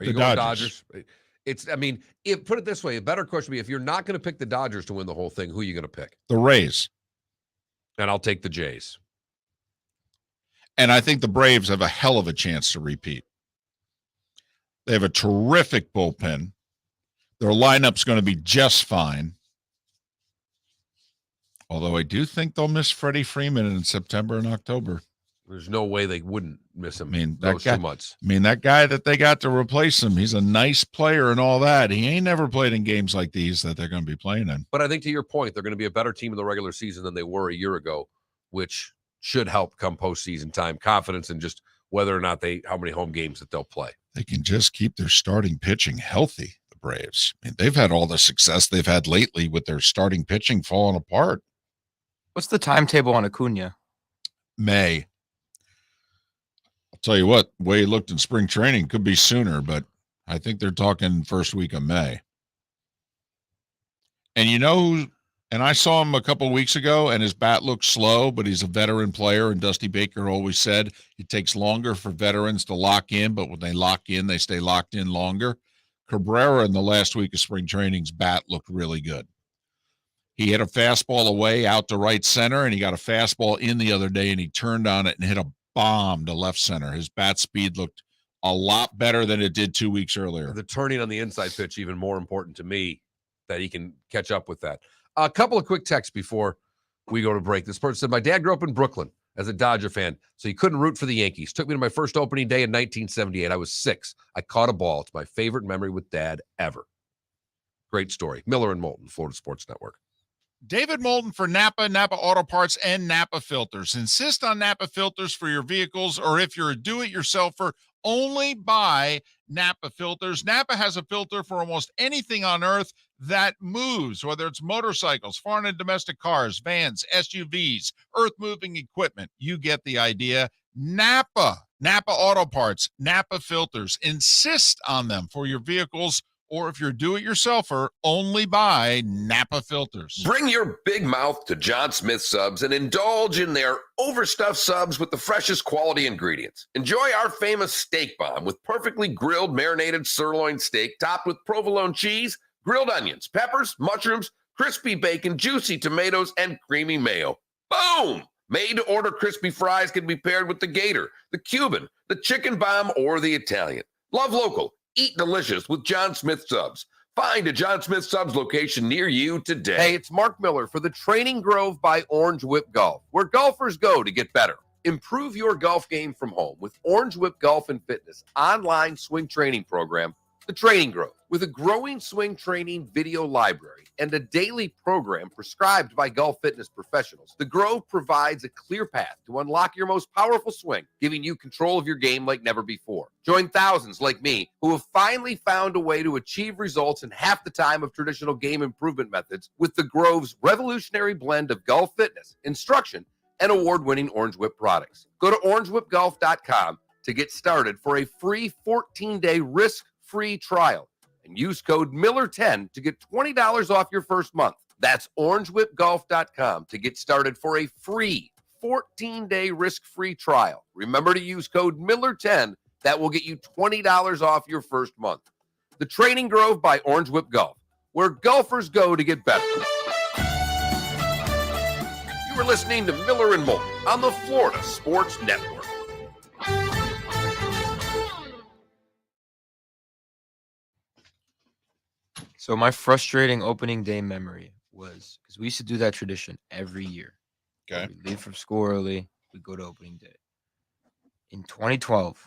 Are The you going Dodgers. Put it this way, a better question would be, if you're not going to pick the Dodgers to win the whole thing, who are you going to pick? The Rays. And I'll take the Jays. And I think the Braves have a hell of a chance to repeat. They have a terrific bullpen. Their lineup's going to be just fine. Although I do think they'll miss Freddie Freeman in September and October. There's no way they wouldn't miss him. I mean, those 2 months. I mean, that guy that they got to replace him, he's a nice player and all that. He ain't never played in games like these that they're going to be playing in. But I think to your point, they're going to be a better team in the regular season than they were a year ago, which should help come postseason time. Confidence in just whether or not how many home games that they'll play. They can just keep their starting pitching healthy, the Braves. I mean, they've had all the success they've had lately with their starting pitching falling apart. What's the timetable on Acuna? May. I'll tell you what, the way he looked in spring training could be sooner, but I think they're talking first week of May. And you know, and I saw him a couple of weeks ago, and his bat looked slow, but he's a veteran player, and Dusty Baker always said it takes longer for veterans to lock in, but when they lock in, they stay locked in longer. Cabrera in the last week of spring training's bat looked really good. He hit a fastball away out to right center, and he got a fastball in the other day, and he turned on it and hit a bomb to left center. His bat speed looked a lot better than it did 2 weeks earlier. The turning on the inside pitch, even more important to me, that he can catch up with that. A couple of quick texts before we go to break. This person said, my dad grew up in Brooklyn. as a Dodger fan, so you couldn't root for the Yankees. Took me to my first opening day in 1978. I was 6. I caught a ball. It's my favorite memory with Dad ever. Great story. Miller and Moulton, Florida Sports Network. David Moulton for Napa, Napa Auto Parts, and Napa Filters. Insist on Napa filters for your vehicles, or if you're a do-it-yourselfer, only buy Napa filters. Napa has a filter for almost anything on earth that moves, whether it's motorcycles, foreign and domestic cars, vans, SUVs, earth-moving equipment. You get the idea. Napa Auto Parts, Napa filters. Insist on them for your vehicles, or if you're a do-it-yourselfer, only buy Napa filters. Bring your big mouth to John Smith Subs and indulge in their overstuffed subs with the freshest quality ingredients. Enjoy our famous steak bomb with perfectly grilled marinated sirloin steak topped with provolone cheese, grilled onions, peppers, mushrooms, crispy bacon, juicy tomatoes, and creamy mayo. Boom! Made-to-order crispy fries can be paired with the Gator, the Cuban, the chicken bomb, or the Italian. Love local. Eat delicious with John Smith Subs. Find a John Smith Subs location near you today. Hey, it's Mark Miller for the Training Grove by Orange Whip Golf, where golfers go to get better. Improve your golf game from home with Orange Whip Golf and Fitness online swing training program, The Training Grove. With a growing swing training video library and a daily program prescribed by golf fitness professionals, The Grove provides a clear path to unlock your most powerful swing, giving you control of your game like never before. Join thousands like me who have finally found a way to achieve results in half the time of traditional game improvement methods with The Grove's revolutionary blend of golf fitness, instruction, and award-winning Orange Whip products. Go to orangewhipgolf.com to get started for a free 14-day risk-free trial. And use code Miller10 to get $20 off your first month. That's orangewhipgolf.com to get started for a free 14-day risk-free trial. Remember to use code Miller10. That will get you $20 off your first month. The Training Grove by Orange Whip Golf, where golfers go to get better. You are listening to Miller and Moulton on the Florida Sports Network. So my frustrating opening day memory was because we used to do that tradition every year. Okay. We leave from school early, we go to opening day. In 2012,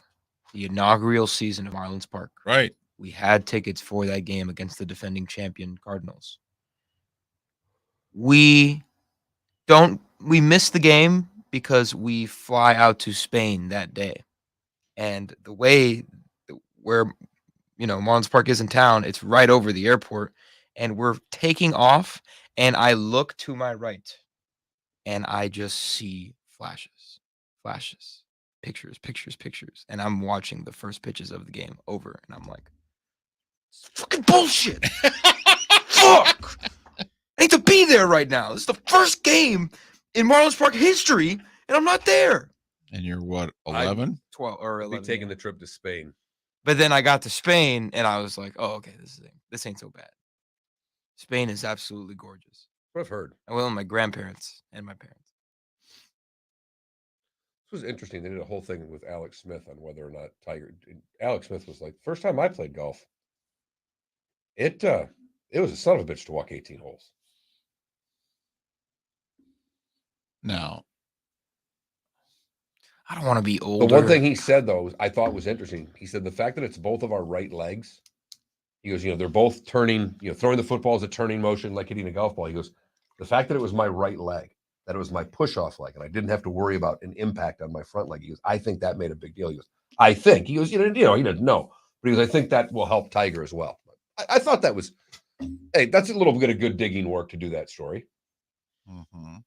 the inaugural season of Marlins Park, Right. we had tickets for that game against the defending champion Cardinals. We missed the game because we fly out to Spain that day. And the way where Marlins Park is in town, it's right over the airport, and we're taking off, and I look to my right, and I just see flashes, pictures, and I'm watching the first pitches of the game over, and I'm like, it's fucking bullshit. Fuck! I need to be there right now. This is the first game in Marlins Park history, and I'm not there. And you're what, 11? 12 or I'll 11. be taking the trip to Spain. But then I got to Spain, and I was like, oh, okay, this ain't so bad. Spain is absolutely gorgeous. What I've heard. I went with my grandparents and my parents. This was interesting. They did a whole thing with Alex Smith on whether or not Tiger. Alex Smith was like, first time I played golf, it was a son of a bitch to walk 18 holes. No. I don't want to be older. The one thing he said, though, I thought was interesting. He said the fact that it's both of our right legs. He goes, they're both turning, throwing the football is a turning motion like hitting a golf ball. He goes, the fact that it was my right leg, that it was my push-off leg, and I didn't have to worry about an impact on my front leg. He goes, I think that made a big deal. He goes, I think. He goes, he didn't know. But he goes, I think that will help Tiger as well. I thought that was, hey, that's a little bit of good digging work to do that story. Mm-hmm.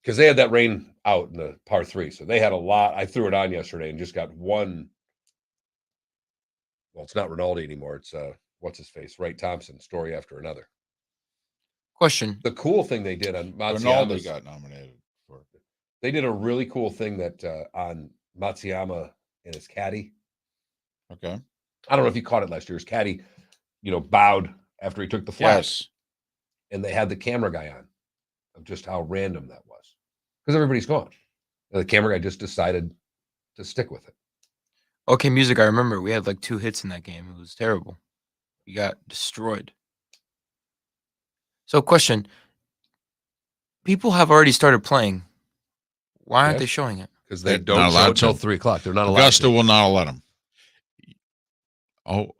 Because they had that rain out in the par 3. So they had a lot. I threw it on yesterday and just got one. Well, it's not Rinaldi anymore. It's, what's his face? Wright Thompson, story after another. Question. The cool thing they did on Rinaldi Matsuyama. got nominated for. They did a really cool thing that on Matsuyama and his caddy. Okay. I don't know if you caught it last year. His caddy, bowed after he took the flag. Yes. And they had the camera guy on of just how random that was. Because everybody's gone. And the camera guy just decided to stick with it. Okay, music. I remember we had like 2 hits in that game. It was terrible. We got destroyed. So, question. People have already started playing. Why aren't Yes. they showing it? Because they They're don't not show allowed it till to. 3 o'clock. They're not allowed Augusta to. will not let them.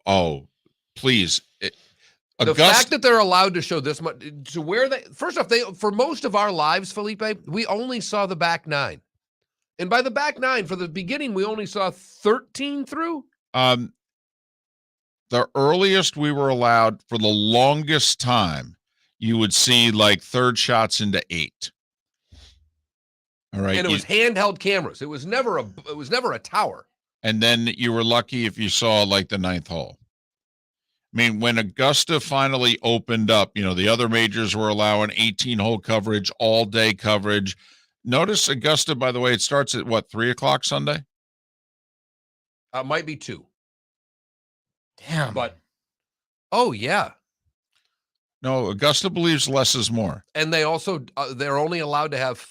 Oh, please. The fact that they're allowed to show this much, to where they, first off, for most of our lives, Felipe, we only saw the back 9. And by the back 9, for the beginning, we only saw 13 through. The earliest we were allowed for the longest time, you would see like third shots into 8. All right. And it was handheld cameras. It was never a tower. And then you were lucky if you saw like the 9th hole. I mean, when Augusta finally opened up, the other majors were allowing 18-hole coverage, all-day coverage. Notice Augusta, by the way, it starts at what, 3 o'clock Sunday? Might be 2. Damn. But, oh, yeah. No, Augusta believes less is more. And they also, they're only allowed to have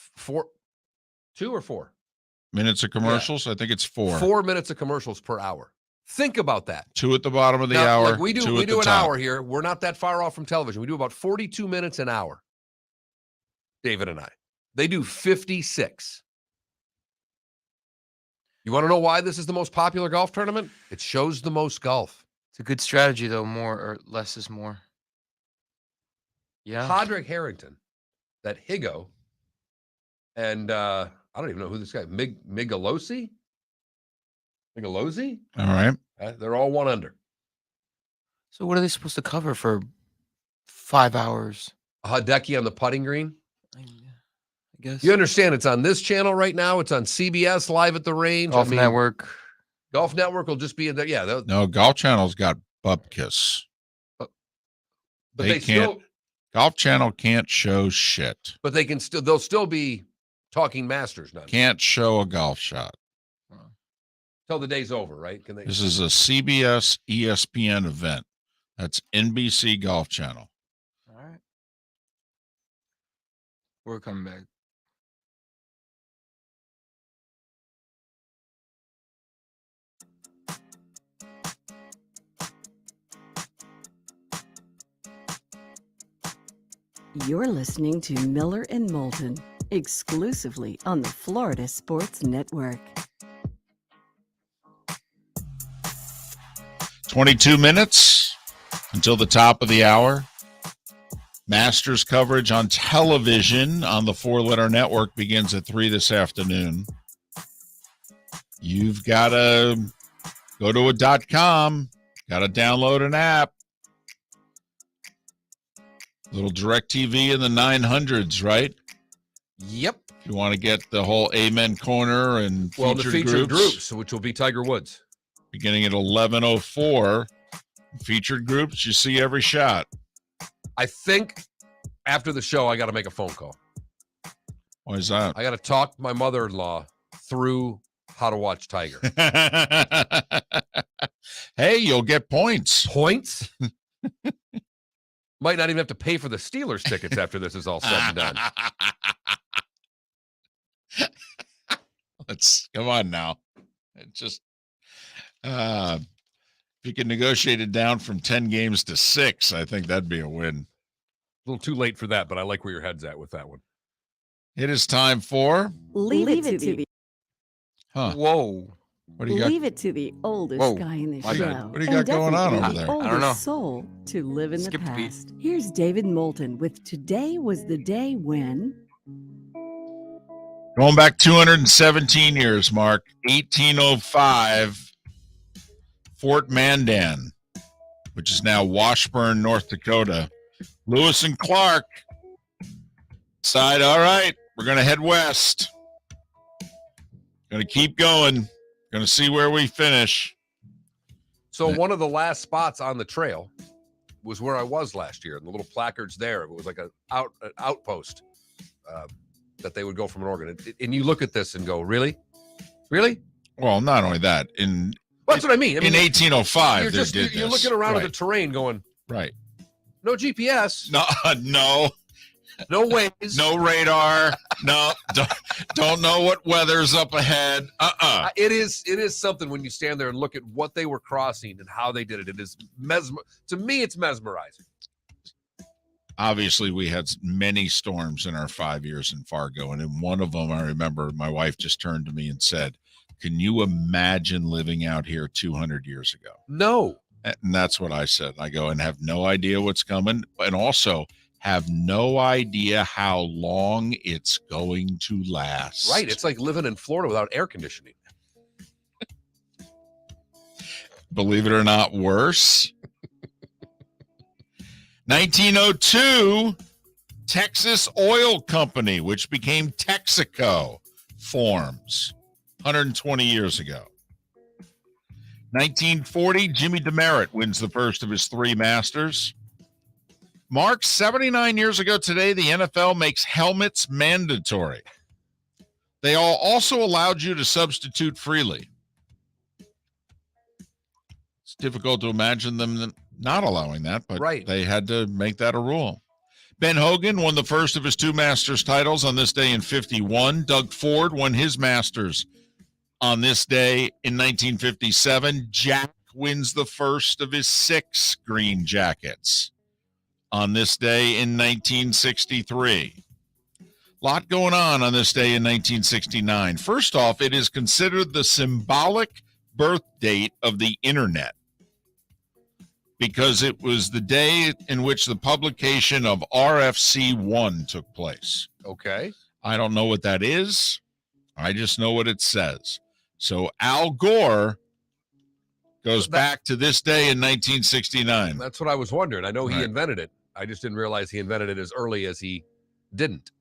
2 or 4 minutes of commercials. Yeah. I think it's 4. 4 minutes of commercials per hour. Think about that. 2 at the bottom of the now, hour. Like we do an hour here. We're not that far off from television. We do about 42 minutes an hour. David and I. They do 56. You want to know why this is the most popular golf tournament? It shows the most golf. It's a good strategy, though. More or less is more. Yeah. Podrick Harrington, that Higo, and I don't even know who this guy, Migalosi? Migalosi? All right. They're all 1 under. So what are they supposed to cover for 5 hours? Hideki on the putting green. I guess. You understand it's on this channel right now. It's on CBS Live at the Range. Golf Network. Golf Network will just be in there. Yeah. No, Golf Channel's got Bupkis. But they can't. still, Golf Channel can't show shit. but they'll still be talking Masters now. Can't show a golf shot. Till the day's over, right? Can they? This is a CBS ESPN event. That's NBC Golf Channel. All right. We're coming back. You're listening to Miller and Moulton, exclusively on the Florida Sports Network. 22 minutes until the top of the hour. Masters coverage on television on the 4-letter network begins at 3 this afternoon. You've got to go to a .com, got to download an app. Little DirecTV in the 900s, right? Yep. If you want to get the whole Amen Corner and The featured groups, which will be Tiger Woods. Beginning at 11:04. Featured groups, you see every shot. I think after the show, I got to make a phone call. Why is that? I got to talk my mother-in-law through how to watch Tiger. Hey, you'll get points. Points? Might not even have to pay for the Steelers tickets after this is all said and done. Let's come on now. It just if you can negotiate it down from 10 games to 6, I think that'd be a win. A little too late for that, but I like where your head's at with that one. It is time for Leave it to the Whoa. What do you got? Leave it to the oldest Whoa, guy in the my show. bad. What do you got going on and over definitely there? the I don't know. oldest soul to live in Skipped the a beat. past. Here's David Moulton with Today Was the Day When. Going back 217 years, Mark. 1805, Fort Mandan, which is now Washburn, North Dakota. Lewis and Clark decide, all right, we're going to head west. Going to keep going. Going to see where we finish. So one of the last spots on the trail was where I was last year, and the little placards there. It was like an outpost that they would go from an organ. And you look at this and go, really? Really? Well, not only that, Well, that's what I mean. in 1805, you're they just did you're this. looking around Right. at the terrain going, Right. no GPS, No, no Waze. no radar. No, don't know what weather's up ahead. It is something when you stand there and look at what they were crossing and how they did it. It is to me, it's mesmerizing. obviously we had many storms in our 5 years in Fargo. And in one of them, I remember my wife just turned to me and said, "Can you imagine living out here 200 years ago?" No. And that's what I said. I go, and have no idea what's coming, and also have no idea how long it's going to last. Right. It's like living in Florida without air conditioning. Believe it or not, worse. 1902, Texas Oil Company, which became Texaco, forms 120 years ago. 1940, Jimmy Demerit wins the first of his 3 Masters. Mark, 79 years ago today, the NFL makes helmets mandatory. They all also allowed you to substitute freely. It's difficult to imagine them not allowing that, but Right. They had to make that a rule. Ben Hogan won the first of his 2 Masters titles on this day in 51. Doug Ford won his Masters on this day in 1957. Jack wins the first of his 6 green jackets on this day in 1963. Lot going on this day in 1969. First off, it is considered the symbolic birth date of the internet because it was the day in which the publication of RFC1 took place. Okay. I don't know what that is. I just know what it says. So Al Gore goes back to this day in 1969. That's what I was wondering. I know he Right. invented it. I just didn't realize he invented it as early as he didn't.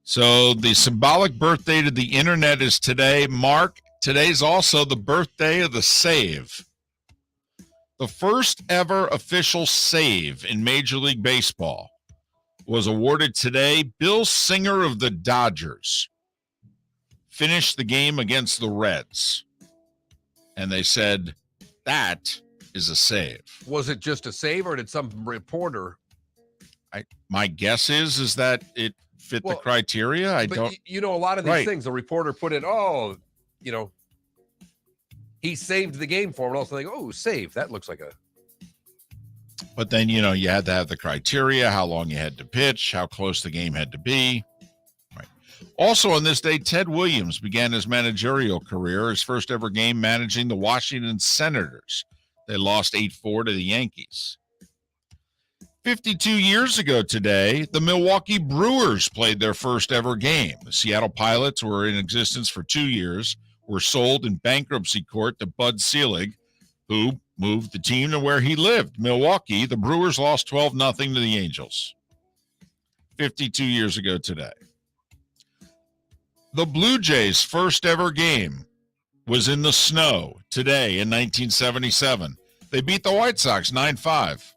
So the symbolic birth date of the internet is today. Mark, today's also the birthday of the save. The first ever official save in Major League Baseball was awarded today. Bill Singer of the Dodgers finished the game against the Reds, and they said, that is a save. Was it just a save, or did some reporter? My guess is that it fit the criteria. I don't. You know, a lot of these things, the reporter put in, he saved the game for him. And also think, save. That looks like a. But then, you had to have the criteria, how long you had to pitch, how close the game had to be. Right. Also on this day, Ted Williams began his managerial career, his first ever game managing the Washington Senators. They lost 8-4 to the Yankees. 52 years ago today, the Milwaukee Brewers played their first ever game. The Seattle Pilots were in existence for 2 years, were sold in bankruptcy court to Bud Selig, who moved the team to where he lived, Milwaukee. The Brewers lost 12-0 to the Angels 52 years ago today. The Blue Jays' first ever game was in the snow today in 1977. They beat the White Sox 9-5.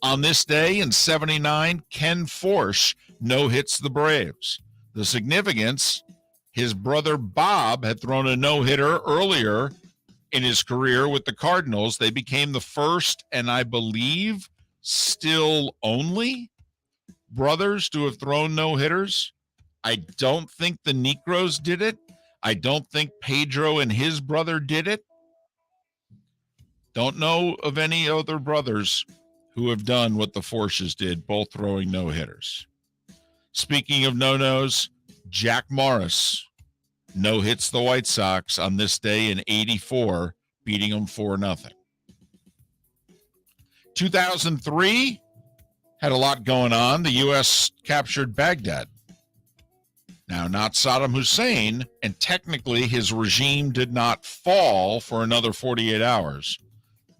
On this day in 79, Ken Forsch no-hits the Braves. The significance, his brother Bob had thrown a no-hitter earlier in his career with the Cardinals. They became the first, and I believe still only, brothers to have thrown no-hitters. I don't think the Negros did it. I don't think Pedro and his brother did it. Don't know of any other brothers who have done what the Forsches did, both throwing no-hitters. Speaking of no-nos, Jack Morris no-hits the White Sox on this day in 84, beating them 4-0. 2003 had a lot going on. The U.S. captured Baghdad. Now, not Saddam Hussein, and technically his regime did not fall for another 48 hours,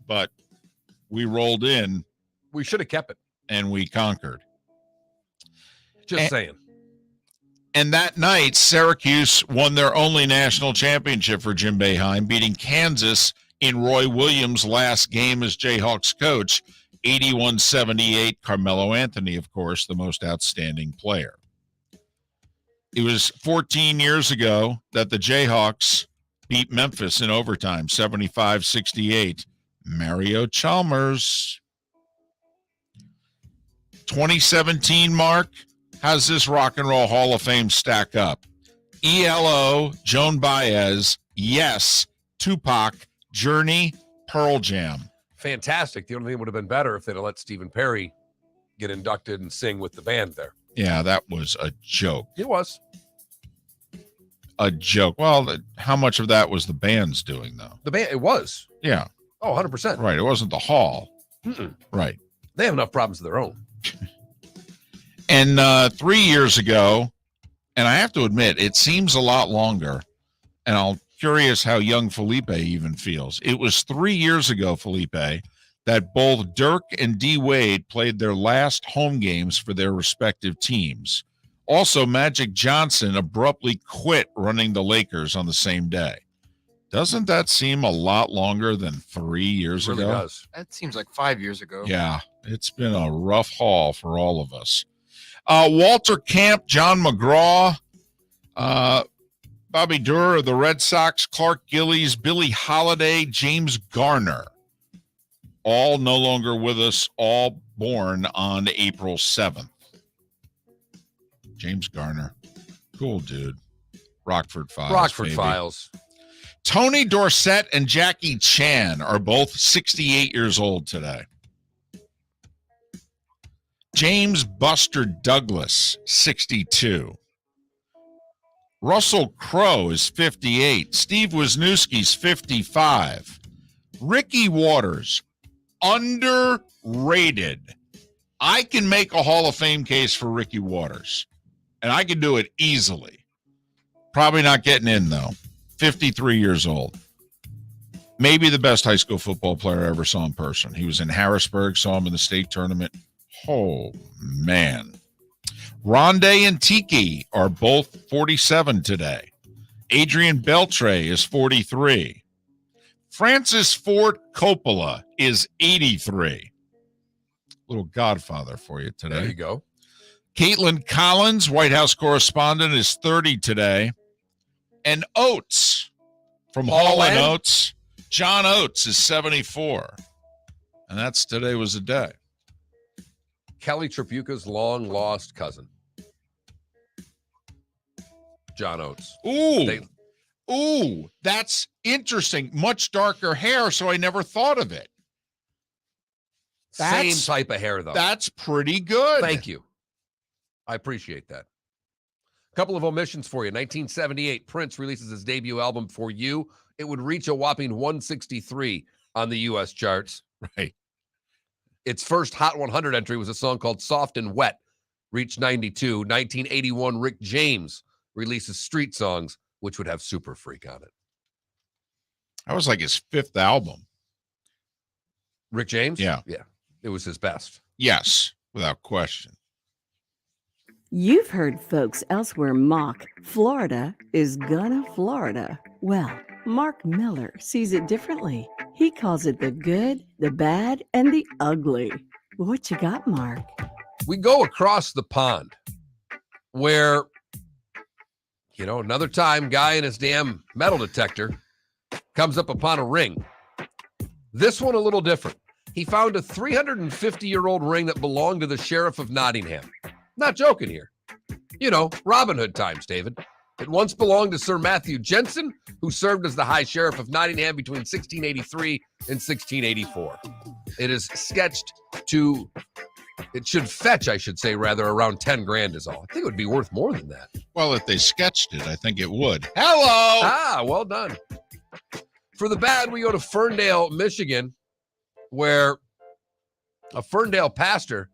but we rolled in. We should have kept it. And we conquered. Just saying. And that night, Syracuse won their only national championship for Jim Boeheim, beating Kansas in Roy Williams' last game as Jayhawks coach, 81-78. Carmelo Anthony, of course, the most outstanding player. It was 14 years ago that the Jayhawks beat Memphis in overtime, 75-68. Mario Chalmers. 2017, Mark, how's this Rock and Roll Hall of Fame stack up? ELO, Joan Baez, Yes, Tupac, Journey, Pearl Jam. Fantastic. The only thing would have been better if they'd have let Stephen Perry get inducted and sing with the band there. Yeah, that was a joke. It was. A joke. Well, how much of that was the band's doing, though? The band, it was. Yeah. Oh, 100%. Right. It wasn't the hall. Mm-mm. Right. They have enough problems of their own. And 3 years ago, and I have to admit, it seems a lot longer, and I'm curious how young Felipe even feels. It was 3 years ago, Felipe, that both Dirk and D. Wade played their last home games for their respective teams. Also, Magic Johnson abruptly quit running the Lakers on the same day. Doesn't that seem a lot longer than 3 years It really ago? does. That seems like 5 years ago. Yeah, it's been a rough haul for all of us. Walter Camp, John McGraw, Bobby Durr of the Red Sox, Clark Gillies, Billy Holiday, James Garner, all no longer with us, all born on April 7th. James Garner, cool dude. Rockford Files. Rockford baby. Files. Tony Dorsett and Jackie Chan are both 68 years old today. James Buster Douglas, 62. Russell Crowe is 58. Steve Wisniewski's 55. Ricky Waters, underrated. I can make a Hall of Fame case for Ricky Waters, and I can do it easily. Probably not getting in, though. 53 years old. Maybe the best high school football player I ever saw in person. He was in Harrisburg, saw him in the state tournament. Oh, man. Rondé and Tiki are both 47 today. Adrian Beltre is 43. Francis Ford Coppola is 83. Little Godfather for you today. There you go. Caitlin Collins, White House correspondent, is 30 today. And Oates from Hall and Oates, John Oates is 74. And that's today was the day. Kelly Tripucca's long-lost cousin. John Oates. Ooh, that's interesting. Much darker hair, so I never thought of it. Same type of hair, though. That's pretty good. Thank you. I appreciate that. A couple of omissions for you. 1978, Prince releases his debut album, For You. It would reach a whopping 163 on the U.S. charts. Right. Its first Hot 100 entry was a song called Soft and Wet, reached 92. 1981, Rick James releases Street Songs, which would have Super Freak on it. That was like his fifth album. Rick James? Yeah. Yeah. It was his best. Yes, without question. You've heard folks elsewhere mock Florida is gonna Florida. Well, Mark Miller sees it differently. He calls it the good, the bad, and the ugly. What you got, Mark? We go across the pond where, another time, guy in his damn metal detector comes up upon a ring. This one a little different. He found a 350-year-old ring that belonged to the Sheriff of Nottingham. Not joking here. Robin Hood times, David. It once belonged to Sir Matthew Jensen, who served as the High Sheriff of Nottingham between 1683 and 1684. It is it should fetch, I should say, rather, around 10 grand is all. I think it would be worth more than that. Well, if they sketched it, I think it would. Hello! Well done. For the bad, we go to Ferndale, Michigan, where a Ferndale pastor,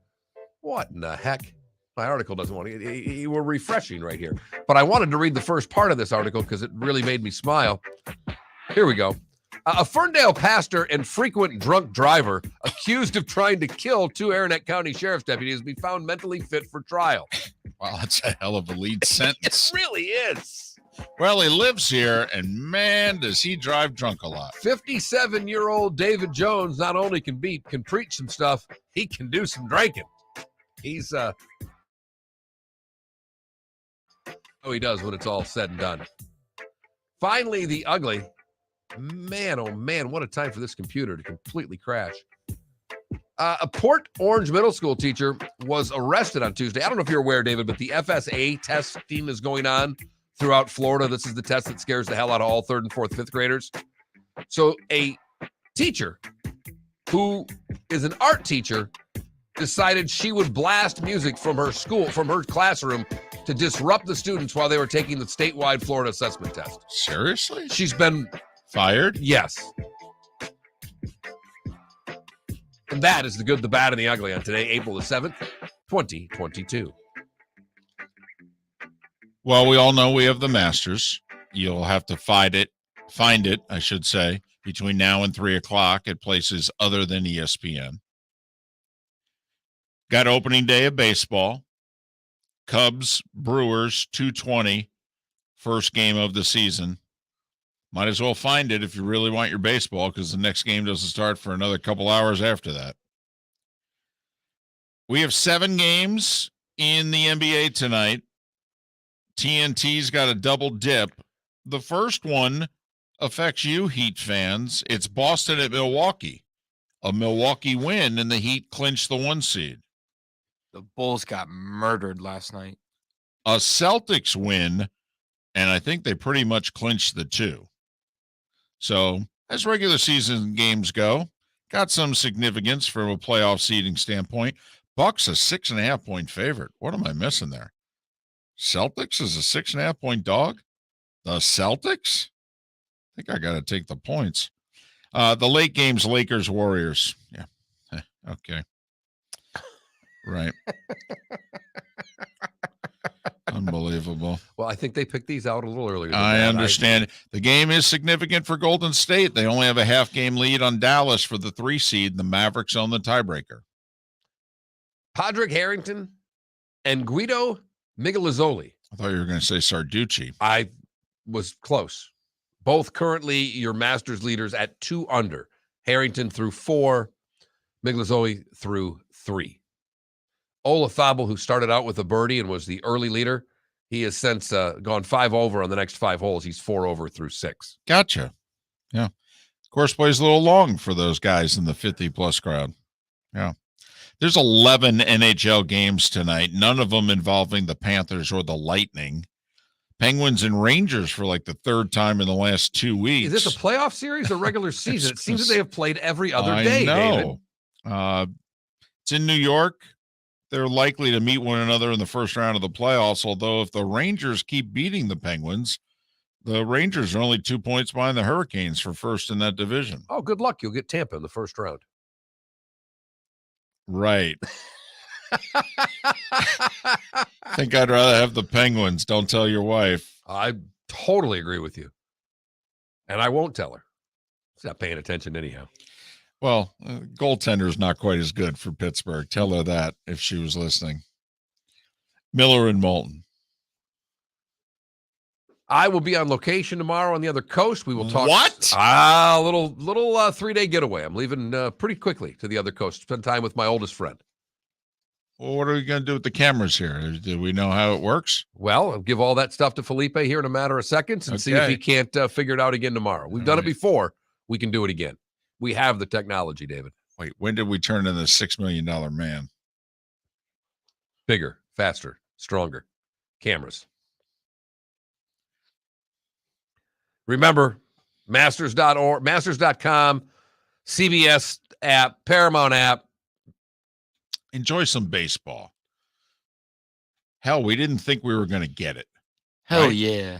what in the heck? My article doesn't want to, we're refreshing right here. But I wanted to read the first part of this article because it really made me smile. Here we go. A Ferndale pastor and frequent drunk driver accused of trying to kill two Aranet County Sheriff's deputies will be found mentally fit for trial. Wow, that's a hell of a lead sentence. It really is. Well, he lives here, and man, does he drive drunk a lot. 57-year-old David Jones not only can preach some stuff, he can do some drinking. He's he does when it's all said and done. Finally, the ugly. Man, oh man, what a time for this computer to completely crash. A Port Orange middle school teacher was arrested on Tuesday. I don't know if you're aware, David, but the FSA testing is going on throughout Florida. This is the test that scares the hell out of all 3rd and 4th, 5th graders. So a teacher who is an art teacher decided she would blast music from her classroom to disrupt the students while they were taking the statewide Florida assessment test. Seriously? She's been Fired? yes. And that is the good, the bad, and the ugly on today, April the 7th, 2022. Well, we all know we have the Masters. You'll have to find it, I should say, between now and 3 o'clock at places other than ESPN. Got opening day of baseball. Cubs, Brewers, 2:20, first game of the season. Might as well find it if you really want your baseball, because the next game doesn't start for another couple hours after that. We have 7 games in the NBA tonight. TNT's got a double dip. The first one affects you, Heat fans. It's Boston at Milwaukee. A Milwaukee win, and the Heat clinched the 1 seed. The Bulls got murdered last night. A Celtics win, and I think they pretty much clinched the 2. So, as regular season games go, got some significance from a playoff seeding standpoint. Bucks a 6.5-point favorite. What am I missing there? Celtics is a 6.5-point dog? The Celtics? I think I got to take the points. The late games, Lakers, Warriors. Yeah. Okay. Right. Unbelievable. Well, I think they picked these out a little earlier. I understand. The game is significant for Golden State. They only have a half-game lead on Dallas for the 3 seed. The Mavericks own the tiebreaker. Padraig Harrington and Guido Miguelozoli. I thought you were going to say Sarducci. I was close. Both currently your Masters leaders at 2 under. Harrington through 4, Miguelozoli through 3. Olafable, who started out with a birdie and was the early leader, he has since gone 5 over on the next 5 holes. He's 4 over through 6. Gotcha. Yeah. Course plays a little long for those guys in the 50-plus crowd. Yeah. There's 11 NHL games tonight, none of them involving the Panthers or the Lightning. Penguins and Rangers for like the 3rd time in the last 2 weeks. Is this a playoff series or regular season? It seems that they have played every other day, David. David. It's in New York. They're likely to meet one another in the first round of the playoffs, although if the Rangers keep beating the Penguins, the Rangers are only 2 points behind the Hurricanes for first in that division. Oh, good luck. You'll get Tampa in the first round. Right. I think I'd rather have the Penguins. Don't tell your wife. I totally agree with you. And I won't tell her. She's not paying attention anyhow. Well, goaltender's not quite as good for Pittsburgh. Tell her that if she was listening. Miller and Moulton. I will be on location tomorrow on the other coast. We will talk. What? A little 3-day getaway. I'm leaving pretty quickly to the other coast. Spend time with my oldest friend. Well, what are we going to do with the cameras here? Do we know how it works? Well, I'll give all that stuff to Felipe here in a matter of seconds and see if he can't figure it out again tomorrow. We've done it before. We can do it again. We have the technology, David. Wait, when did we turn into the $6 million man? Bigger, faster, stronger. Cameras. Remember, masters.org, masters.com, CBS app, Paramount app. Enjoy some baseball. Hell, we didn't think we were going to get it. Hell right? yeah.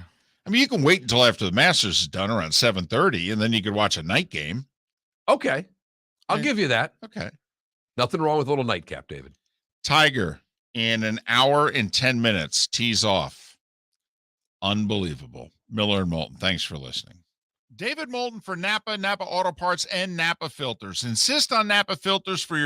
I mean, you can wait until after the Masters is done around 7:30, and then you could watch a night game. Okay. I'll give you that. Okay. Nothing wrong with a little nightcap, David. Tiger in an hour and 10 minutes tees off. Unbelievable. Miller and Moulton, thanks for listening. David Moulton for Napa, Napa Auto Parts, and Napa Filters. Insist on Napa Filters for your